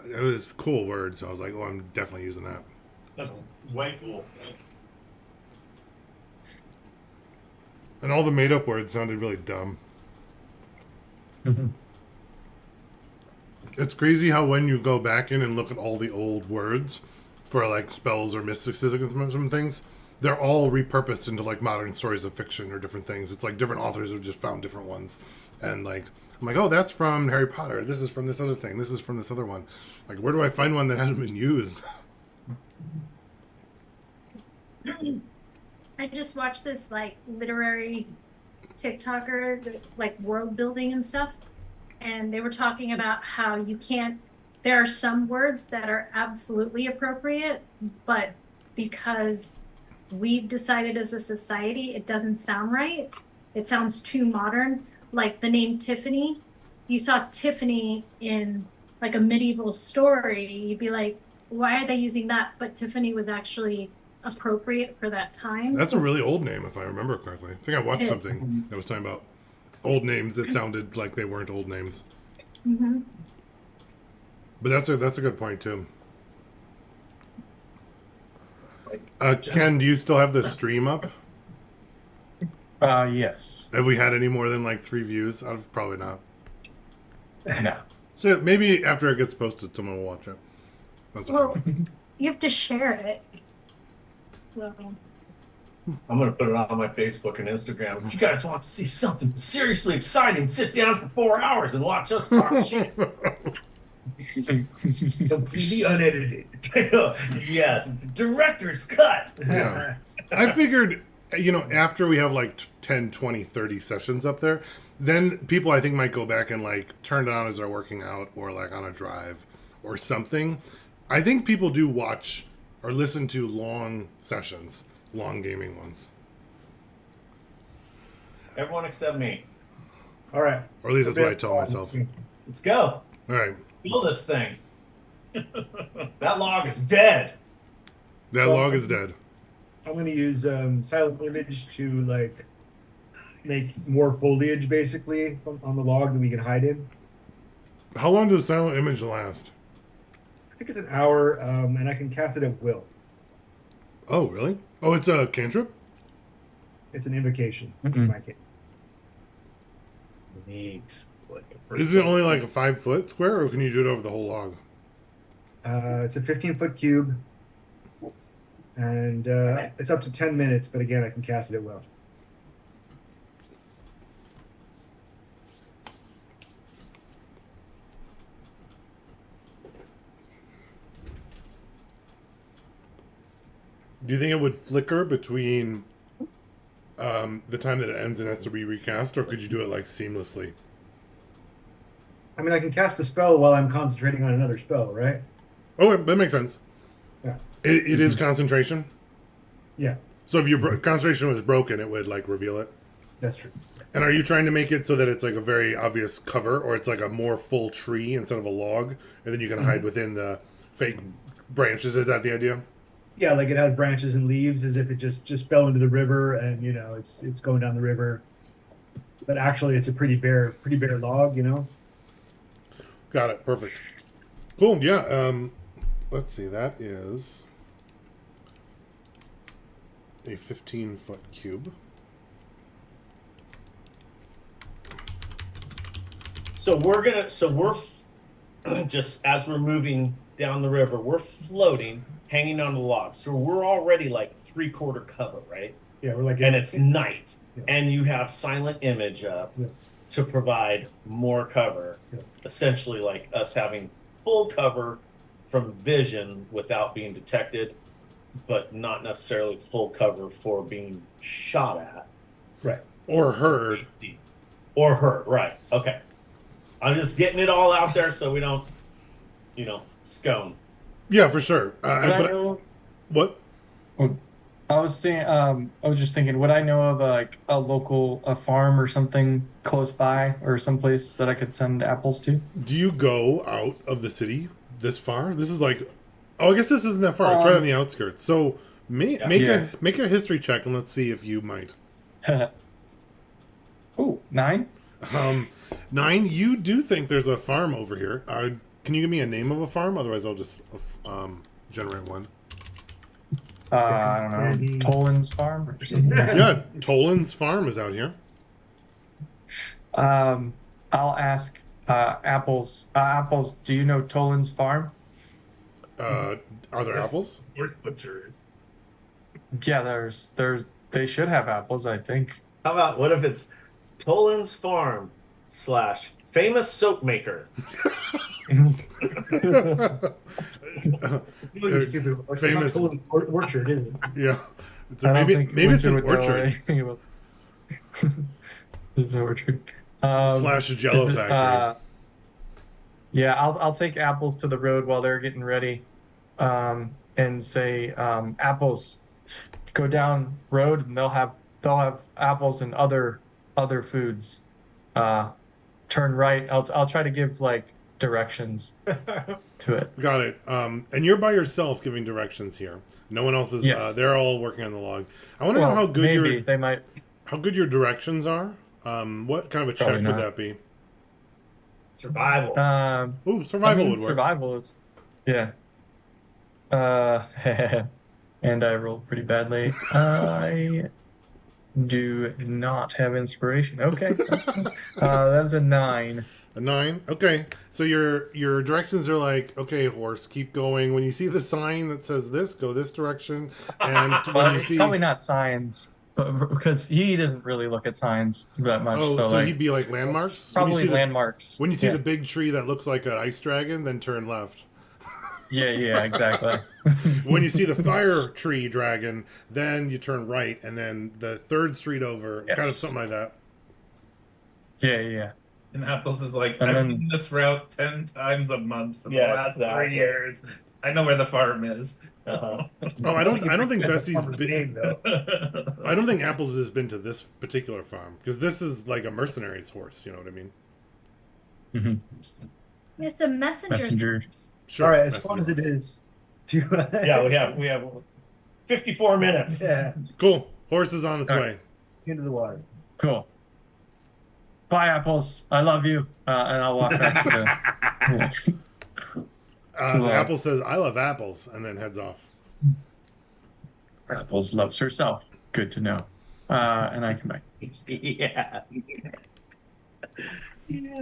it was a cool word. So I was like, oh, I'm definitely using that. That's way cool. And all the made up words sounded really dumb. Mhm. It's crazy how when you go back in and look at all the old words for like spells or mysticism and things, they're all repurposed into like modern stories of fiction or different things. It's like different authors have just found different ones, and like I'm like, oh, that's from Harry Potter. This is from this other thing. This is from this other one. Like, where do I find one that hasn't been used? I just watched this like literary TikToker, like world building and stuff, and they were talking about how you can't. There are some words that are absolutely appropriate, but because we've decided as a society it doesn't sound right, it sounds too modern. Like the name Tiffany, you saw Tiffany in like a medieval story, you'd be like, why are they using that? But Tiffany was actually appropriate for that time. That's a really old name, if I remember correctly. I think I watched something that was talking about old names that sounded like they weren't old names. Mm-hmm. But that's a good point too. Ken, do you still have the stream up? Yes. Have we had any more than like 3 views? Probably not. No. So maybe after it gets posted, someone will watch it. That's okay. Well, you have to share it. Well, I'm gonna put it on my Facebook and Instagram. If you guys want to see something seriously exciting, sit down for 4 hours and watch us talk shit. Completely unedited. Yes, director's cut. Yeah. I figured, after we have like 10, 20, 30 sessions up there, then people I think might go back and like turn it on as they're working out or like on a drive or something. I think people do watch or listen to long sessions, long gaming ones. Everyone except me. All right. Or at least that's what I tell myself. Let's go. All right. Build this thing. That log is dead. That log is dead. I'm going to use silent image to like make more foliage basically on the log that we can hide in. How long does silent image last? I think it's an hour, and I can cast it at will. Oh, really? Oh, it's a cantrip? It's an invocation. Mm-mm. In my case. Neat. It's like a Is it only like a 5-foot square, or can you do it over the whole log? It's a 15-foot cube, and it's up to 10 minutes. But again, I can cast it at will. Do you think it would flicker between the time that it ends and has to be recast, or could you do it like seamlessly? I mean, I can cast the spell while I'm concentrating on another spell, right? Oh, that makes sense. Yeah. It is concentration. Yeah, So if your concentration was broken, it would like reveal it. that's true. And are you trying to make it so that it's like a very obvious cover, or it's like a more full tree instead of a log, and then you can hide within the fake branches? Is that the idea? Yeah, like it has branches and leaves, as if it just fell into the river, and it's going down the river. But actually, it's a pretty bare log, Got it. Perfect. Cool. Yeah. Let's see. That is a 15-foot cube. So we're just as we're moving down the river, we're floating, hanging on the log. So we're already like 3/4 cover, right? Yeah, we're like, And it's night, Yeah. and you have silent image up Yeah. to provide more cover. Yeah. Essentially, like us having full cover from vision without being detected, but not necessarily full cover for being shot at right. Or heard. or hurt. Right? Okay. I'm just getting it all out there so we don't, scone. Yeah, for sure. Would I But know? what? I was saying, I was just thinking, would I know of a farm or something close by, or someplace that I could send apples to? Do you go out of the city this far? This is like, I guess this isn't that far. It's right on the outskirts. So make Yeah. a history check and let's see if you might. Ooh, 9? 9. You do think there's a farm over here. Can you give me a name of a farm? Otherwise, I'll just generate one. I don't know, Tolan's farm or something. Yeah, Tolan's farm is out here. I'll ask Apples. Apples, do you know Tolan's farm? Are there apples? Or butchers. Yeah, they should have apples, I think. How about what if it's Tolan's Farm / famous soap maker? Really stupid. Like, Famous- it's not totally orchard, is it? Yeah. So I don't maybe think maybe it's Winter an would know orchard anything about- It's an orchard. / a Jello is it, factory. Yeah, I'll take apples to the road while they're getting ready, and say, apples, go down road and they'll have apples and other foods. Turn right. I'll try to give like directions to it. Got it. And you're by yourself giving directions here. No one else is. Yes. They're all working on the log. I want to Well, know how good maybe they might. your directions are. What kind of a check Probably would not. that be? Survival. Ooh, survival would work. Survival is, yeah. And I rolled pretty badly. I do not have inspiration. Okay, that's cool. That's a 9. A 9. Okay, so your directions are like, okay, horse, keep going. When you see the sign that says this, go this direction. And when Well, you it's see, probably not signs, but because he doesn't really look at signs that much. oh, so so like, he'd be like landmarks. probably landmarks. When you see Yeah. the big tree that looks like an ice dragon, then turn left. Yeah, exactly. When you see the fire tree dragon, then you turn right, and then the third street over, kind of Yes. something like that. Yeah. And Apples is like, And I've then- been this route 10 times a month for the Yeah, last exactly. 3 years. I know where the farm is. Uh-huh. Oh, I don't think Bessie's Farmer's been. name, though. I don't think Apples has been to this particular farm because this is like a mercenary's horse. You know what I mean? Mhm. It's a messenger. Messenger. Sure. All right, as that's fun what as it is. To, Yeah, we have 54 minutes. Yeah, Cool. Horse is on its All way. into the water. Cool. Bye, apples. I love you. And I'll walk back to the. Cool. Apple says, "I love apples," and then heads off. Apples loves herself. Good to know. And I come back. Yeah.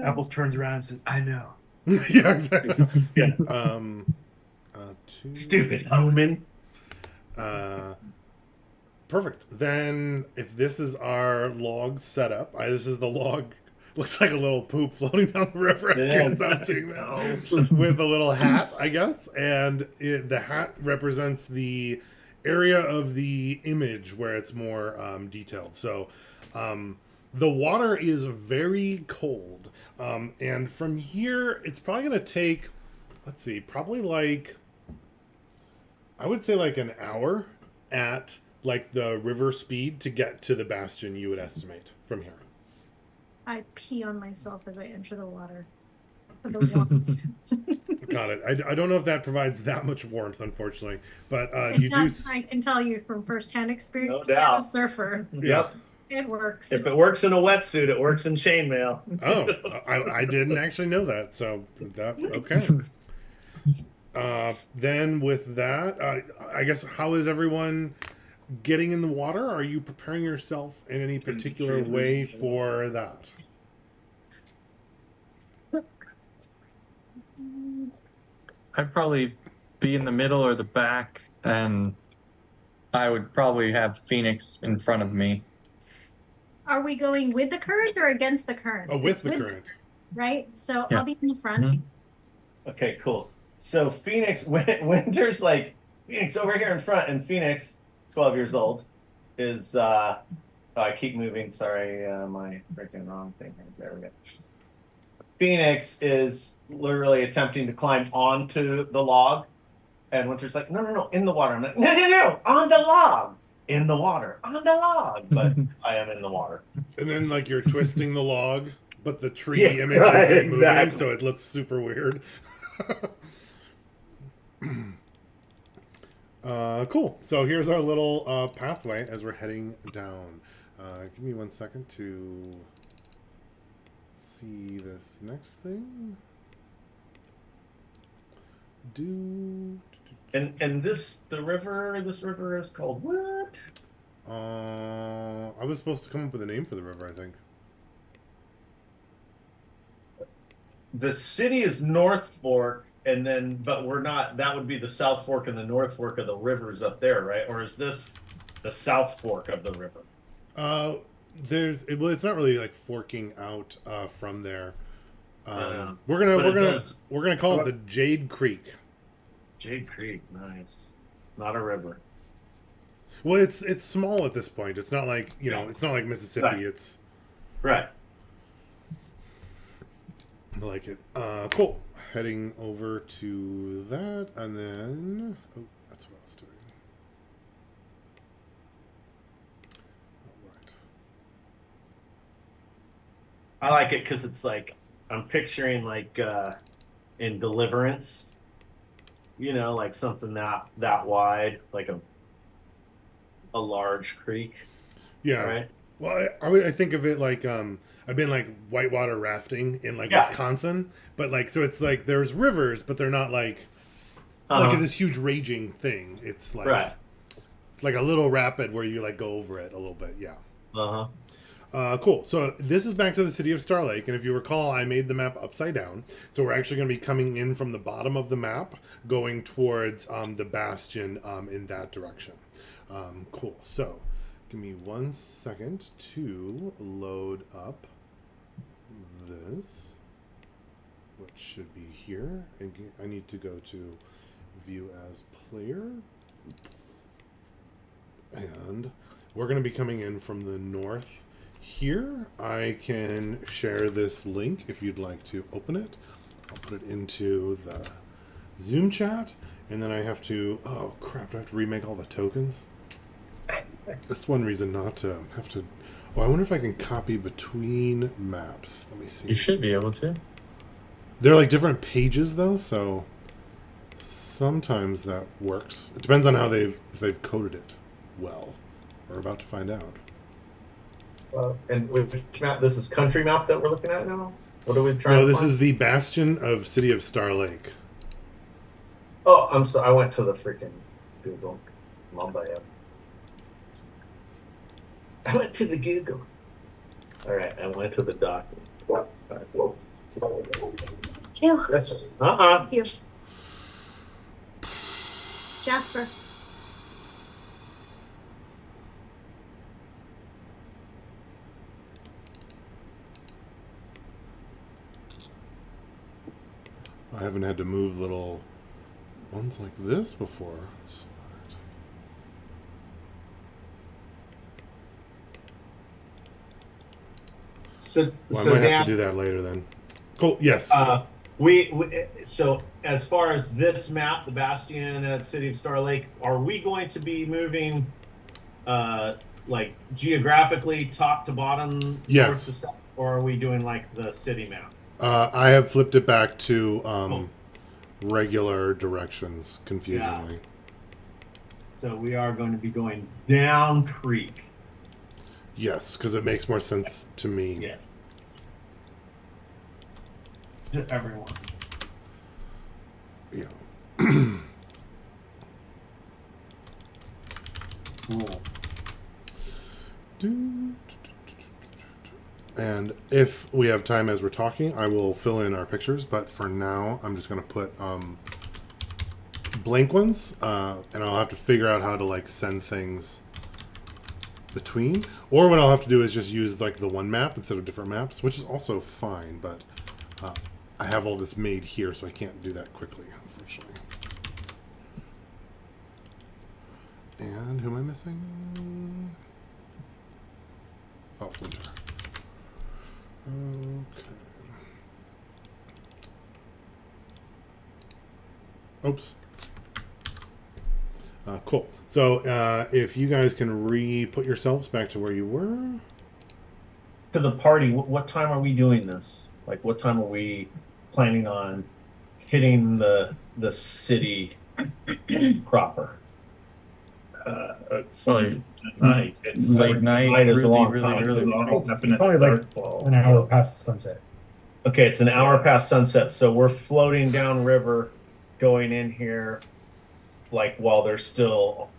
Apples turns around and says, "I know." Yeah, exactly. Yeah. Stupid human. Perfect. Then, if this is our log setup, this is the log. Looks like a little poop floating down the river. I can't stop seeing that. With a little hat, I guess, and the hat represents the area of the image where it's more detailed. So, the water is very cold, and from here, it's probably going to take, let's see, probably like, I would say like an hour at like the river speed to get to the bastion. You would estimate from here. I pee on myself as I enter the water. For the warmth. Got it. I don't know if that provides that much warmth, unfortunately, but It you do. does, I can tell you from firsthand experience No doubt. as a surfer, Yep. it works. If it works in a wetsuit, it works in chainmail. Oh, I didn't actually know that. So that okay. Then with that, I guess how is everyone getting in the water? Are you preparing yourself in any particular way for that? I'd probably be in the middle or the back, and I would probably have Phoenix in front of me. Are we going with the current or against the current? Oh, with It's the current. Right? So Yeah. I'll be in the front. Mhm. Okay, cool. So Phoenix, Winter's like, Phoenix over here in front, and Phoenix, 12 years old, is, I keep moving, sorry, my freaking wrong thing. There we go. Phoenix is literally attempting to climb onto the log, and Winter's like, no, in the water. I'm like, no, on the log. In the water, on the log. But I am in the water. And then like you're twisting the log, but the tree Yeah, image right, isn't moving, exactly. so it looks super weird. Cool. So here's our little pathway as we're heading down. Give me 1 second to see this next thing. And this river is called what? I was supposed to come up with a name for the river, I think. The city is North Fork, and then but we're not. That would be the South Fork and the North Fork of the rivers up there, right? Or is this the south fork of the river. Well, it's not really like forking out from there. But We're it does. gonna call it the Jade Creek. Jade Creek, nice. Not a river. Well, it's small at this point. It's not like it's not like Mississippi. Right. It's Right. I like it. Cool. Heading over to that, and then that's what I was doing. All right. I like it because it's like I'm picturing like in Deliverance, like something that wide, like a large creek. Yeah. Right. Well, I think of it like I've been like whitewater rafting in like Wisconsin, but like so it's like there's rivers, but they're not like this huge raging thing. It's like like a little rapid where you like go over it a little bit. Yeah. Cool. So this is back to the city of Star Lake, and if you recall, I made the map upside down. So we're actually going to be coming in from the bottom of the map, going towards the bastion in that direction. Cool. So give me 1 second to load up this, which should be here. And I need to go to view as player, and we're going to be coming in from the north. Here, I can share this link if you'd like to open it. I'll put it into the Zoom chat, and then I have to, oh crap, do I have to remake all the tokens? That's one reason not to have to, I wonder if I can copy between maps. Let me see. You should be able to. They're like different pages though, so sometimes that works. It depends on how if they've coded it well. We're about to find out. And which map? This is country map that we're looking at now? What are we trying No, to this find? is the bastion of City of Star Lake. Oh, I'm sorry. I went to the freaking Google. Mumbai app. I went to the Google. All right, I went to the document. Ew. That's right. Here. Jasper. I haven't had to move little ones like this before. So I might have to do that later then. Cool. Yes. So as far as this map, the Bastion at City of Star Lake, are we going to be moving like geographically top to bottom, Yes. north to south, or are we doing like the city map? I have flipped it back to regular directions, confusingly. So we are going to be going down creek. Yes, because it makes more sense to me. Yes. To everyone. Yeah. Cool. And if we have time as we're talking, I will fill in our pictures. But for now, I'm just going to put blank ones, and I'll have to figure out how to like send things between. Or what I'll have to do is just use like the one map instead of different maps, which is also fine. But I have all this made here, so I can't do that quickly, unfortunately. And who am I missing? Oh, Winter. Okay. Oops. Cool. So if you guys can put yourselves back to where you were. To the party, what time are we doing this? Like, what time are we planning on hitting the city proper? It's Probably night. It's late night, night is a really, long really, time. really This is all late. happening at Probably like darkfall. an hour past sunset. Okay, it's an hour past sunset, so we're floating down river, going in here, like while there's still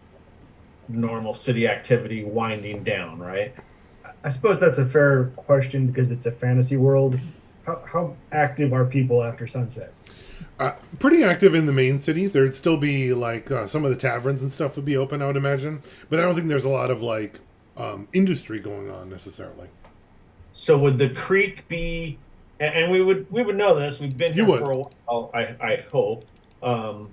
normal city activity winding down, right? I suppose that's a fair question because it's a fantasy world. How active are people after sunset? Pretty active in the main city. There'd still be like some of the taverns and stuff would be open, I would imagine. But I don't think there's a lot of like industry going on necessarily. So would the creek be? And we would know this. We've been You here would. for a while. I hope, or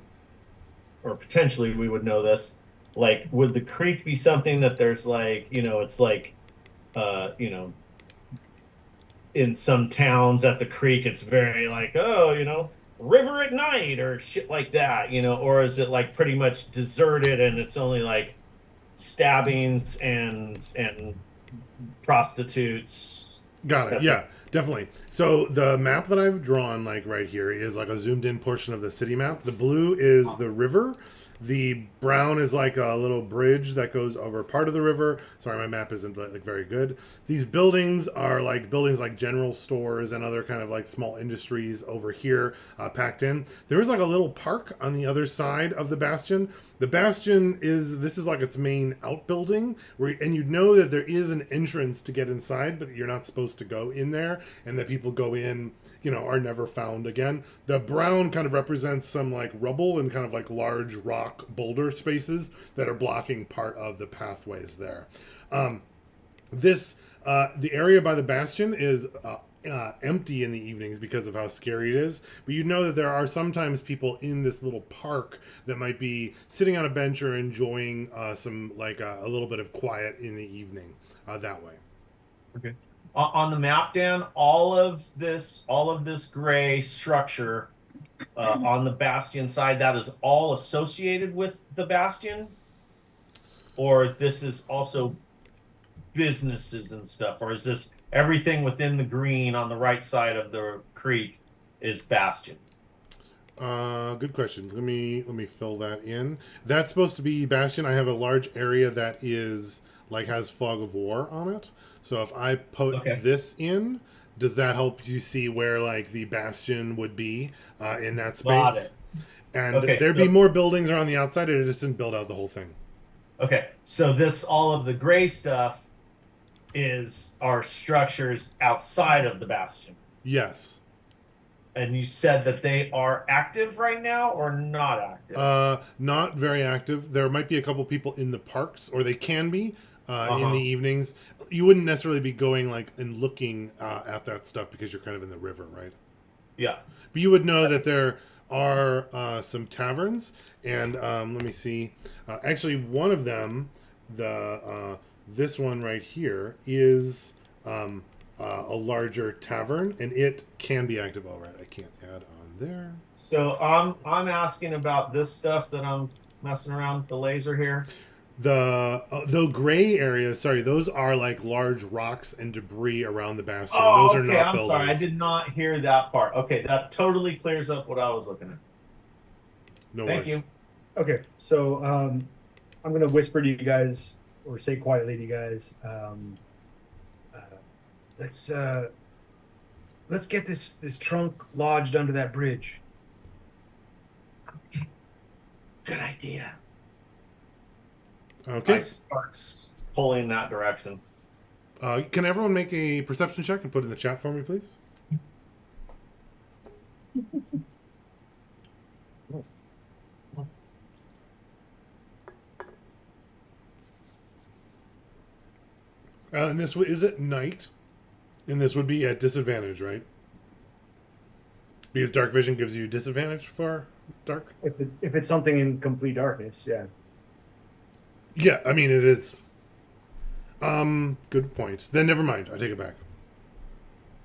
potentially we would know this. Like, would the creek be something that there's like, it's like, you know, in some towns at the creek, it's very like, oh, river at night or shit like that, or is it like pretty much deserted and it's only like stabbings and prostitutes? Got it. Yeah, definitely. So the map that I've drawn, like right here, is like a zoomed in portion of the city map. The blue is the river. The brown is like a little bridge that goes over part of the river. Sorry, my map isn't like very good. These buildings are like buildings like general stores and other kind of like small industries over here packed in. There is like a little park on the other side of the bastion. The bastion this is like its main outbuilding, and you know that there is an entrance to get inside, but you're not supposed to go in there, and that people go in, are never found again. The brown kind of represents some like rubble and kind of like large rock boulder spaces that are blocking part of the pathways there. The area by the bastion is empty in the evenings because of how scary it is. But you know that there are sometimes people in this little park that might be sitting on a bench or enjoying some like a little bit of quiet in the evening that way. Okay. On the map, Dan, all of this gray structure on the bastion side, that is all associated with the bastion, or this is also businesses and stuff, or is this everything within the green on the right side of the creek is bastion? Good question. Let me fill that in. That's supposed to be bastion. I have a large area that is like has fog of war on it. So if I put this in, does that help you see where like the bastion would be in that space? Got it. And there'd be more buildings around the outside, and it just didn't build out the whole thing. Okay, so all of the gray stuff are structures outside of the bastion. Yes. And you said that they are active right now or not active? Not very active. There might be a couple people in the parks, or they can be in the evenings. You wouldn't necessarily be going like and looking at that stuff because you're kind of in the river, right? Yeah. But you would know that there are some taverns, and let me see. Actually, one of them, this one right here, is a larger tavern, and it can be active. All right, I can't add on there. So I'm asking about this stuff that I'm messing around with the laser here. The gray areas, sorry, those are like large rocks and debris around the bastion. Oh, those are okay. not I'm buildings. sorry, I did not hear that part. Okay, that totally clears up what I was looking at. No Thank worries. you. Okay, so I'm gonna whisper to you guys, or say quietly to you guys. Let's get this trunk lodged under that bridge. Good idea. Okay. I starts pulling that direction. Can everyone make a perception check and put it in the chat for me, please? And this is at night, and this would be at disadvantage, right? Because dark vision gives you disadvantage for dark. If it's something in complete darkness, yeah. Yeah, I mean it is. Good point. Then never mind. I take it back.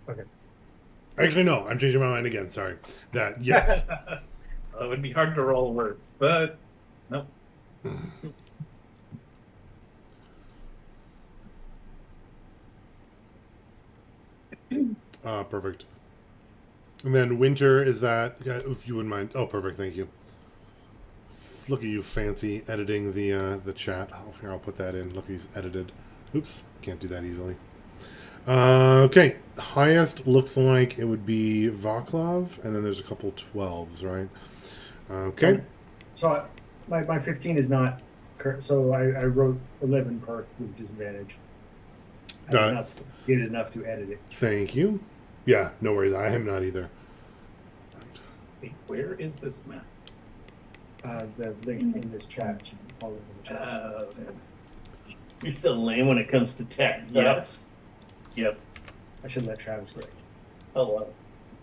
Okay. Actually, no. I'm changing my mind again. Sorry. That yes. It would be hard to roll words, but nope. Perfect. And then winter is that, if you wouldn't mind. Oh, perfect. Thank you. Look at you, fancy editing the chat. Oh, here, I'll put that in. Look, he's edited. Oops, can't do that easily. Okay, highest looks like it would be Vaclav, and then there's a couple 12s, right? Okay. So my 15 is not correct. So I wrote 11 part with disadvantage. Got I'm it. not good enough to edit it. Thank you. Yeah, no worries. I am not either. Wait, where is this map? The link in this chat. All over the chat. You're so lame when it comes to tech. Yes. Yep. I should let Travis correct. Hello.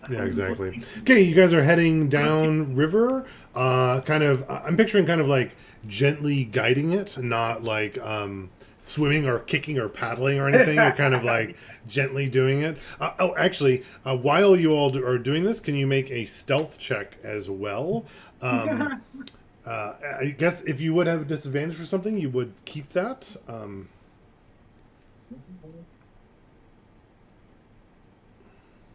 Yeah, exactly. Okay, you guys are heading down river. Kind of, I'm picturing kind of like gently guiding it, not like swimming or kicking or paddling or anything. You're kind of like gently doing it. Actually, while you all are doing this, can you make a stealth check as well? I guess if you would have a disadvantage for something, you would keep that.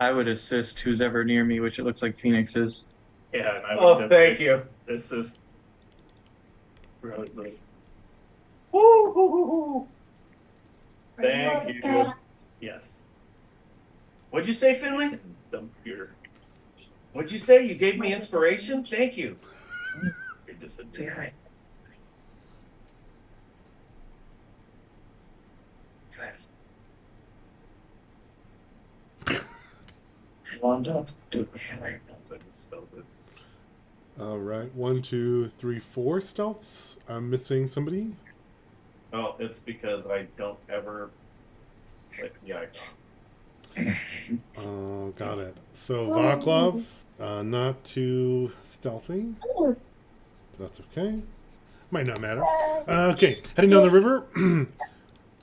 I would assist who's ever near me, which it looks like Phoenix is. Yeah, and I would Oh, thank you. This is really good. Woo! Thank you. Yes. What'd you say, Finley? Dump your What'd you say? You gave me inspiration? Thank you. disadvantage. All right, 1, 2, 3, 4 stealths. I'm missing somebody. Oh, it's because I don't ever click the icon. Oh, got it. So Vaclav, not too stealthy. That's okay. Might not matter. Okay, heading down the river.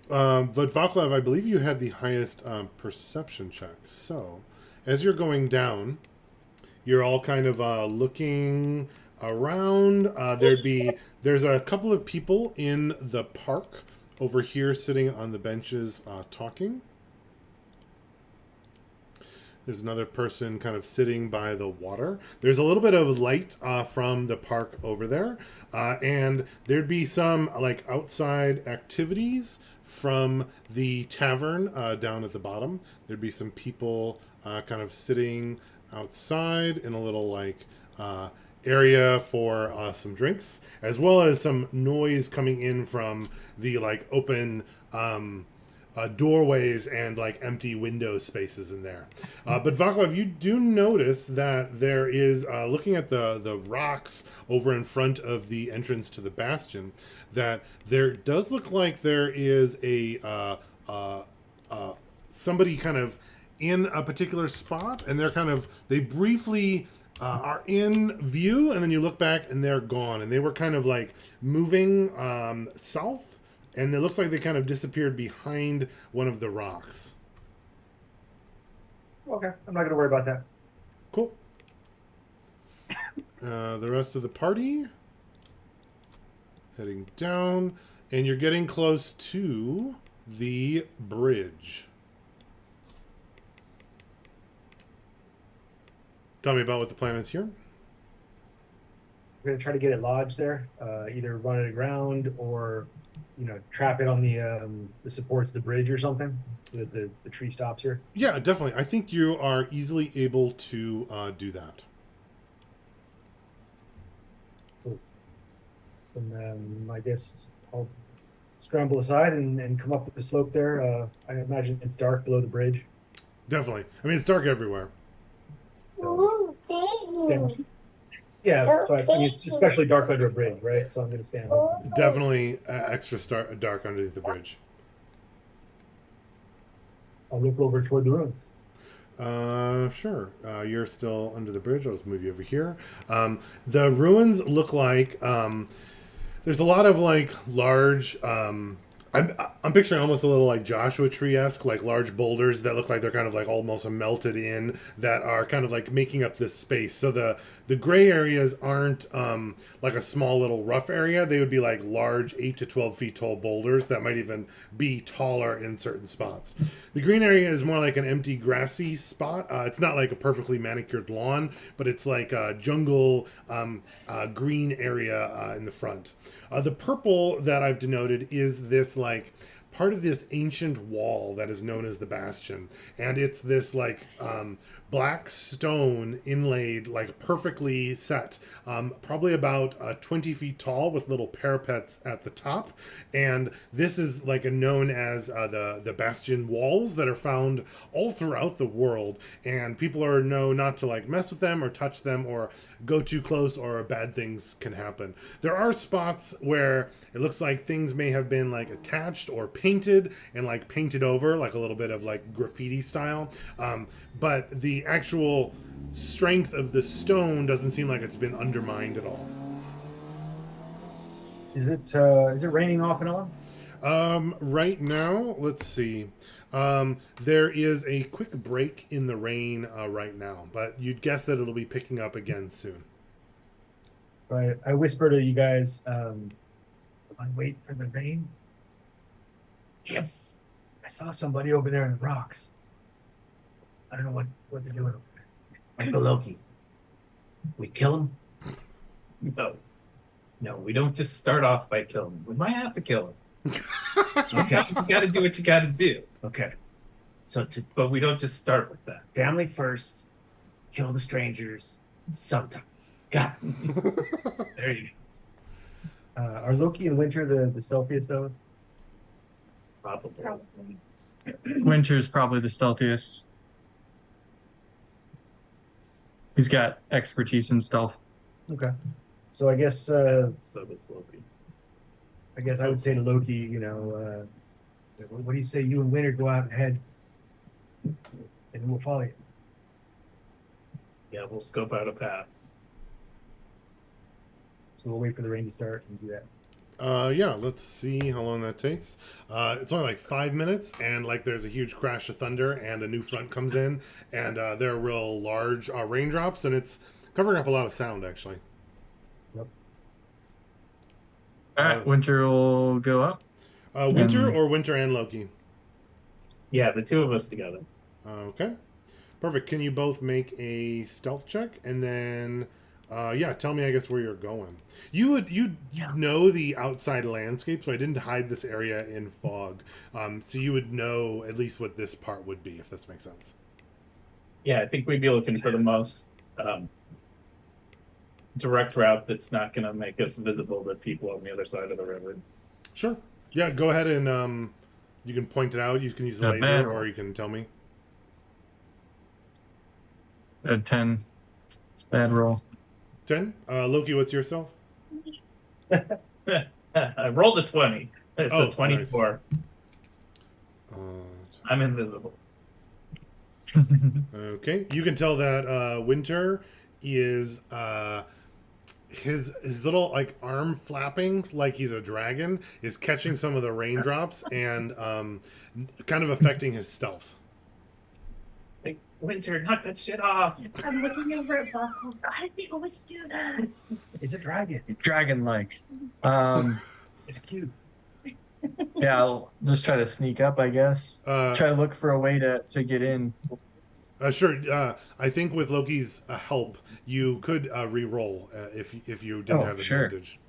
But Vaclav, I believe you had the highest perception check. So, as you're going down, you're all kind of looking around. There's a couple of people in the park over here sitting on the benches talking. There's another person kind of sitting by the water. There's a little bit of light from the park over there. And there'd be some like outside activities from the tavern down at the bottom. There'd be some people kind of sitting outside in a little like area for some drinks, as well as some noise coming in from the like open doorways and like empty window spaces in there. But Vaclav, you do notice that there is, looking at the rocks over in front of the entrance to the bastion, that there does look like there is a somebody kind of in a particular spot, and they briefly are in view, and then you look back and they're gone, and they were kind of like moving south. And it looks like they kind of disappeared behind one of the rocks. Okay, I'm not gonna worry about that. Cool. The rest of the party heading down, and you're getting close to the bridge. Tell me about what the plan is here. We're gonna try to get it lodged there, either run it aground or, trap it on the supports of the bridge or something, so that the tree stops here. Yeah, definitely. I think you are easily able to do that. Cool. And I guess I'll scramble aside and come up the slope there. I imagine it's dark below the bridge. Definitely. I mean, it's dark everywhere. So yeah, but I mean, it's especially dark under a bridge, right? So I'm going to stand. Definitely extra dark underneath the bridge. I'll look over toward the ruins. Sure. You're still under the bridge. I'll just move you over here. The ruins look like there's a lot of like large. I'm picturing almost a little like Joshua Tree-esque, like large boulders that look like they're kind of like almost melted in, that are kind of like making up this space. So the gray areas aren't like a small little rough area. They would be like large 8 to 12 feet tall boulders that might even be taller in certain spots. The green area is more like an empty grassy spot. It's not like a perfectly manicured lawn, but it's like a jungle green area in the front. The purple that I've denoted is this like part of this ancient wall that is known as the Bastion, and it's this like black stone inlaid, like perfectly set, probably about 20 feet tall with little parapets at the top. And this is like known as the bastion walls that are found all throughout the world. And people are known not to like mess with them or touch them or go too close, or bad things can happen. There are spots where it looks like things may have been like attached or painted and like painted over, like a little bit of like graffiti style. But the actual strength of the stone doesn't seem like it's been undermined at all. Is it raining off and on? Right now, let's see. There is a quick break in the rain right now, but you'd guess that it'll be picking up again soon. So I whisper to you guys, I wait for the rain. Yes. I saw somebody over there in the rocks. I don't know what they're doing over there. Uncle Loki. We kill him? No. No, we don't just start off by killing him. We might have to kill him. Okay. You gotta do what you gotta do. Okay. So to But we don't just start with that. family first, kill the strangers sometimes. Got it. There you go. Are Loki and Winter the stealthiest of us? Probably. Probably. Winter's probably the stealthiest. He's got expertise in stealth. Okay. So I guess So does Loki. I would say to Loki, you know, what do you say? You and Winter go out ahead, and then we'll follow you. Yeah, we'll scope out a path. So we'll wait for the rain to start and do that. Yeah, let's see how long that takes. It's only like 5 minutes, and like there's a huge crash of thunder, and a new front comes in, and there are real large raindrops, and it's covering up a lot of sound actually. All right, Winter will go up. Winter And- or Winter and Loki? Yeah, the two of us together. Okay, perfect. Can you both make a stealth check, and then yeah, tell me I guess where you're going. You know the outside landscape, so I didn't hide this area in fog. So you would know at least what this part would be, if this makes sense. Yeah, I think we'd be looking for the most direct route that's not going to make us visible to people on the other side of the river. Sure. Yeah, go ahead and you can point it out. You can use the Not bad. laser, or you can tell me. 10. It's a bad roll. 10. Loki, what's your stealth? I rolled a 20. It's Oh, a 24. I'm invisible. Okay, you can tell that Winter is his little like arm flapping like he's a dragon is catching some of the raindrops and kind of affecting his stealth. Like, Winter, knock that shit off. I'm looking over at Buckle. How did they always do that? It's a dragon. Dragon-like. It's cute. Yeah, I'll just try to sneak up, I guess. Try to look for a way to get in. Sure. I think with Loki's help, you could re-roll if you didn't Oh, have sure. advantage.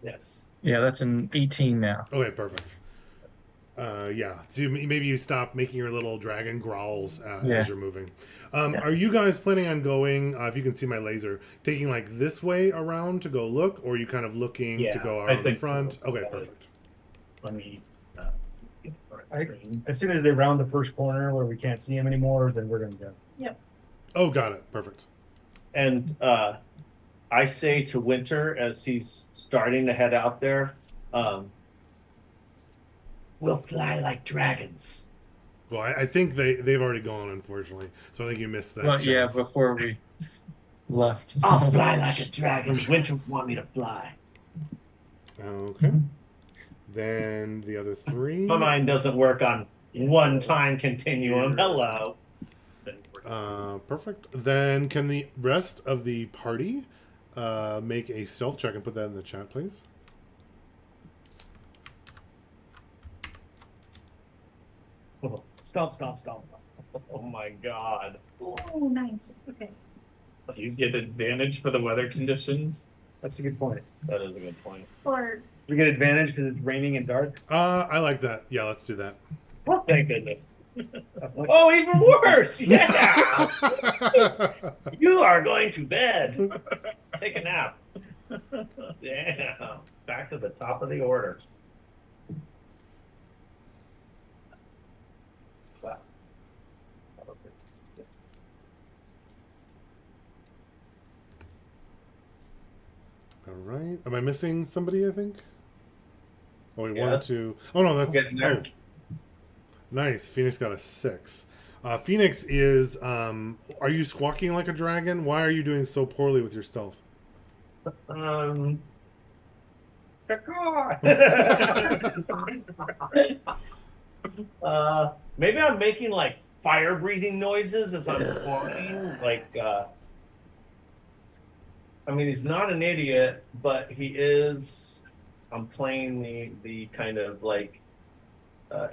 Yes. Yeah, that's an 18 now. Okay, perfect. Yeah, so maybe you stop making your little dragon growls Yeah. as you're moving. Are you guys planning on going, if you can see my laser, taking like this way around to go look, or are you kind of looking to Yeah, go I around the think front? so. Okay, perfect. Let me. As soon as they round the first corner where we can't see him anymore, then we're gonna go. Oh, got it. Perfect. And I say to Winter as he's starting to head out there, We'll fly like dragons. Well, I think they've already gone, unfortunately. So I think you missed that. Well, yeah, chance. before we left. I'll fly like a dragon. Winter want me to fly. Okay. Then the other three. my mind doesn't work on one time continuum. Hello. Perfect. Then can the rest of the party make a stealth check and put that in the chat, please? Stop. Oh my god. Oh, nice. Okay. You get advantage for the weather conditions. That's a good point. That is a good point. Or We get advantage because it's raining and dark. I like that. Yeah, let's do that. Oh, thank goodness. Oh, even worse! Yeah! You are going to bed. Take a nap. Damn. Back to the top of the order. Wow. All right. Am I missing somebody? I think. Oh, we Yes. 1, 2. Oh no, that's Getting there. Nice. Phoenix got a 6. Phoenix is. Are you squawking like a dragon? Why are you doing so poorly with your stealth? Maybe I'm making like fire breathing noises as I'm walking. I mean, he's not an idiot, but he is. I'm playing the kind of like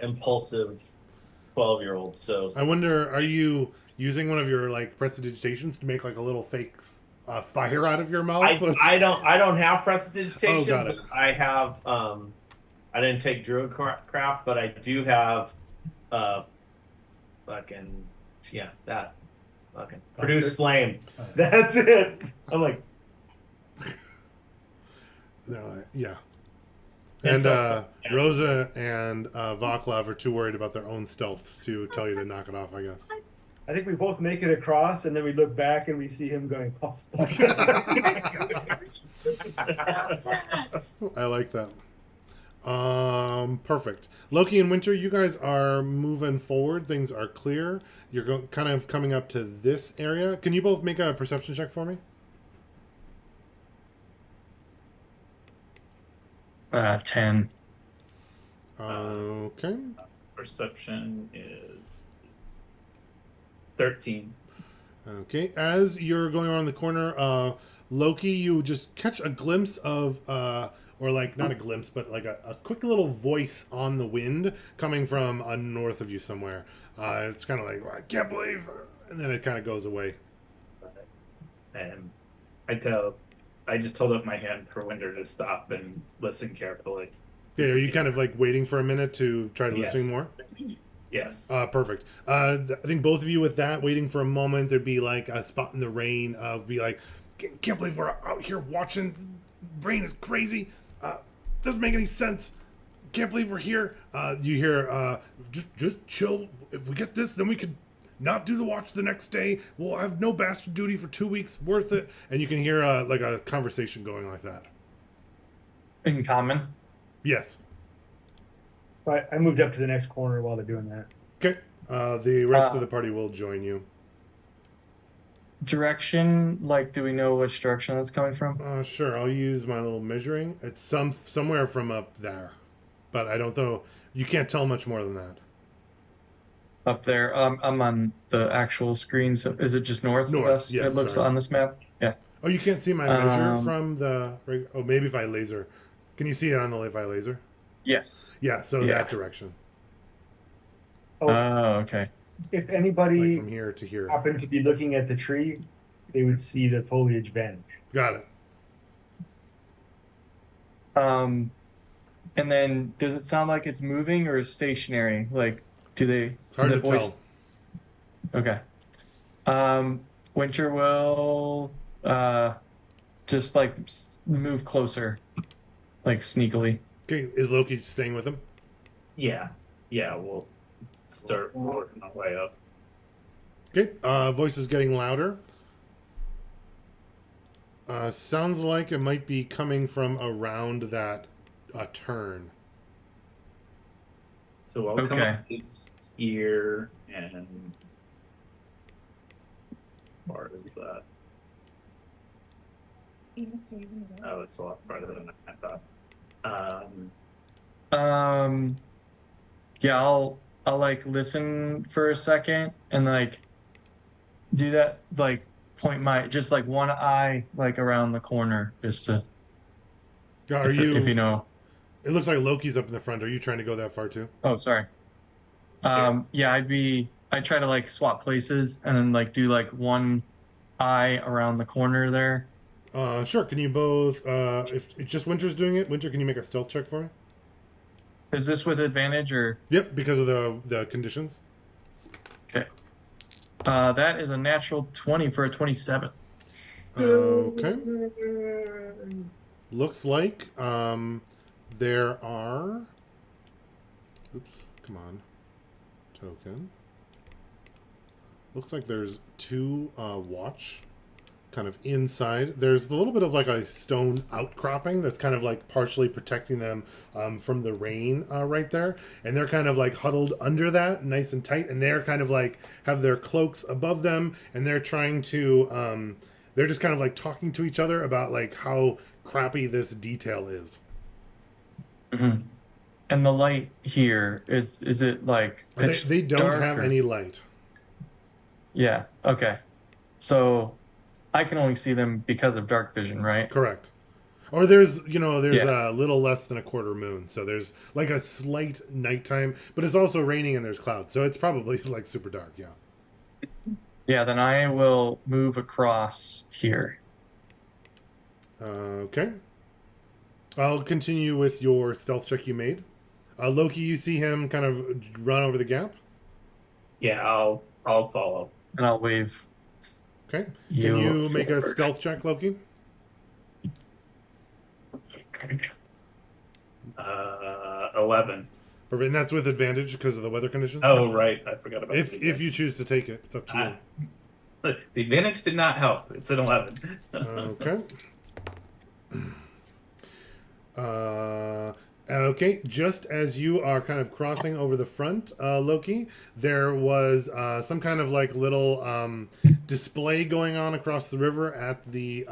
impulsive 12-year-old. So I wonder, are you using one of your like prestidigitations to make like a little fake fire out of your mouth? I don't have prestidigitation. Oh, got it. But I have I didn't take druidcraft, but I do have fucking that fucking produce flame. That's it. I'm like Yeah. It's And also- yeah. Rosa and Vaclav are too worried about their own stealths to tell you to knock it off, I guess. I think we both make it across, and then we look back and we see him going off. I like that. Perfect. Loki and Winter, you guys are moving forward. Things are clear. You're kind of coming up to this area. Can you both make a perception check for me? 10. Okay. Perception is 13. Okay. As you're going around the corner, Loki, you just catch a glimpse of, or like not a glimpse, but like a quick little voice on the wind coming from north of you somewhere. It's kind of like, I can't believe, and then it kind of goes away. And I just hold up my hand for Winder to stop and listen carefully. Yeah, are you kind of like waiting for a minute to try to Yes. listen more? Yes. Perfect. I think both of you with that, waiting for a moment, there'd be like a spot in the rain. Be like, can't believe we're out here watching. Rain is crazy. Doesn't make any sense. Can't believe we're here. You hear, just chill. If we get this, then we could not do the watch the next day. We'll have no bastard duty for 2 weeks. Worth it. And you can hear like a conversation going like that. In common. Yes. I moved up to the next corner while they're doing that. Okay. The rest of the party will join you. Direction, like, do we know which direction that's coming from? Sure, I'll use my little measuring. It's somewhere from up there, but I don't know. You can't tell much more than that. Up there. I'm on the actual screen. So is it just north? North, of us? yes, It looks sorry. on this map. Yeah. Oh, you can't see my measure Um, from the. Oh, maybe if I laser. Can you see it on the if I laser? Yes. Yeah, so Yeah. that direction, Oh, okay. If like anybody from here to here. happened to be looking at the tree, they would see the foliage vanish. Got it. And then does it sound like it's moving or is stationary? Like, do they? It's hard do to the voice- tell. Okay. Winter will just like move closer, like sneakily. Okay, is Loki staying with him? Yeah. Yeah, we'll start working our way up. Okay, voice is getting louder. Sounds like it might be coming from around that turn. So I'll come Okay. up here and far is that? Oh, it's a lot farther than I thought. Yeah, I'll like listen for a second and like do that, like point my just like one eye like around the corner just to Are if you know. It looks like Loki's up in the front. Are you trying to go that far too? Oh, sorry. Yeah, I'd try to like swap places and then like do like one eye around the corner there. Sure. Can you both? If just Winter's doing it, Winter, can you make a stealth check for me? Is this with advantage or? Yep, because of the conditions. Okay. That is a natural 20 for a 27. Okay. Looks like there are. Oops, come on. Token. Looks like there's 2 watch kind of inside. There's a little bit of like a stone outcropping that's kind of like partially protecting them from the rain right there. And they're kind of like huddled under that, nice and tight. And they're kind of like have their cloaks above them. And they're trying to, they're just kind of like talking to each other about like how crappy this detail is. Mm-hmm. And the light here, is it like pitch They don't dark have or- any light. Yeah, okay. So I can only see them because of dark vision, right? Correct. Or there's Yeah. a little less than a quarter moon, so there's like a slight nighttime, but it's also raining and there's clouds, so it's probably like super dark. Yeah. Yeah, then I will move across here. Okay. I'll continue with your stealth check you made. Loki, you see him kind of run over the gap. Yeah, I'll follow. And I'll wave. Okay. Can you make a forward. stealth check, Loki? 11. Perfect. And that's with advantage because of the weather conditions. Oh, right. I forgot about If you choose to take it, it's up to you. The advantage did not help. It's an 11. Okay. Okay, just as you are kind of crossing over the front, Loki, there was some kind of like little display going on across the river at the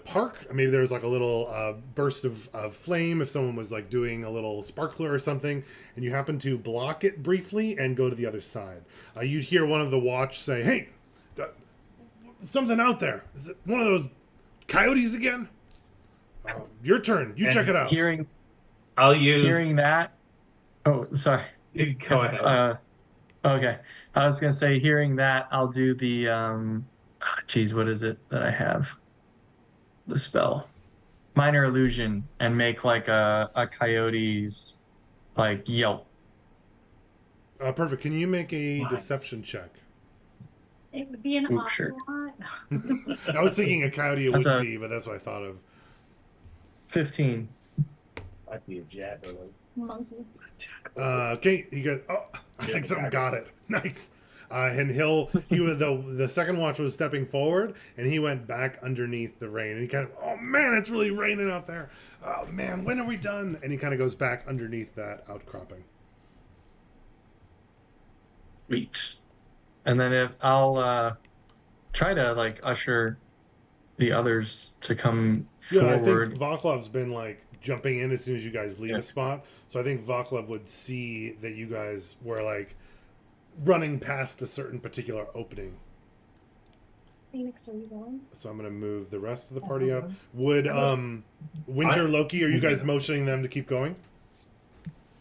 park. Maybe there was like a little burst of flame if someone was like doing a little sparkler or something, and you happen to block it briefly and go to the other side. You'd hear one of the watch say, "Hey, something out there. Is it one of those coyotes again? Your turn. You check it out." I'll use. Hearing that. Oh, sorry. Go ahead. Okay. I was gonna say, hearing that, I'll do the geez, what is it that I have? The spell. Minor illusion, and make like a coyote's like yelp. Perfect. Can you make a Nice. deception check? It would be an Ooh, sure. ocelot. I was thinking a coyote it That's would a- be, but that's what I thought of. 15. Might be a jackal. Monkey. Okay, he goes. Oh, I think someone got it. Nice. And the second watch was stepping forward, and he went back underneath the rain. And he kind of, oh man, it's really raining out there. Oh man, when are we done? And he kind of goes back underneath that outcropping. Sweet. And then if I'll try to like usher the others to come Yeah, I forward. think Vaclav's been like jumping in as soon as you guys leave Yeah. a spot. So I think Vaclav would see that you guys were like running past a certain particular opening. Phoenix, are you going? So I'm gonna move the rest of the party up. Would Winter, Loki, are you guys motioning them to keep going?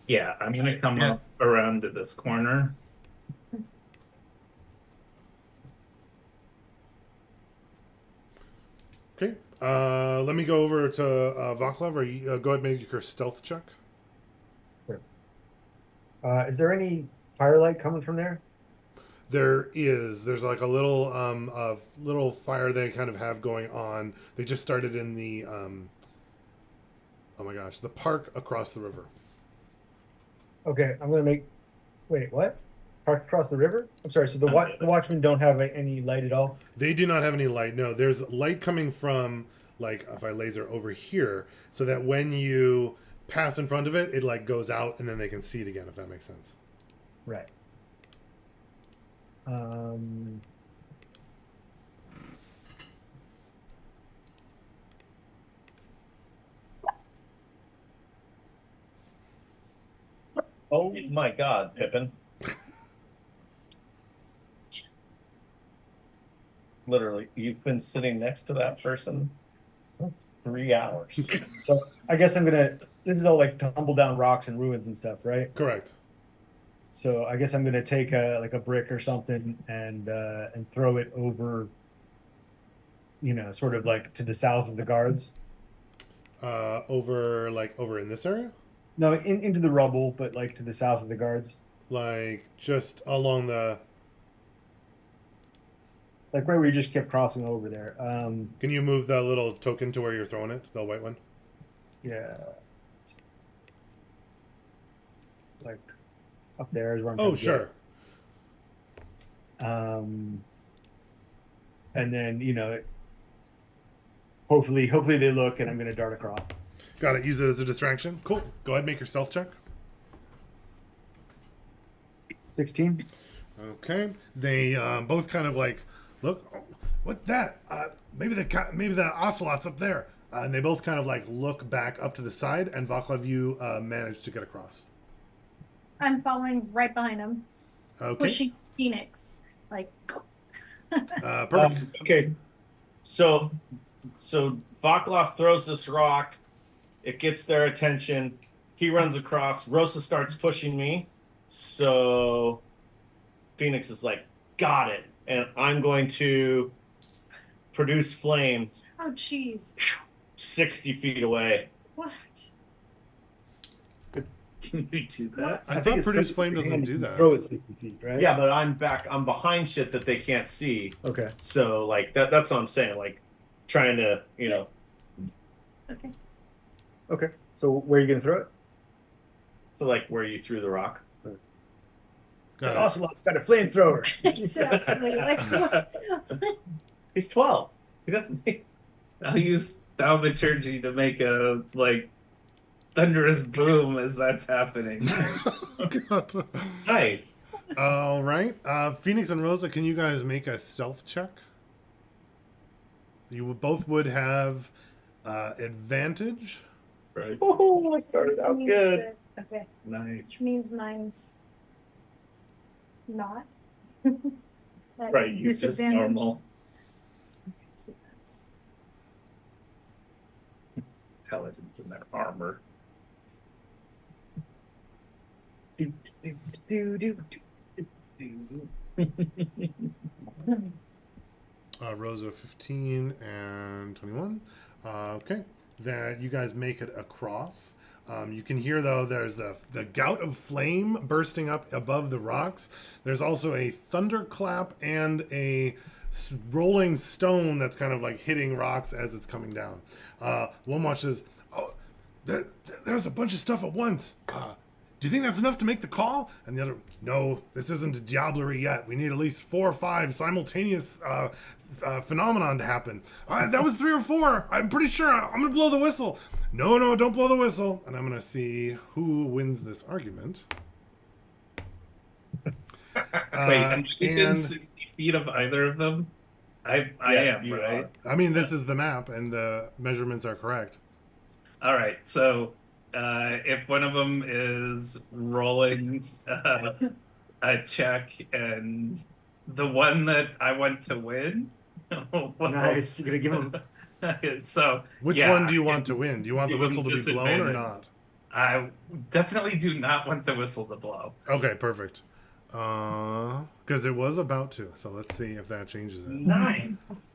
Yeah, I'm gonna come Yeah. up around to this corner. Okay. Let me go over to Vaclav. Or you, go ahead and make your stealth check. Is there any firelight coming from there? There's like a little fire they kind of have going on. They just started in the oh my gosh, the park across the river. Okay, I'm gonna make. Wait, what? Park across the river? I'm sorry. So the watchmen don't have any light at all. They do not have any light. No, there's light coming from like if I laser over here, so that when you pass in front of it, it like goes out and then they can see it again. If that makes sense. Right. Oh my God, Pippin. Literally, you've been sitting next to that person 3 hours. So I guess I'm gonna. This is all like tumble down rocks and ruins and stuff, right? Correct. So I guess I'm gonna take a brick or something and throw it over. Sort of like to the south of the guards. Over in this area, No, into the rubble, but like to the south of the guards, like just along the. like right where you just kept crossing over there. Can you move the little token to where you're throwing it, the white one? Yeah, like up there is where I'm Oh, trying to sure. get. And then hopefully they look, and I'm gonna dart across. Got it. Use it as a distraction. Cool. Go ahead, make your stealth check. 16. Okay. They both kind of like look. Oh, what that? Maybe the ocelot's up there. And they both kind of like look back up to the side, and Vaclav, you managed to get across. I'm following right behind him, Okay. pushing Phoenix. Like, go. Perfect. Okay, so Vaclav throws this rock. It gets their attention. He runs across. Rosa starts pushing me. So Phoenix is like, got it. And I'm going to produce flame Oh, jeez. 60 feet away. What? Can you do that? I think thought it's Produce such a Flame big doesn't hand do you can that. Throw it 60 feet, right? Yeah, but I'm behind shit that they can't see. Okay. So like that's what I'm saying. Like trying to, Okay. Okay. So where are you gonna throw it? so like where you threw the rock. Got it. Ocelot's got a flamethrower. Exactly. Like, what? He's 12. He doesn't think. I'll use thaumaturgy to make a thunderous boom as that's happening. God. Nice. All right. Phoenix and Rosa, can you guys make a stealth check? You both would have advantage. Right. Oh, I started out good. Okay. Nice. Which means mine's not. That Right, you just disadvantage. normal. So that's- Intelligence in their armor. Rosa 15 and 21. Okay. That you guys make it across. You can hear though there's the gout of flame bursting up above the rocks. There's also a thunderclap and a rolling stone that's kind of like hitting rocks as it's coming down. One watches. Oh, there's a bunch of stuff at once. Do you think that's enough to make the call? And the other, no, this isn't a diablerie yet. We need at least 4 or 5 simultaneous phenomenon to happen. That was 3 or 4. I'm pretty sure. I'm going to blow the whistle. No, don't blow the whistle. And I'm going to see who wins this argument. Wait, am I within and 60 feet of either of them? I am, you right? are. I mean, this is the map, and the measurements are correct. All right, so if one of them is rolling a check and the one that I want to win, well, Nice. You're gonna give him. so Which yeah, one do you want to win? Do you want the give him whistle to be blown or disadvantage. not? I definitely do not want the whistle to blow. Okay, perfect. Because it was about to. So let's see if that changes it. Nice.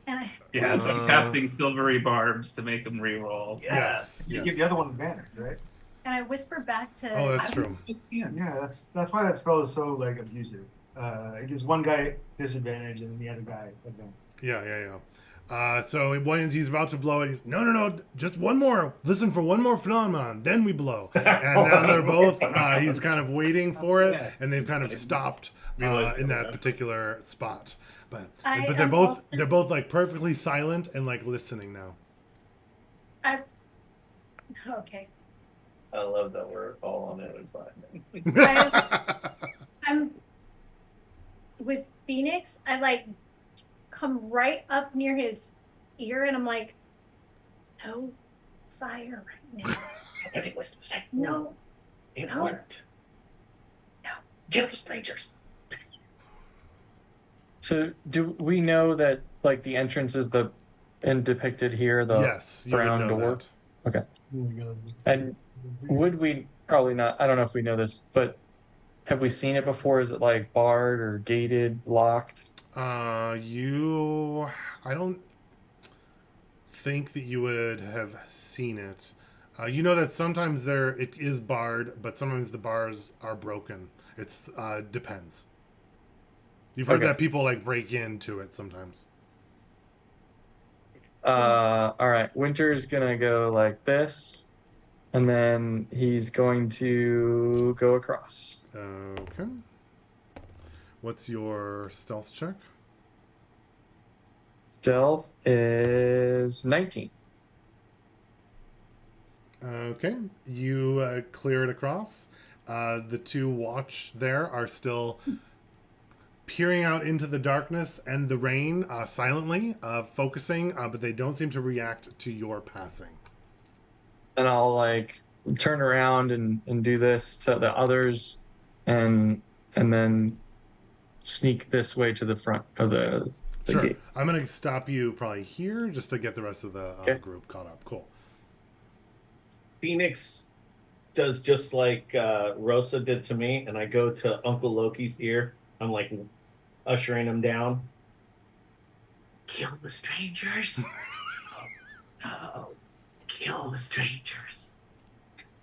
And I, Yeah, so I'm casting silvery barbs to make them re-roll. Yes. You yes. give the other one advantage, right? and I whisper back to. Oh, that's true. Yeah, that's why that spell is so like abusive. It gives one guy disadvantage and the other guy advantage. Yeah. So when he's about to blow it, he's no, just one more. Listen for one more phenomenon, then we blow. And now they're both. He's kind of waiting for it, and they've kind of stopped in that particular spot. But they're I'm both also- they're both like perfectly silent and like listening now. Okay. I love that we're all on the other side. I'm with Phoenix. I like come right up near his ear, and I'm like, no fire right now. But it was like, No. it No. worked. No. Kill the strangers. So do we know that like the entrance is and depicted here, the Yes, you would brown know door? that. And would we probably not, I don't know if we know this, but have we seen it before? Is it like barred or gated, locked? I don't think that you would have seen it. You know that sometimes it is barred, but sometimes the bars are broken. It's depends. You've heard Okay. that people like break into it sometimes. All right. Winter's gonna go like this, and then he's going to go across. Okay. What's your stealth check? Stealth is 19. Okay. You clear it across. The two watch there are still peering out into the darkness and the rain silently, focusing, but they don't seem to react to your passing. And I'll like turn around and do this to the others, and then sneak this way to the front of the Sure. gate. I'm going to stop you probably here just to get the rest of the Okay. group caught up. Cool. Phoenix does just like Rosa did to me, and I go to Uncle Loki's ear. I'm like ushering him down. Kill the strangers. No. Kill the strangers.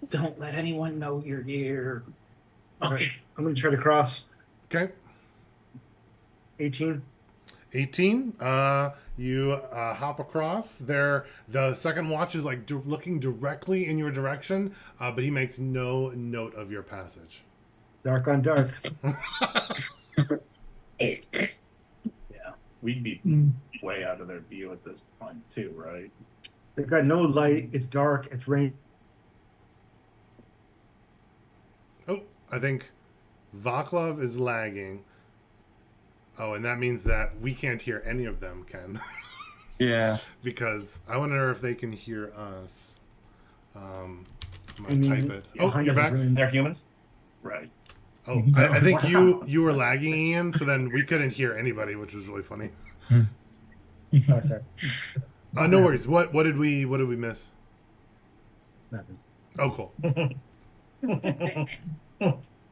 Don't let anyone know you're here. Okay, I'm gonna try to cross. Okay. 18. 18. You hop across there. The second watch is like looking directly in your direction, but he makes no note of your passage. Dark on dark. We'd be way out of their view at this point, too, right? They've got no light. It's dark. It's rain. Oh, I think Vaclav is lagging. Oh, and that means that we can't hear any of them, Ken. Yeah. Because I wonder if they can hear us. I'm I gonna mean, type it. Oh, behind you're us is back? rain. They're humans. Right. Oh, I think you were lagging, Ian, so then we couldn't hear anybody, which was really funny. Oh, sorry. No worries. What did we miss? Nothing. Oh, cool.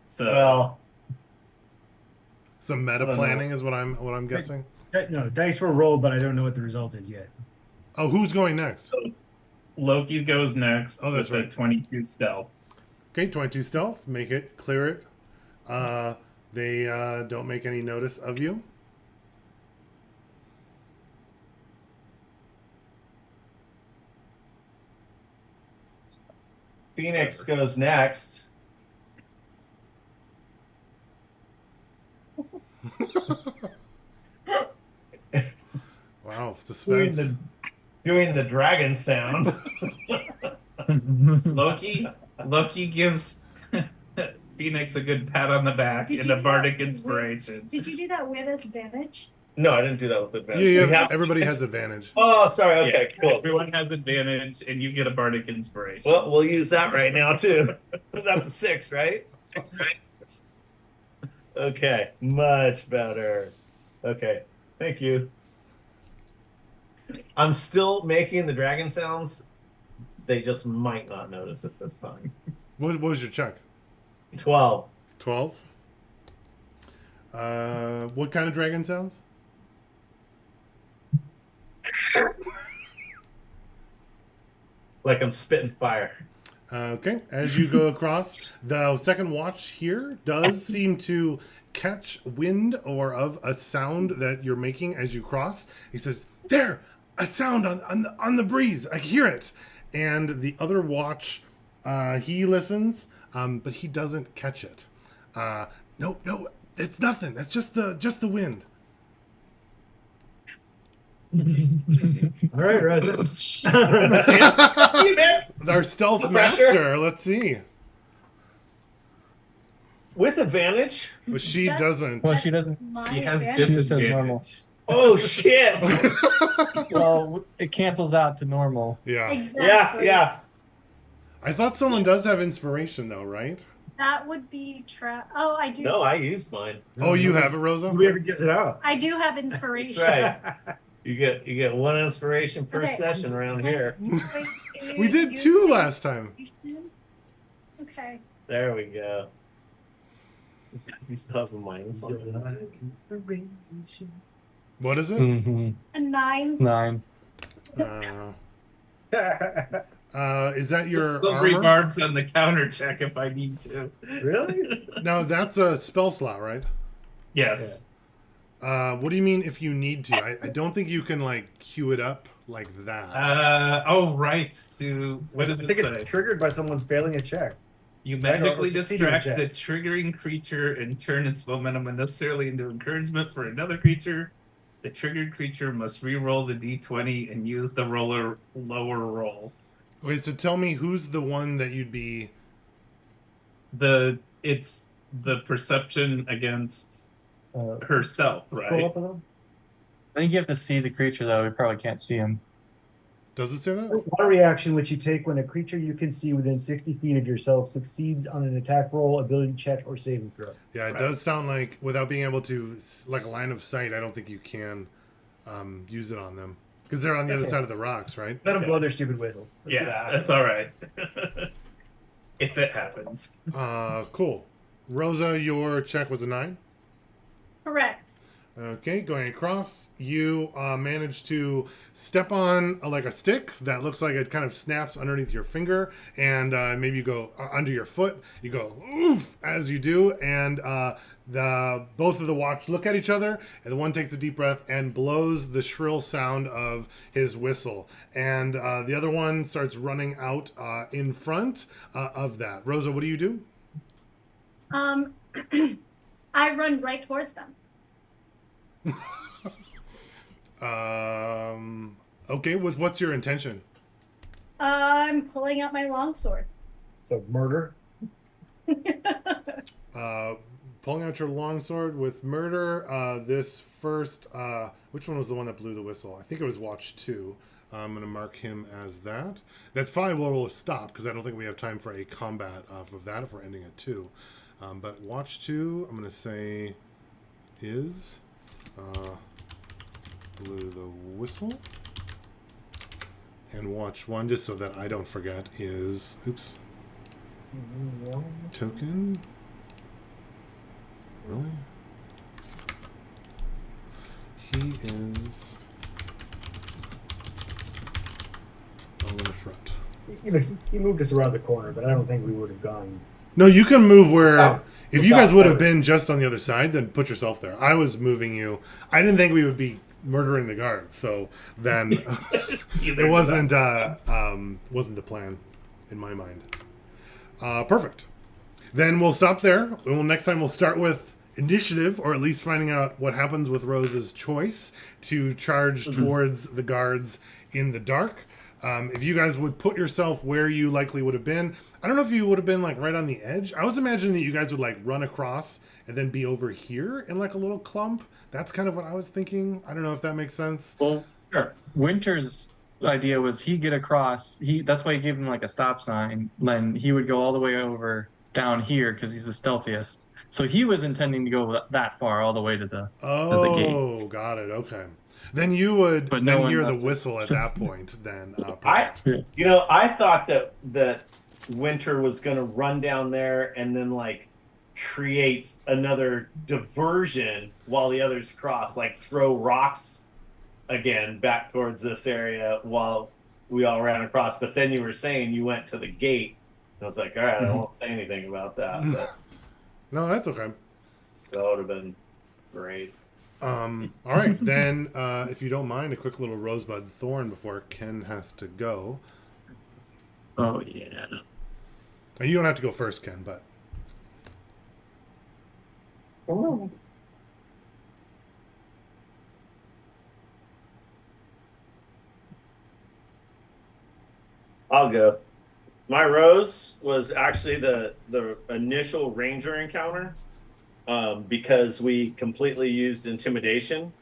So Well, Some meta I don't planning is what I'm guessing. No, dice were rolled, but I don't know what the result is yet. Oh, who's going next? Loki goes next Oh, that's with right. a 22 stealth. Okay, 22 stealth. Make it, clear it. They don't make any notice of you. Phoenix goes next. Wow, suspense. Doing the dragon sound. Loki gives Phoenix a good pat on the back Did and you a do bardic that inspiration. Did you do that with advantage? No, I didn't do that with advantage. Yeah, We have- everybody has advantage. Oh, sorry. Okay, Yeah, cool. Everyone has advantage, and you get a bardic inspiration. Well, we'll use that right now too. That's a 6, right? Okay, much better. Okay, thank you. I'm still making the dragon sounds. They just might not notice it this time. What was your check? 12. 12. What kind of dragon sounds? Like I'm spitting fire. Okay, as you go across, the second watch here does seem to catch wind or of a sound that you're making as you cross. He says, "There, a sound on the breeze. I hear it." And the other watch, he listens, but he doesn't catch it. No, it's nothing. It's just the wind. All right, Rosa. Our stealth The pressure. master. Let's see. With advantage? But she doesn't. Well, she doesn't. My She has advantage. She just says normal. disadvantage. Oh, shit. Well, it cancels out to normal. Yeah. Exactly. Yeah. I thought someone does have inspiration though, right? That would be Oh, I do. No, I used mine. Oh, you have it, Rosa? Who ever gets it out? I do have That's inspiration. right. You get one inspiration per Okay. session around here. We did 2 last time. Okay. There we go. You still have a minus on it. What is it? Mm-hmm. A 9. 9. Is that your Silvery armor? barbs on the counter check if I need to. Really? No, that's a spell slot, right? Yes. What do you mean if you need to? I don't think you can like queue it up like that. Oh right. What does I it think say? it's triggered by someone failing a check. You Right, or magically succeeding in distract the check. triggering creature and turn its momentum unnecessarily into encouragement for another creature. The triggered creature must re-roll the d20 and use the lower roll. Okay, so tell me who's the one that you'd be. It's the perception against her stealth, Roll right? up with them. I think you have to see the creature though. We probably can't see him. Does it say that? One reaction which you take when a creature you can see within 60 feet of yourself succeeds on an attack roll, ability check, or saving throw. Yeah, it does sound like without being able to, like a line of sight, I don't think you can use it on them. Because they're on the other side of the rocks, right? Let them blow their stupid whistle. Yeah, that's all right. If it happens. Cool. Rosa, your check was a 9. Correct. Okay, going across, you manage to step on like a stick that looks like it kind of snaps underneath your finger, and maybe you go under your foot. You go oof as you do, and both of the watch look at each other, and the one takes a deep breath and blows the shrill sound of his whistle, and the other one starts running out in front of that. Rosa, what do you do? I run right towards them. Okay, what's your intention? I'm pulling out my longsword. So murder. Pulling out your longsword with murder. This first, which one was the one that blew the whistle? I think it was Watch 2. I'm going to mark him as that. That's probably where we'll stop, because I don't think we have time for a combat off of that if we're ending at 2. But Watch 2, I'm going to say is blew the whistle. And Watch 1, just so that I don't forget, is, oops, token. Really? He is on the front. You know, he moved us around the corner, but I don't think we would have gone. No, you can move where. Oh, if you guys would have been just on the other side, then put yourself there. I was moving you. I didn't think we would be murdering the guards, so then it wasn't the plan in my mind. Perfect. Then we'll stop there. Next time we'll start with initiative, or at least finding out what happens with Rose's choice to charge towards the guards in the dark. If you guys would put yourself where you likely would have been, I don't know if you would have been like right on the edge. I was imagining that you guys would like run across and then be over here in like a little clump. That's kind of what I was thinking. I don't know if that makes sense. Well, Sure. Winter's idea was he get across. That's why he gave him like a stop sign. Then he would go all the way over down here because he's the stealthiest. So he was intending to go that far, all the way to the gate. Oh, got it. Okay. Then you would But no then one hear the else- whistle at that point. Then I thought that Winter was going to run down there and then like create another diversion while the others cross, like throw rocks again back towards this area while we all ran across. But then you were saying you went to the gate. And I was like, all right, I won't say anything about that. But no, that's okay. that would have been great. All right, then if you don't mind, a quick little rosebud thorn before Ken has to go. Oh yeah. And you don't have to go first, Ken, but I'll go. My rose was actually the initial ranger encounter, because we completely used intimidation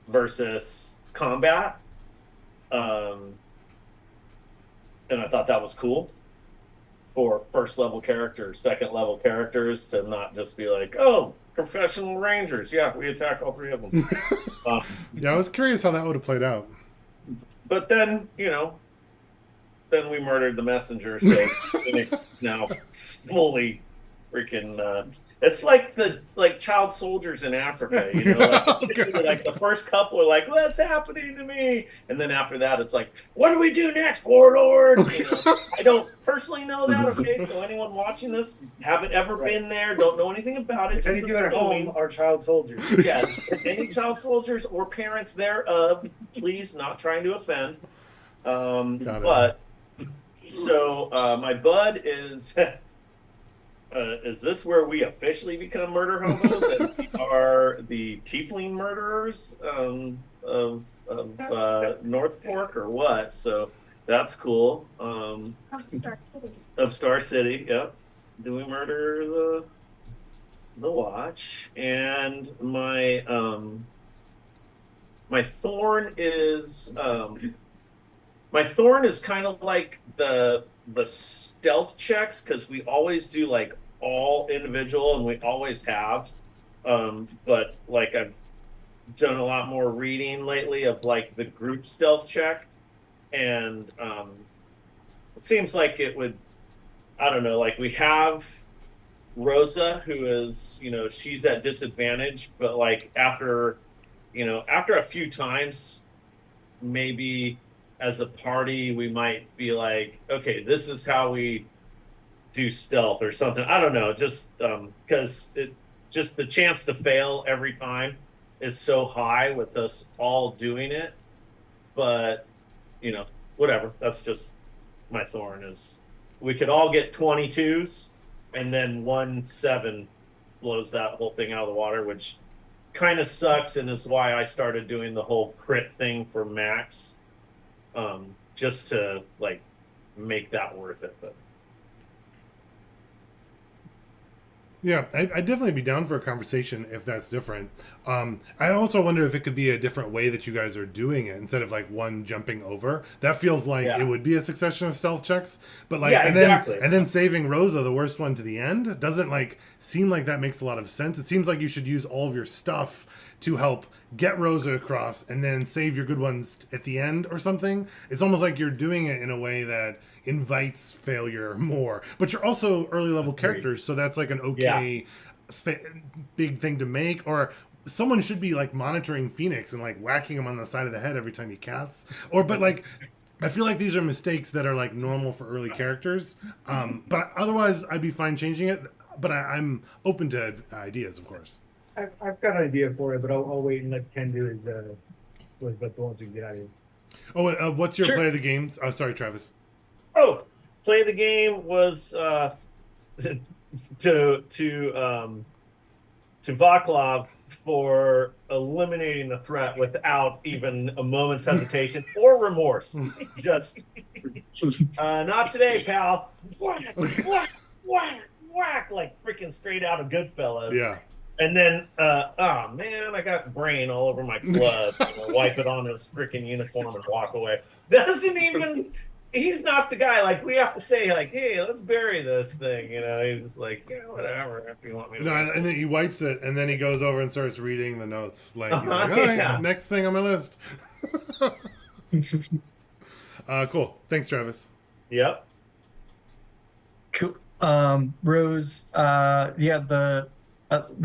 versus combat, and I thought that was cool for first level characters, second level characters to not just be like, oh, professional rangers, yeah, we attack all three of them. yeah, I was curious how that would have played out. But then, then we murdered the messenger, so Phoenix now fully freaking. It's like child soldiers in Africa. You know, like, Oh, God. like the first couple are like, "What's happening to me?" And then after that, it's like, "What do we do next, warlord?" You know, I don't personally know that. Okay, so anyone watching this haven't ever been there, don't know anything about it. If any of you at home are child soldiers, Yes, any child soldiers or parents thereof, please, not trying to offend. Got it. But so my bud is. Is this where we officially become murder hobos and we are the tiefling murderers of North Fork or what? So that's cool. Star City. Of Star City, yep. Do we murder the watch? And my my thorn is kind of like the stealth checks because we always do like all individual and we always have. But like I've done a lot more reading lately of like the group stealth check, and it seems like it would. I don't know. Like we have Rosa, who is she's at disadvantage, but like after a few times, maybe as a party, we might be like, okay, this is how we do stealth or something. I don't know, just because just the chance to fail every time is so high with us all doing it. But whatever. That's just my thorn is we could all get 22s, and then 1-7 blows that whole thing out of the water, which kind of sucks, and is why I started doing the whole crit thing for Max. Just to like make that worth it. But Yeah, I'd definitely be down for a conversation if that's different. I also wonder if it could be a different way that you guys are doing it instead of like one jumping over. That feels like it would be a succession of stealth checks, but like and then saving Rosa, the worst one, to the end doesn't like seem like that makes a lot of sense. It seems like you should use all of your stuff to help get Rosa across and then save your good ones at the end or something. It's almost like you're doing it in a way that invites failure more, but you're also early level characters, so that's like an okay big thing to make. Or someone should be like monitoring Phoenix and like whacking him on the side of the head every time he casts, but like I feel like these are mistakes that are like normal for early characters, but otherwise I'd be fine changing it, but I'm open to ideas, of course. I've got an idea for it, but I'll wait and let Ken do his but the ones we can get out of here. Oh, what's your play of the games? Oh, sorry, Travis. Oh, play of the game was to Vaclav for eliminating the threat without even a moment's hesitation or remorse. Just not today, pal. Whack, whack, whack, whack, like freaking straight out of Goodfellas. Yeah. And then, oh man, I got brain all over my glove. Wipe it on his freaking uniform and walk away. Doesn't even. He's not the guy. Like we have to say, like, hey, let's bury this thing. He's like, yeah, whatever. If you want me to. No, and then he wipes it, and then he goes over and starts reading the notes. Like he's like, all right, next thing on my list. Cool. Thanks, Travis. Yep. Cool. Rose. There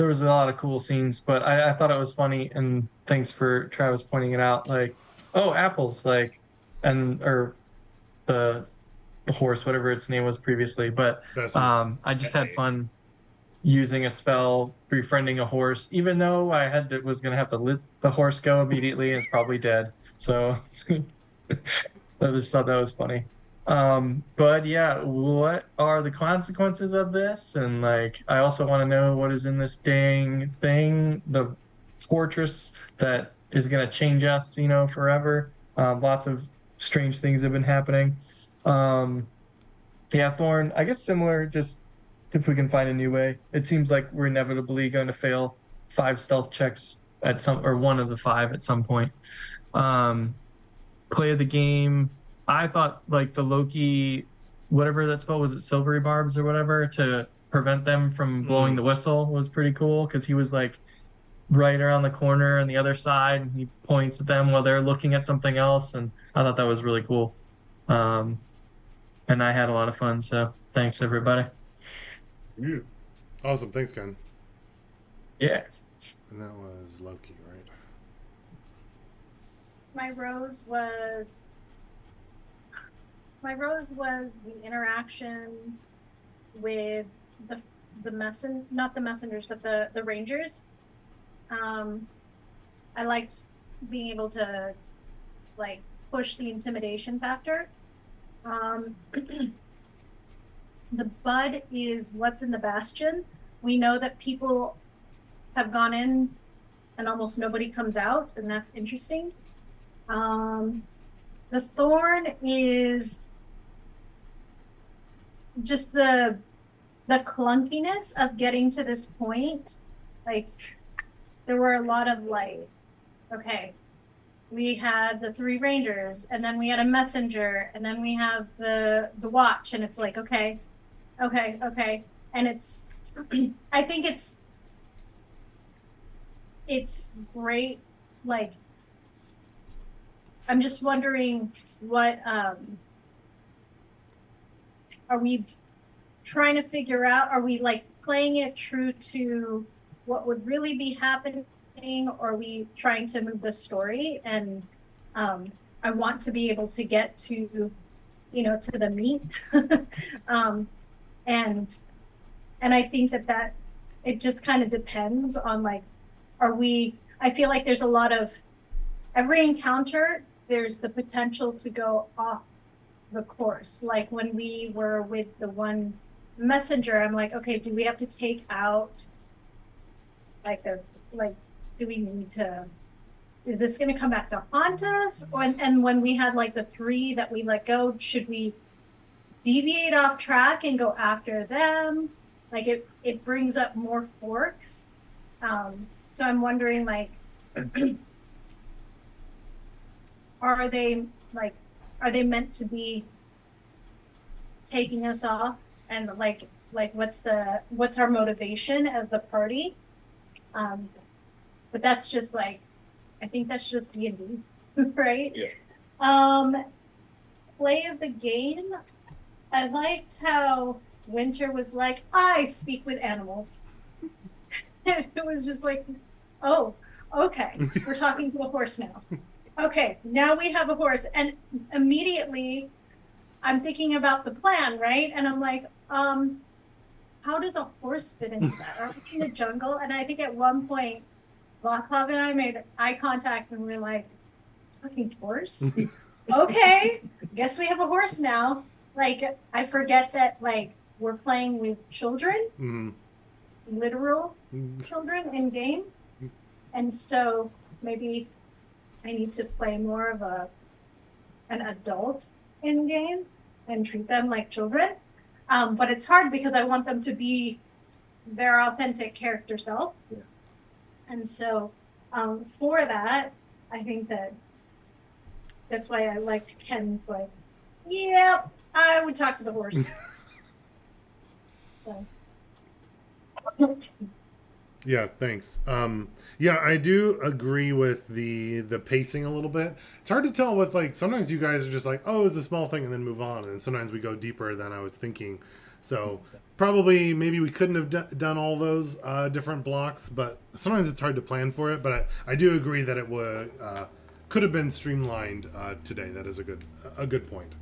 was a lot of cool scenes, but I thought it was funny, and thanks for Travis pointing it out. Like, oh, apples, like, or the horse, whatever its name was previously. But I just had fun using a spell, befriending a horse, even though was gonna have to let the horse go immediately, and it's probably dead. So I just thought that was funny. But yeah, what are the consequences of this? And like, I also want to know what is in this dang thing, the fortress that is going to change us, forever. Lots of strange things have been happening. Yeah, Thorn, I guess similar, just if we can find a new way. It seems like we're inevitably going to fail 5 stealth checks or one of the 5 at some point. Play of the game. I thought like the Loki, whatever that spell was, it silvery barbs or whatever, to prevent them from blowing the whistle was pretty cool, because he was like right around the corner on the other side, and he points at them while they're looking at something else, and I thought that was really cool. And I had a lot of fun, so thanks everybody. Awesome. Thanks, Ken. Yeah. And that was Loki, right? My rose was the interaction with not the messengers, but the rangers. I liked being able to like push the intimidation factor. The bud is what's in the bastion. We know that people have gone in and almost nobody comes out, and that's interesting. The thorn is just the clunkiness of getting to this point. Like there were a lot of like, okay, we had the 3 rangers, and then we had a messenger, and then we have the watch, and it's like, okay, and it's I think it's great. Like I'm just wondering what are we trying to figure out? Are we like playing it true to what would really be happening, or are we trying to move the story? And I want to be able to get to, to the meat. And I think that it just kind of depends on like, I feel like there's a lot of, every encounter, there's the potential to go off the course. Like when we were with the one messenger, I'm like, okay, do we have to take out do we need to, is this going to come back to haunt us? And when we had like the 3 that we let go, should we deviate off track and go after them? Like it brings up more forks. So I'm wondering, like, are they meant to be taking us off? And like what's our motivation as the party? But that's just like, I think that's just D&D, right? Yeah. Play of the game. I liked how Winter was like, I speak with animals. And it was just like, oh, okay, we're talking to a horse now. Okay, now we have a horse. And immediately I'm thinking about the plan, right? And I'm like, how does a horse fit into that? Are we in the jungle? And I think at one point, Vaclav and I made eye contact and we were like, fucking horse? Okay, guess we have a horse now. Like, I forget that, like, we're playing with children, literal children in game. And so maybe I need to play more of an adult in game and treat them like children. But it's hard because I want them to be their authentic character self. Yeah. And so for that, I think that's why I liked Ken's like, yeah, I would talk to the horse. So. Yeah, thanks. Yeah, I do agree with the pacing a little bit. It's hard to tell with like, sometimes you guys are just like, oh, it's a small thing and then move on. And sometimes we go deeper than I was thinking. So probably maybe we couldn't have done all those different blocks, but sometimes it's hard to plan for it. But I do agree that it would could have been streamlined today. That is a good point.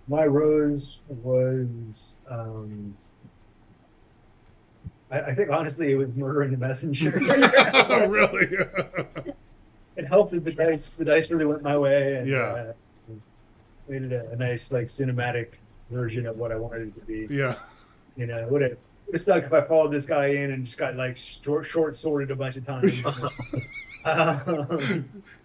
My rose was, I think honestly it was murdering the messenger. Really? It helped that the dice really went my way, and Yeah. made it a nice like cinematic version of what I wanted it to be. Yeah. You know, it would have stuck if I followed this guy in and just got like short sorted a bunch of times.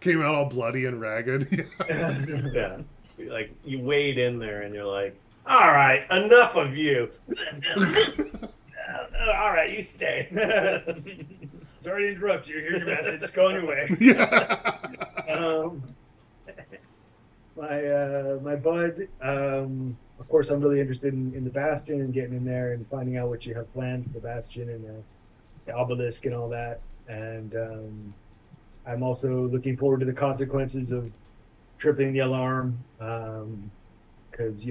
Came out all bloody and ragged. Yeah. Like you wade in there and you're like, all right, enough of you. All right, you stay. Sorry to interrupt you. Here's your message. Go on your way. Yeah. My bud. Of course, I'm really interested in the Bastion and getting in there and finding out what you have planned for the Bastion and the obelisk and all that. And I'm also looking forward to the consequences of tripling the alarm, because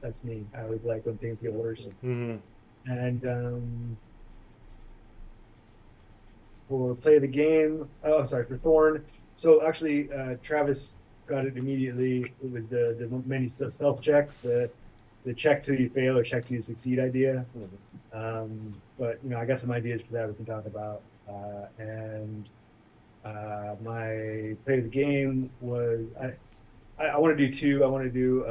that's me. I always like when things get worse. Mhm. And for play of the game, oh, I'm sorry, for Thorn. So actually, Travis got it immediately. It was the many self checks, the check till you fail or check till you succeed idea. But I got some ideas for that we can talk about. And my play of the game was I want to do two. I want to do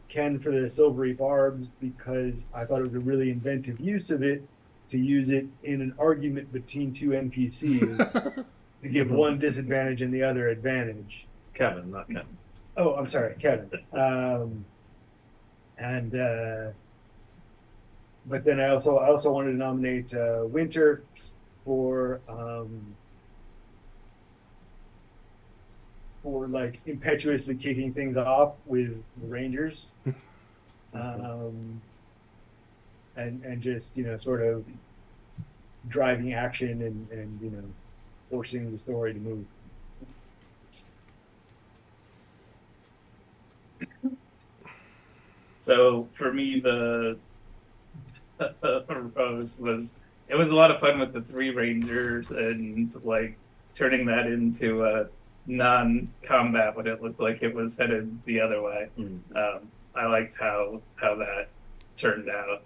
Ken for the silvery barbs because I thought it was a really inventive use of it to use it in an argument between two NPCs to give one disadvantage and the other advantage. Kevin, not Ken. Oh, I'm sorry, Kevin. And but then I also wanted to nominate Winter for like impetuously kicking things off with the Rangers, and just sort of driving action and forcing the story to move. So for me, the Rose was it was a lot of fun with the three Rangers and like turning that into a non-combat when it looked like it was headed the other way. I liked how that turned out.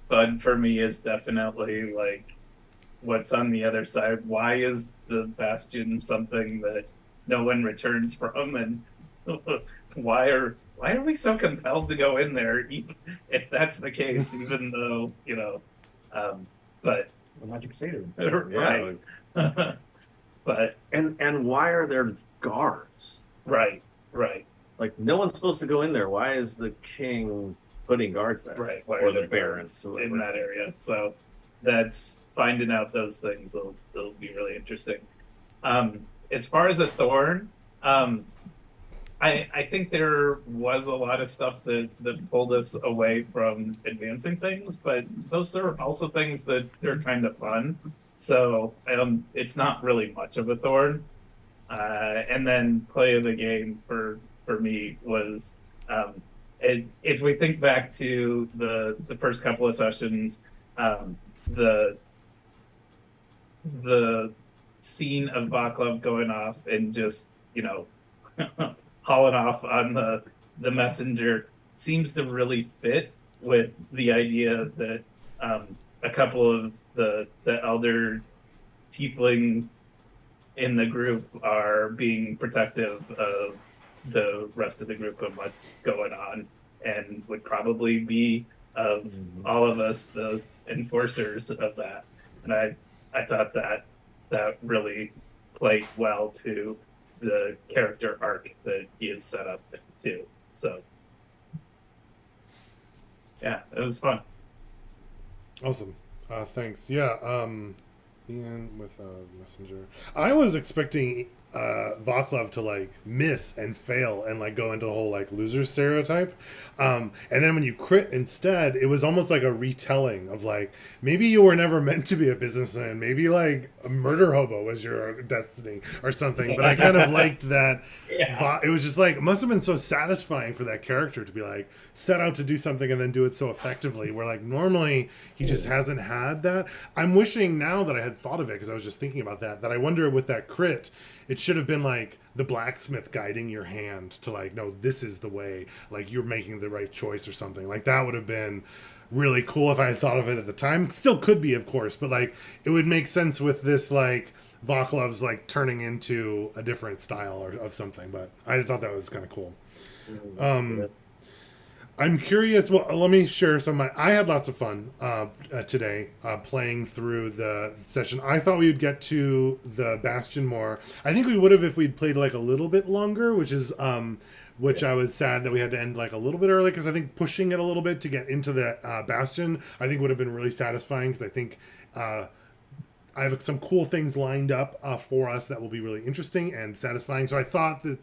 Bud for me is definitely like what's on the other side. Why is the Bastion something that no one returns from, and why are we so compelled to go in there, even if that's the case? Even though but Magic Crusader, right, but And why are there guards? right, Like no one's supposed to go in there. Why is the king putting guards there? right. Why Or are the there barons guards in that area? So that's finding out those things. It'll be really interesting. As far as a thorn, I think there was a lot of stuff that pulled us away from advancing things, but those are also things that are kind of fun. So it's not really much of a thorn. And then play of the game for me was if we think back to the first couple of sessions, the scene of Vaclav going off and just hauling off on the messenger seems to really fit with the idea that a couple of the elder tiefling in the group are being protective of the rest of the group and what's going on, and would probably be of all of us the enforcers of that. And I thought that really played well to the character arc that he has set up too. So yeah, it was fun. Awesome. Thanks. Yeah. Ian with Messenger. I was expecting Vaclav to like miss and fail and like go into the whole like loser stereotype. And then when you crit instead, it was almost like a retelling of like maybe you were never meant to be a businessman. Maybe like a murder hobo was your destiny or something. But I kind of liked that. Yeah. It was just like it must have been so satisfying for that character to be like set out to do something and then do it so effectively. Where like normally he just hasn't had that. I'm wishing now that I had thought of it because I was just thinking about that I wonder with that crit it should have been like the blacksmith guiding your hand to like no, this is the way, like you're making the right choice or something. Like that would have been really cool if I had thought of it at the time. Still could be, of course, but like it would make sense with this like Vaclav's like turning into a different style or of something. But I thought that was kind of cool. I'm curious. Well, let me share some. I had lots of fun today playing through the session. I thought we would get to the Bastion more. I think we would have if we'd played like a little bit longer, which is which I was sad that we had to end like a little bit early because I think pushing it a little bit to get into the Bastion I think would have been really satisfying because I think I have some cool things lined up for us that will be really interesting and satisfying. So I thought that.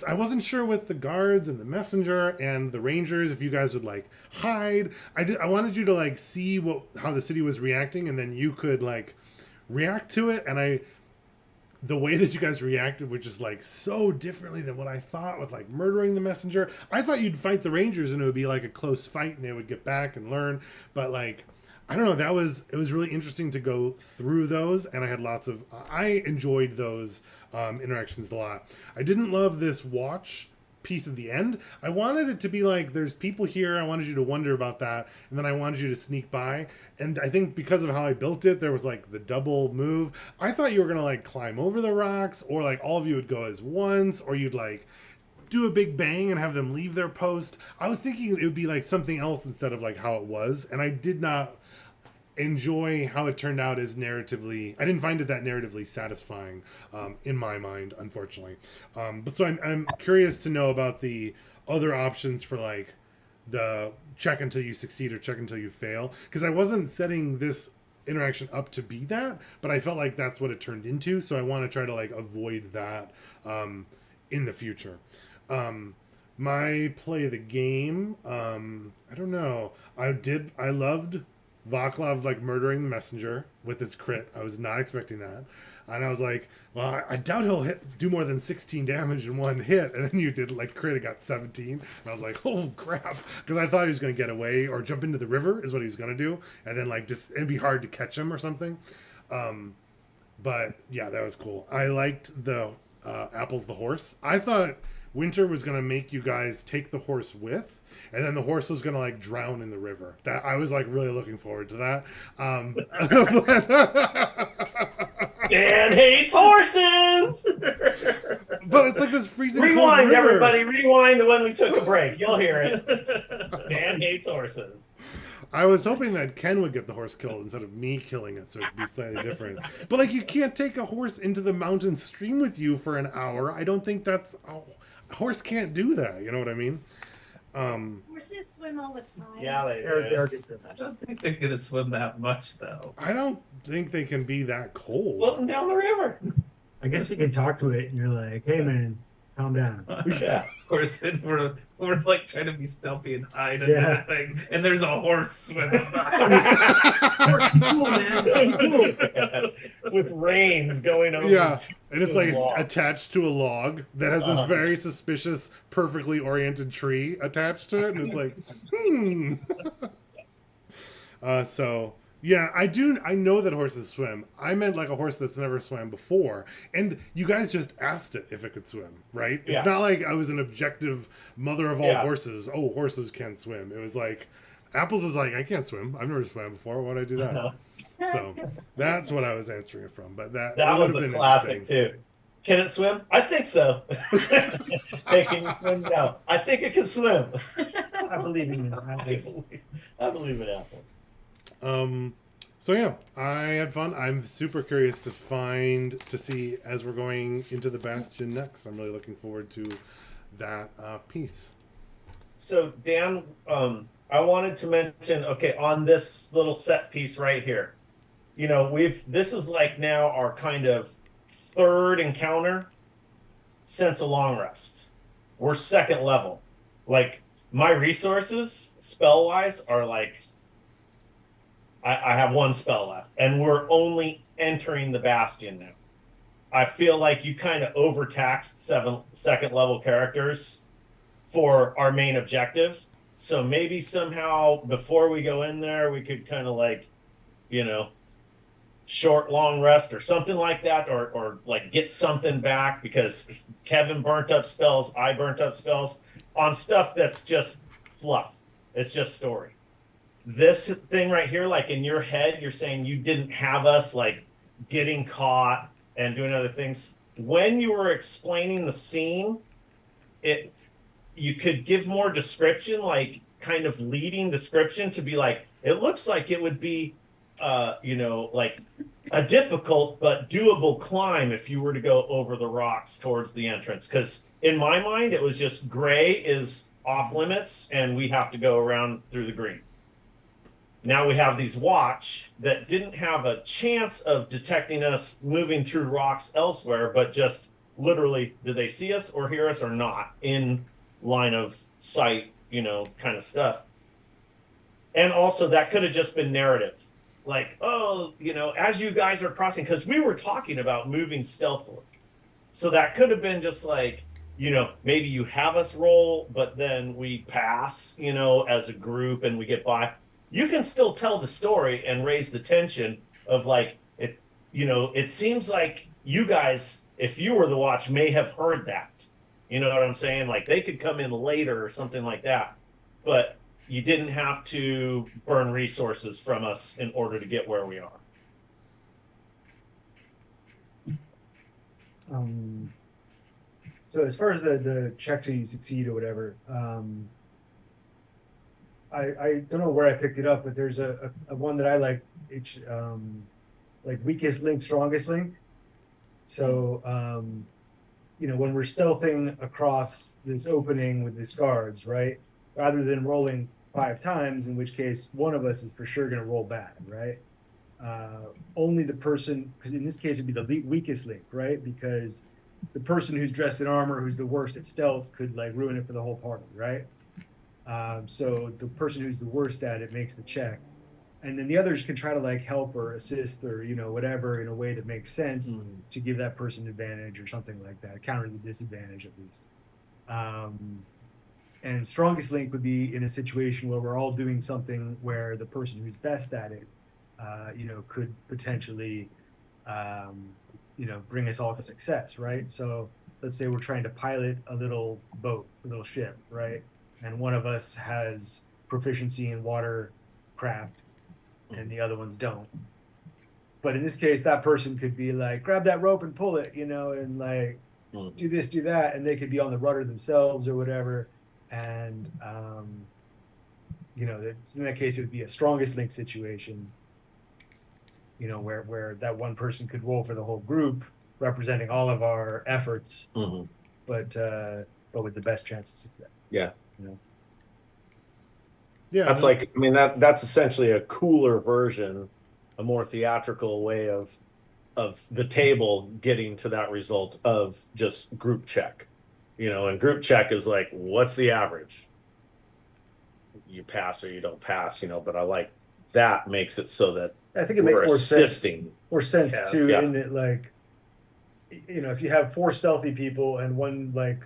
I wasn't sure with the guards and the messenger and the rangers if you guys would like hide. I wanted you to like see how the city was reacting and then you could like react to it. And the way that you guys reacted was just like so differently than what I thought with like murdering the messenger. I thought you'd fight the Rangers and it would be like a close fight and they would get back and learn. But like, I don't know, it was really interesting to go through those. And I enjoyed those interactions a lot. I didn't love this watch piece at the end. I wanted it to be like, there's people here. I wanted you to wonder about that. And then I wanted you to sneak by. And I think because of how I built it, there was like the double move. I thought you were going to like climb over the rocks, or like all of you would go as once, or you'd like do a big bang and have them leave their post. I was thinking it would be like something else instead of like how it was. And I did not enjoy how it turned out as narratively. I didn't find it that narratively satisfying in my mind, unfortunately. But so I'm curious to know about the other options for like the check until you succeed or check until you fail, because I wasn't setting this interaction up to be that, but I felt like that's what it turned into. So I want to try to like avoid that in the future. My play of the game, I don't know. I loved Vaclav like murdering the messenger with his crit. I was not expecting that. And I was like, well, I doubt he'll do more than 16 damage in one hit. And then you did like crit, it got 17. And I was like, oh crap. Because I thought he was going to get away or jump into the river is what he was going to do. And then like just, it'd be hard to catch him or something. But yeah, that was cool. I liked the Apples the horse. I thought Winter was going to make you guys take the horse with, and then the horse was gonna like drown in the river. That I was like really looking forward to that. Dan hates horses. But it's like this freezing cold Rewind, river. everybody. Rewind to when we took a break. You'll hear it. Dan hates horses. I was hoping that Ken would get the horse killed instead of me killing it, so it'd be slightly different. But like, you can't take a horse into the mountain stream with you for an hour. I don't think a horse can't do that. You know what I mean? Horses swim all the time. Yeah, they I don't think they're gonna swim that much though. I don't think they can be that cold. floating down the river. I guess you can talk to it and you're like, hey man, calm down. Yeah. Of course, and we're like trying to be stealthy and hide under Yeah. the thing, and there's a horse swimming by. Cool, man. Cool. With reins going over. Yeah, and it's like log. attached to a log that has this very suspicious, perfectly oriented tree attached to it, and it's like, So yeah, I know that horses swim. I meant like a horse that's never swam before, and you guys just asked it if it could swim, right? Yeah. It's not like I was an objective mother of all Yeah. horses. Oh, horses can swim. It was like Apples is like, I can't swim. I've never swam before. Why'd I do that? So that's what I was answering it from. But that That would was have a been classic interesting. too. Can it swim? I think so. Hey, can you swim? No. I think it can swim. I believe in you. I believe in Apple. So yeah, I had fun. I'm super curious to see as we're going into the Bastion next. I'm really looking forward to that piece. So Dan, I wanted to mention, okay, on this little set piece right here, you know, this is like now our kind of third encounter since a long rest. We're second level. Like my resources spell wise are like, I have one spell left, and we're only entering the Bastion now. I feel like you kind of overtaxed second level characters for our main objective. So maybe somehow before we go in there, we could kind of like, you know, short, long rest or something like that, or like get something back, because Kevin burnt up spells, I burnt up spells on stuff that's just fluff. It's just story. This thing right here, like in your head, you're saying you didn't have us like getting caught and doing other things. When you were explaining the scene, you could give more description, like kind of leading description to be like, it looks like it would be, you know, like a difficult but doable climb if you were to go over the rocks towards the entrance. Because in my mind, it was just gray is off limits and we have to go around through the green. Now we have these watch that didn't have a chance of detecting us moving through rocks elsewhere, but just literally, did they see us or hear us or not in line of sight, you know, kind of stuff. And also that could have just been narrative. like, oh, as you guys are crossing, because we were talking about moving stealthily. So that could have been just like, maybe you have us roll, but then we pass, as a group and we get by. You can still tell the story and raise the tension of like it, it seems like you guys, if you were the watch, may have heard that. You know what I'm saying? Like they could come in later or something like that. But you didn't have to burn resources from us in order to get where we are. So as far as the check till you succeed or whatever, I don't know where I picked it up, but there's a one that I like. It's like weakest link, strongest link. So when we're stealthing across this opening with these guards, right? Rather than rolling 5 times, in which case one of us is for sure going to roll bad, right? Only the person, because in this case it'd be the weakest link, right? Because the person who's dressed in armor, who's the worst at stealth, could like ruin it for the whole party, right? So the person who's the worst at it makes the check, and then the others can try to like help or assist or whatever in a way that makes sense to give that person advantage or something like that, counter the disadvantage at least. And strongest link would be in a situation where we're all doing something where the person who's best at it, could potentially, bring us all to success, right? So let's say we're trying to pilot a little boat, a little ship, right? And one of us has proficiency in watercraft and the other ones don't. But in this case, that person could be like, grab that rope and pull it, and like do this, do that, and they could be on the rudder themselves or whatever. And in that case, it would be a strongest link situation, where that one person could roll for the whole group, representing all of our efforts, but with the best chance of success. Yeah. Yeah, That's that's essentially a cooler version, a more theatrical way of the table getting to that result of just group check. And group check is like, what's the average? You pass or you don't pass, but I like that makes it so that I think it makes we're more assisting. sense Yeah. too, Yeah. in that like, if you have 4 stealthy people and one like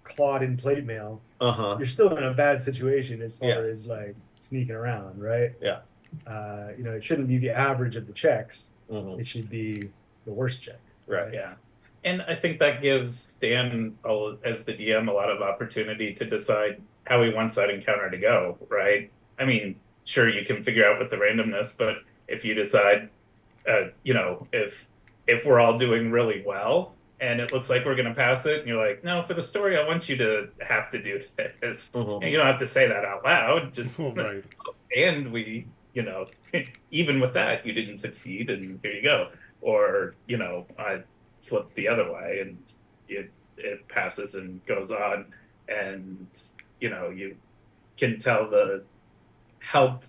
clawed in plate mail, you're still in a bad situation as far as like sneaking around, right? Yeah. It shouldn't be the average of the checks. Mhm. It should be the worst check. Right. Yeah. And I think that gives Dan, as the DM, a lot of opportunity to decide how he wants that encounter to go, right? I mean, sure, you can figure out with the randomness, but if you decide, if we're all doing really well and it looks like we're going to pass it, and you're like, no, for the story, I want you to have to do this. And you don't have to say that out loud, just right. and we, even with that, you didn't succeed, and here you go. Or, I flipped the other way, and it passes and goes on, and you can tell the help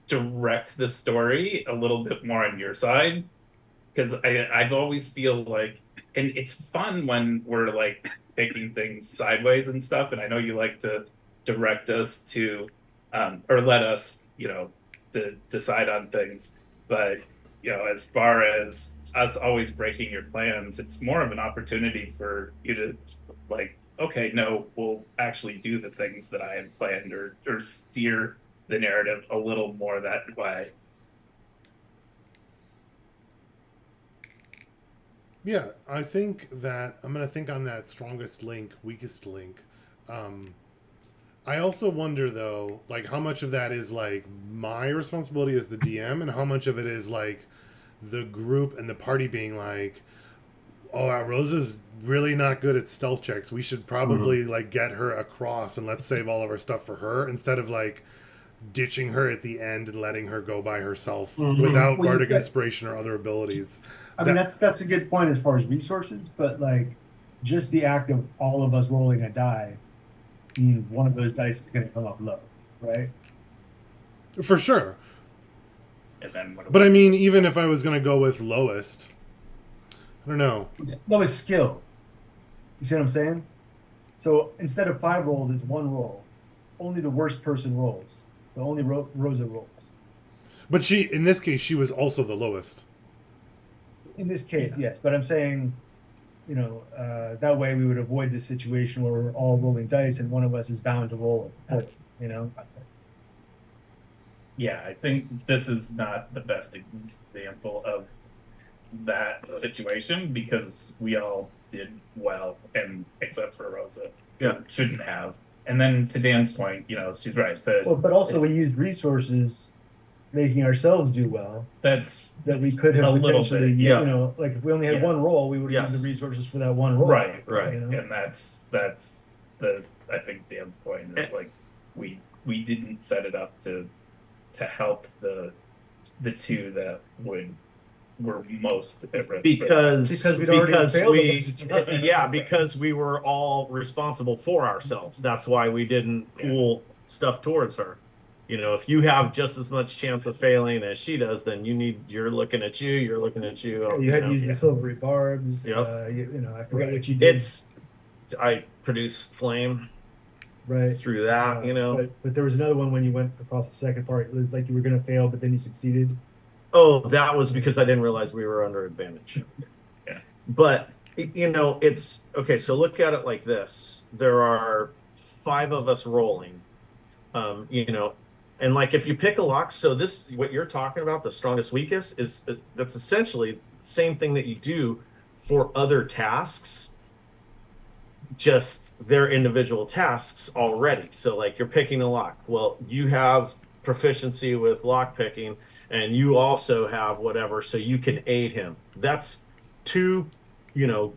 direct the story a little bit more on your side, because I've always feel like, and it's fun when we're like taking things sideways and stuff, and I know you like to direct us to or let us to decide on things, but as far as us always breaking your plans, it's more of an opportunity for you to like, okay, no, we'll actually do the things that I had planned, or steer the narrative a little more that way. Yeah, I think that I'm going to think on that strongest link, weakest link. I also wonder though, like how much of that is like my responsibility as the DM, and how much of it is like the group and the party being like, oh, Rosa's really not good at stealth checks. We should probably like get her across and let's save all of our stuff for her, instead of like ditching her at the end and letting her go by herself without bardic inspiration or other abilities. I mean, that's a good point as far as resources, but like just the act of all of us rolling a die means one of those dice is going to come up low, right? For sure. And then But I mean, even if I was going to go with lowest, I don't know. Lowest skill. You see what I'm saying? So instead of 5 rolls, it's 1 roll. Only the worst person rolls. The only Rosa rolls. But she, in this case, she was also the lowest. In this case, yes, but I'm saying, that way we would avoid this situation where we're all rolling dice and one of us is bound to roll it, Yeah, I think this is not the best example of that situation because we all did well, and except for Rosa, shouldn't have. And then to Dan's point, she's right. But also we used resources, making ourselves do well. That's that we could have a little potentially, bit, like if we only had one roll, we would have used the resources for that one roll. right. And that's the I think Dan's point is like we didn't set it up to help the two that were most at risk because we'd already failed because we were all responsible for ourselves. That's why we didn't pool stuff towards her. If you have just as much chance of failing as she does, then you're looking at you. You had to use the silvery barbs. Yep. I forgot what you did. I produced flame right through that, But there was another one when you went across the second part. It was like you were going to fail, but then you succeeded. Oh, that was because I didn't realize we were under advantage. Yeah. But, it's okay. So look at it like this. There are 5 of us rolling, and like if you pick a lock, so this, what you're talking about, the strongest, weakest, that's essentially the same thing that you do for other tasks, just their individual tasks already. So like you're picking a lock. Well, you have proficiency with lock picking, and you also have whatever, so you can aid him. That's 2,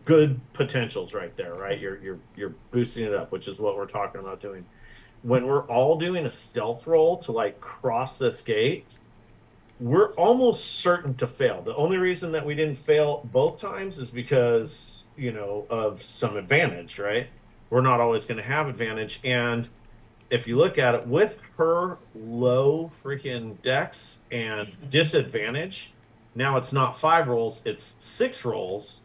good potentials right there, right? You're boosting it up, which is what we're talking about doing. When we're all doing a stealth roll to like cross this gate, we're almost certain to fail. The only reason that we didn't fail both times is because, of some advantage, right? We're not always going to have advantage. And if you look at it with her low freaking dex and disadvantage, now it's not 5 rolls, it's 6 rolls.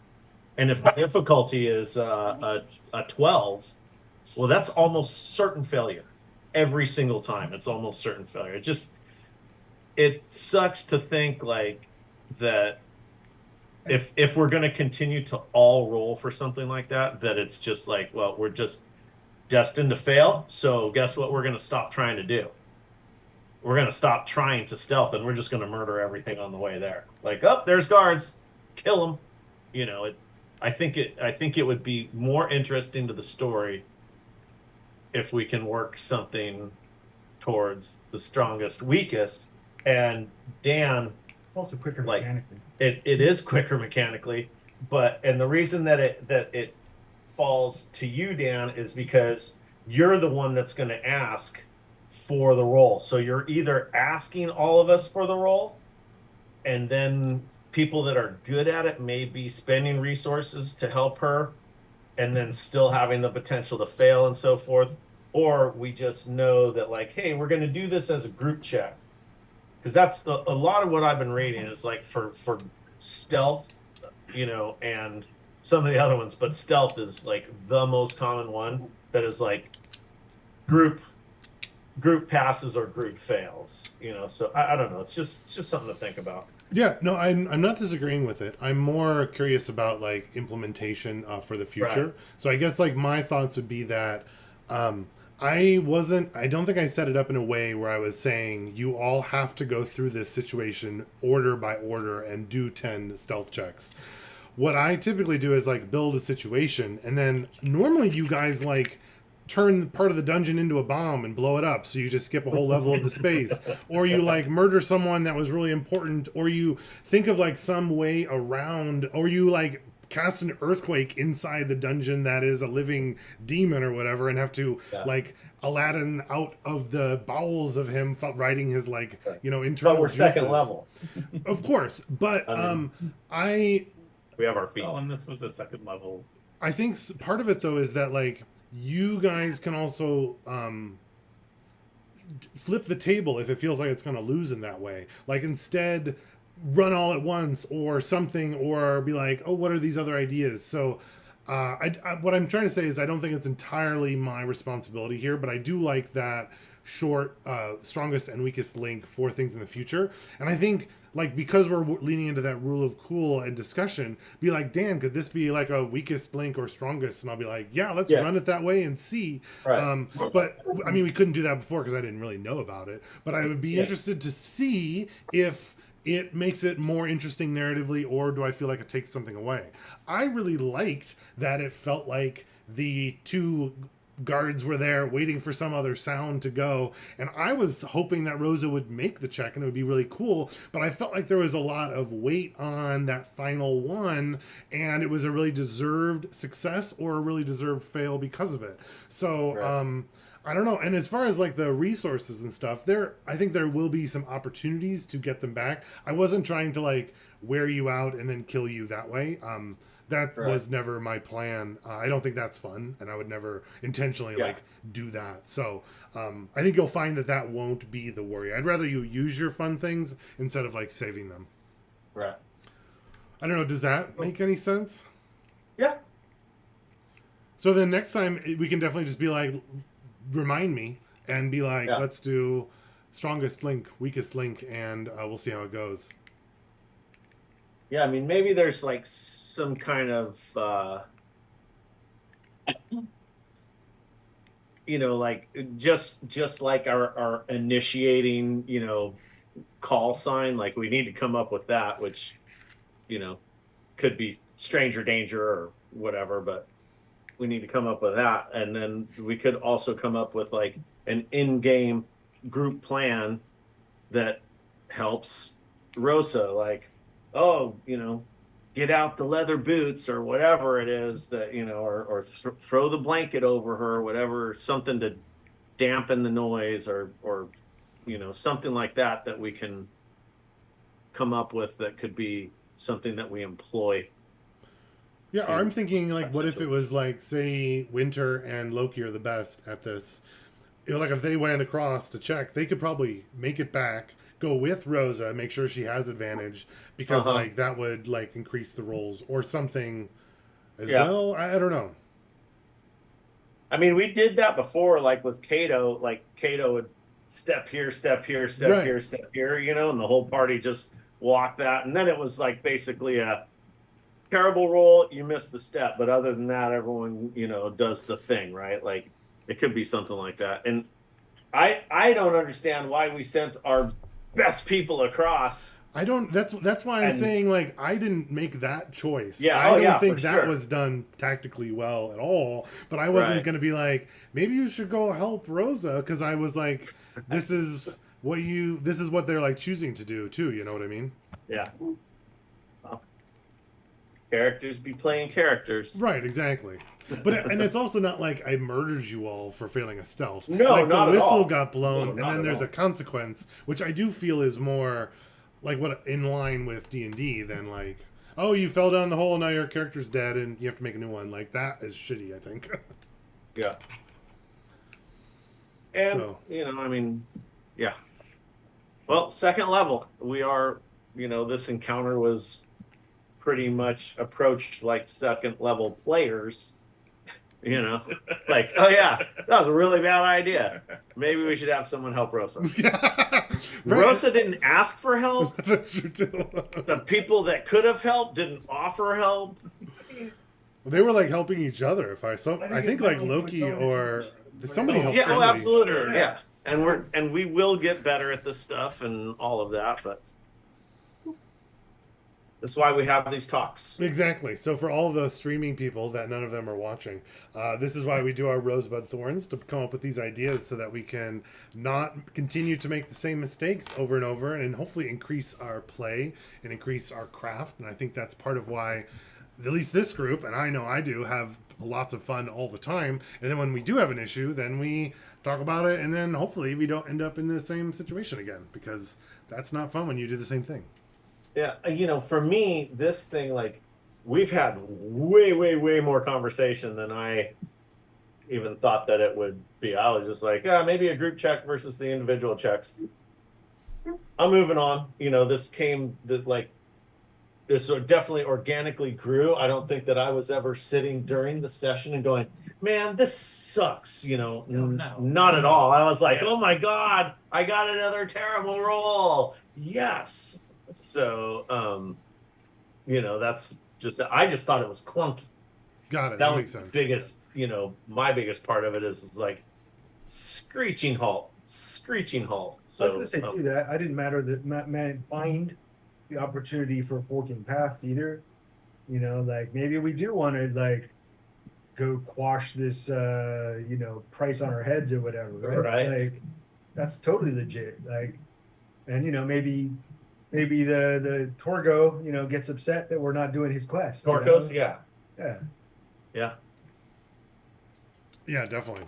And if the difficulty is a 12, well, that's almost certain failure. Every single time, it's almost certain failure. It sucks to think like that if we're going to continue to all roll for something like that it's just like, well, we're just destined to fail. So guess what we're going to stop trying to do? We're going to stop trying to stealth, and we're just going to murder everything on the way there. Like, oh, there's guards, kill them. I think it would be more interesting to the story if we can work something towards the strongest, weakest. And Dan, It's also quicker like, mechanically. it is quicker mechanically, and the reason that it falls to you, Dan, is because you're the one that's going to ask for the roll. So you're either asking all of us for the roll, and then people that are good at it may be spending resources to help her, and then still having the potential to fail and so forth. Or we just know that, like, hey, we're going to do this as a group check. Because that's a lot of what I've been reading is like for stealth, and some of the other ones. But stealth is like the most common one that is like group passes or group fails. So I don't know. It's just something to think about. Yeah, no, I'm not disagreeing with it. I'm more curious about like implementation for the future. Right. So I guess like my thoughts would be that I don't think I set it up in a way where I was saying you all have to go through this situation order by order and do 10 stealth checks. What I typically do is like build a situation, and then normally you guys like turn part of the dungeon into a bomb and blow it up, so you just skip a whole level of the space, or you like murder someone that was really important, or you think of like some way around, or you like cast an earthquake inside the dungeon that is a living demon or whatever, and have to like Aladdin out of the bowels of him riding his like internal But we're juices. second level. Of course, but We have our feet. Oh, and this was a second level. I think part of it though is that like you guys can also flip the table if it feels like it's going to lose in that way. Like instead run all at once or something, or be like, oh, what are these other ideas? So What I'm trying to say is I don't think it's entirely my responsibility here, but I do like that short, strongest and weakest link for things in the future. And I think like because we're leaning into that rule of cool and discussion, be like, Dan, could this be like a weakest link or strongest? And I'll be like, yeah, let's run it that way and see. Right. But I mean, we couldn't do that before because I didn't really know about it. But I would be interested to see if it makes it more interesting narratively, or do I feel like it takes something away? I really liked that it felt like the two guards were there waiting for some other sound to go, and I was hoping that Rosa would make the check and it would be really cool, but I felt like there was a lot of weight on that final one, and it was a really deserved success or a really deserved fail because of it. So I don't know. And as far as like the resources and stuff, I think there will be some opportunities to get them back. I wasn't trying to like wear you out and then kill you that way. That was never my plan. I don't think that's fun, and I would never intentionally like do that. So I think you'll find that won't be the worry. I'd rather you use your fun things instead of like saving them. Right. I don't know. Does that make any sense? Yeah. So then next time we can definitely just be like, remind me and be like, let's do strongest link, weakest link, and we'll see how it goes. Yeah, I mean, maybe there's like some kind of, like just like our initiating, call sign. Like we need to come up with that, which, could be stranger danger or whatever, but we need to come up with that. And then we could also come up with like an in-game group plan that helps Rosa, like, get out the leather boots or whatever it is that, or throw the blanket over her, whatever, something to dampen the noise or something like that we can come up with that could be something that we employ. Yeah, I'm thinking like, what if it was like, say, Winter and Loki are the best at this? Like if they went across to check, they could probably make it back, go with Rosa, make sure she has advantage, because like that would like increase the rolls or something as well. I don't know. I mean, we did that before, like with Kato. Like Kato would step here, step here, step here, step here, and the whole party just walked that, and then it was like basically a terrible roll, you missed the step, but other than that, everyone does the thing, right? Like it could be something like that. And I don't understand why we sent our best people across. I don't. That's why I'm saying like I didn't make that choice. Yeah, I don't think that was done tactically well at all. But I wasn't going to be like, maybe you should go help Rosa, because I was like, this is what they're like choosing to do too. You know what I mean? Yeah. Well, characters be playing characters. Right. Exactly. But and it's also not like I murdered you all for failing a stealth. No, like not the whistle at all. got blown, No, and then there's a consequence, which I do feel is more like what in line with D&D than like, oh, you fell down the hole, now your character's dead, and you have to make a new one. Like that is shitty, I think. Yeah. And I mean, yeah. Well, second level, we are. This encounter was pretty much approached like second level players. Like, oh yeah, that was a really bad idea. Maybe we should have someone help Rosa. Rosa didn't ask for help. That's true too. The people that could have helped didn't offer help. They were like helping each other. I think like Loki or somebody helped. Yeah, somebody. Absolutely. Yeah, and we will get better at this stuff and all of that, but. That's why we have these talks. Exactly. So for all the streaming people that none of them are watching, this is why we do our Rosebud Thorns, to come up with these ideas so that we can not continue to make the same mistakes over and over, and hopefully increase our play and increase our craft. And I think that's part of why at least this group, and I know I do, have lots of fun all the time. And then when we do have an issue, then we talk about it, and then hopefully we don't end up in the same situation again, because that's not fun when you do the same thing. Yeah, for me, this thing, like, we've had way, way, way more conversation than I even thought that it would be. I was just like, maybe a group check versus the individual checks. I'm moving on. This came, like, this definitely organically grew. I don't think that I was ever sitting during the session and going, "Man, this sucks." No. Not at all. I was like, "Oh my god, I got another terrible roll." Yes. So, that's just. I just thought it was clunky. Got it. That That was makes the sense. biggest. My biggest part of it is like screeching halt, screeching halt. I So was gonna say too that I didn't matter that man find the opportunity for forking paths either. Like maybe we do want to like go quash this price on our heads or whatever, right? Right. Like that's totally legit. Like, and maybe the Torgo gets upset that we're not doing his quest. Torcos, yeah, Yeah. yeah. Yeah, definitely.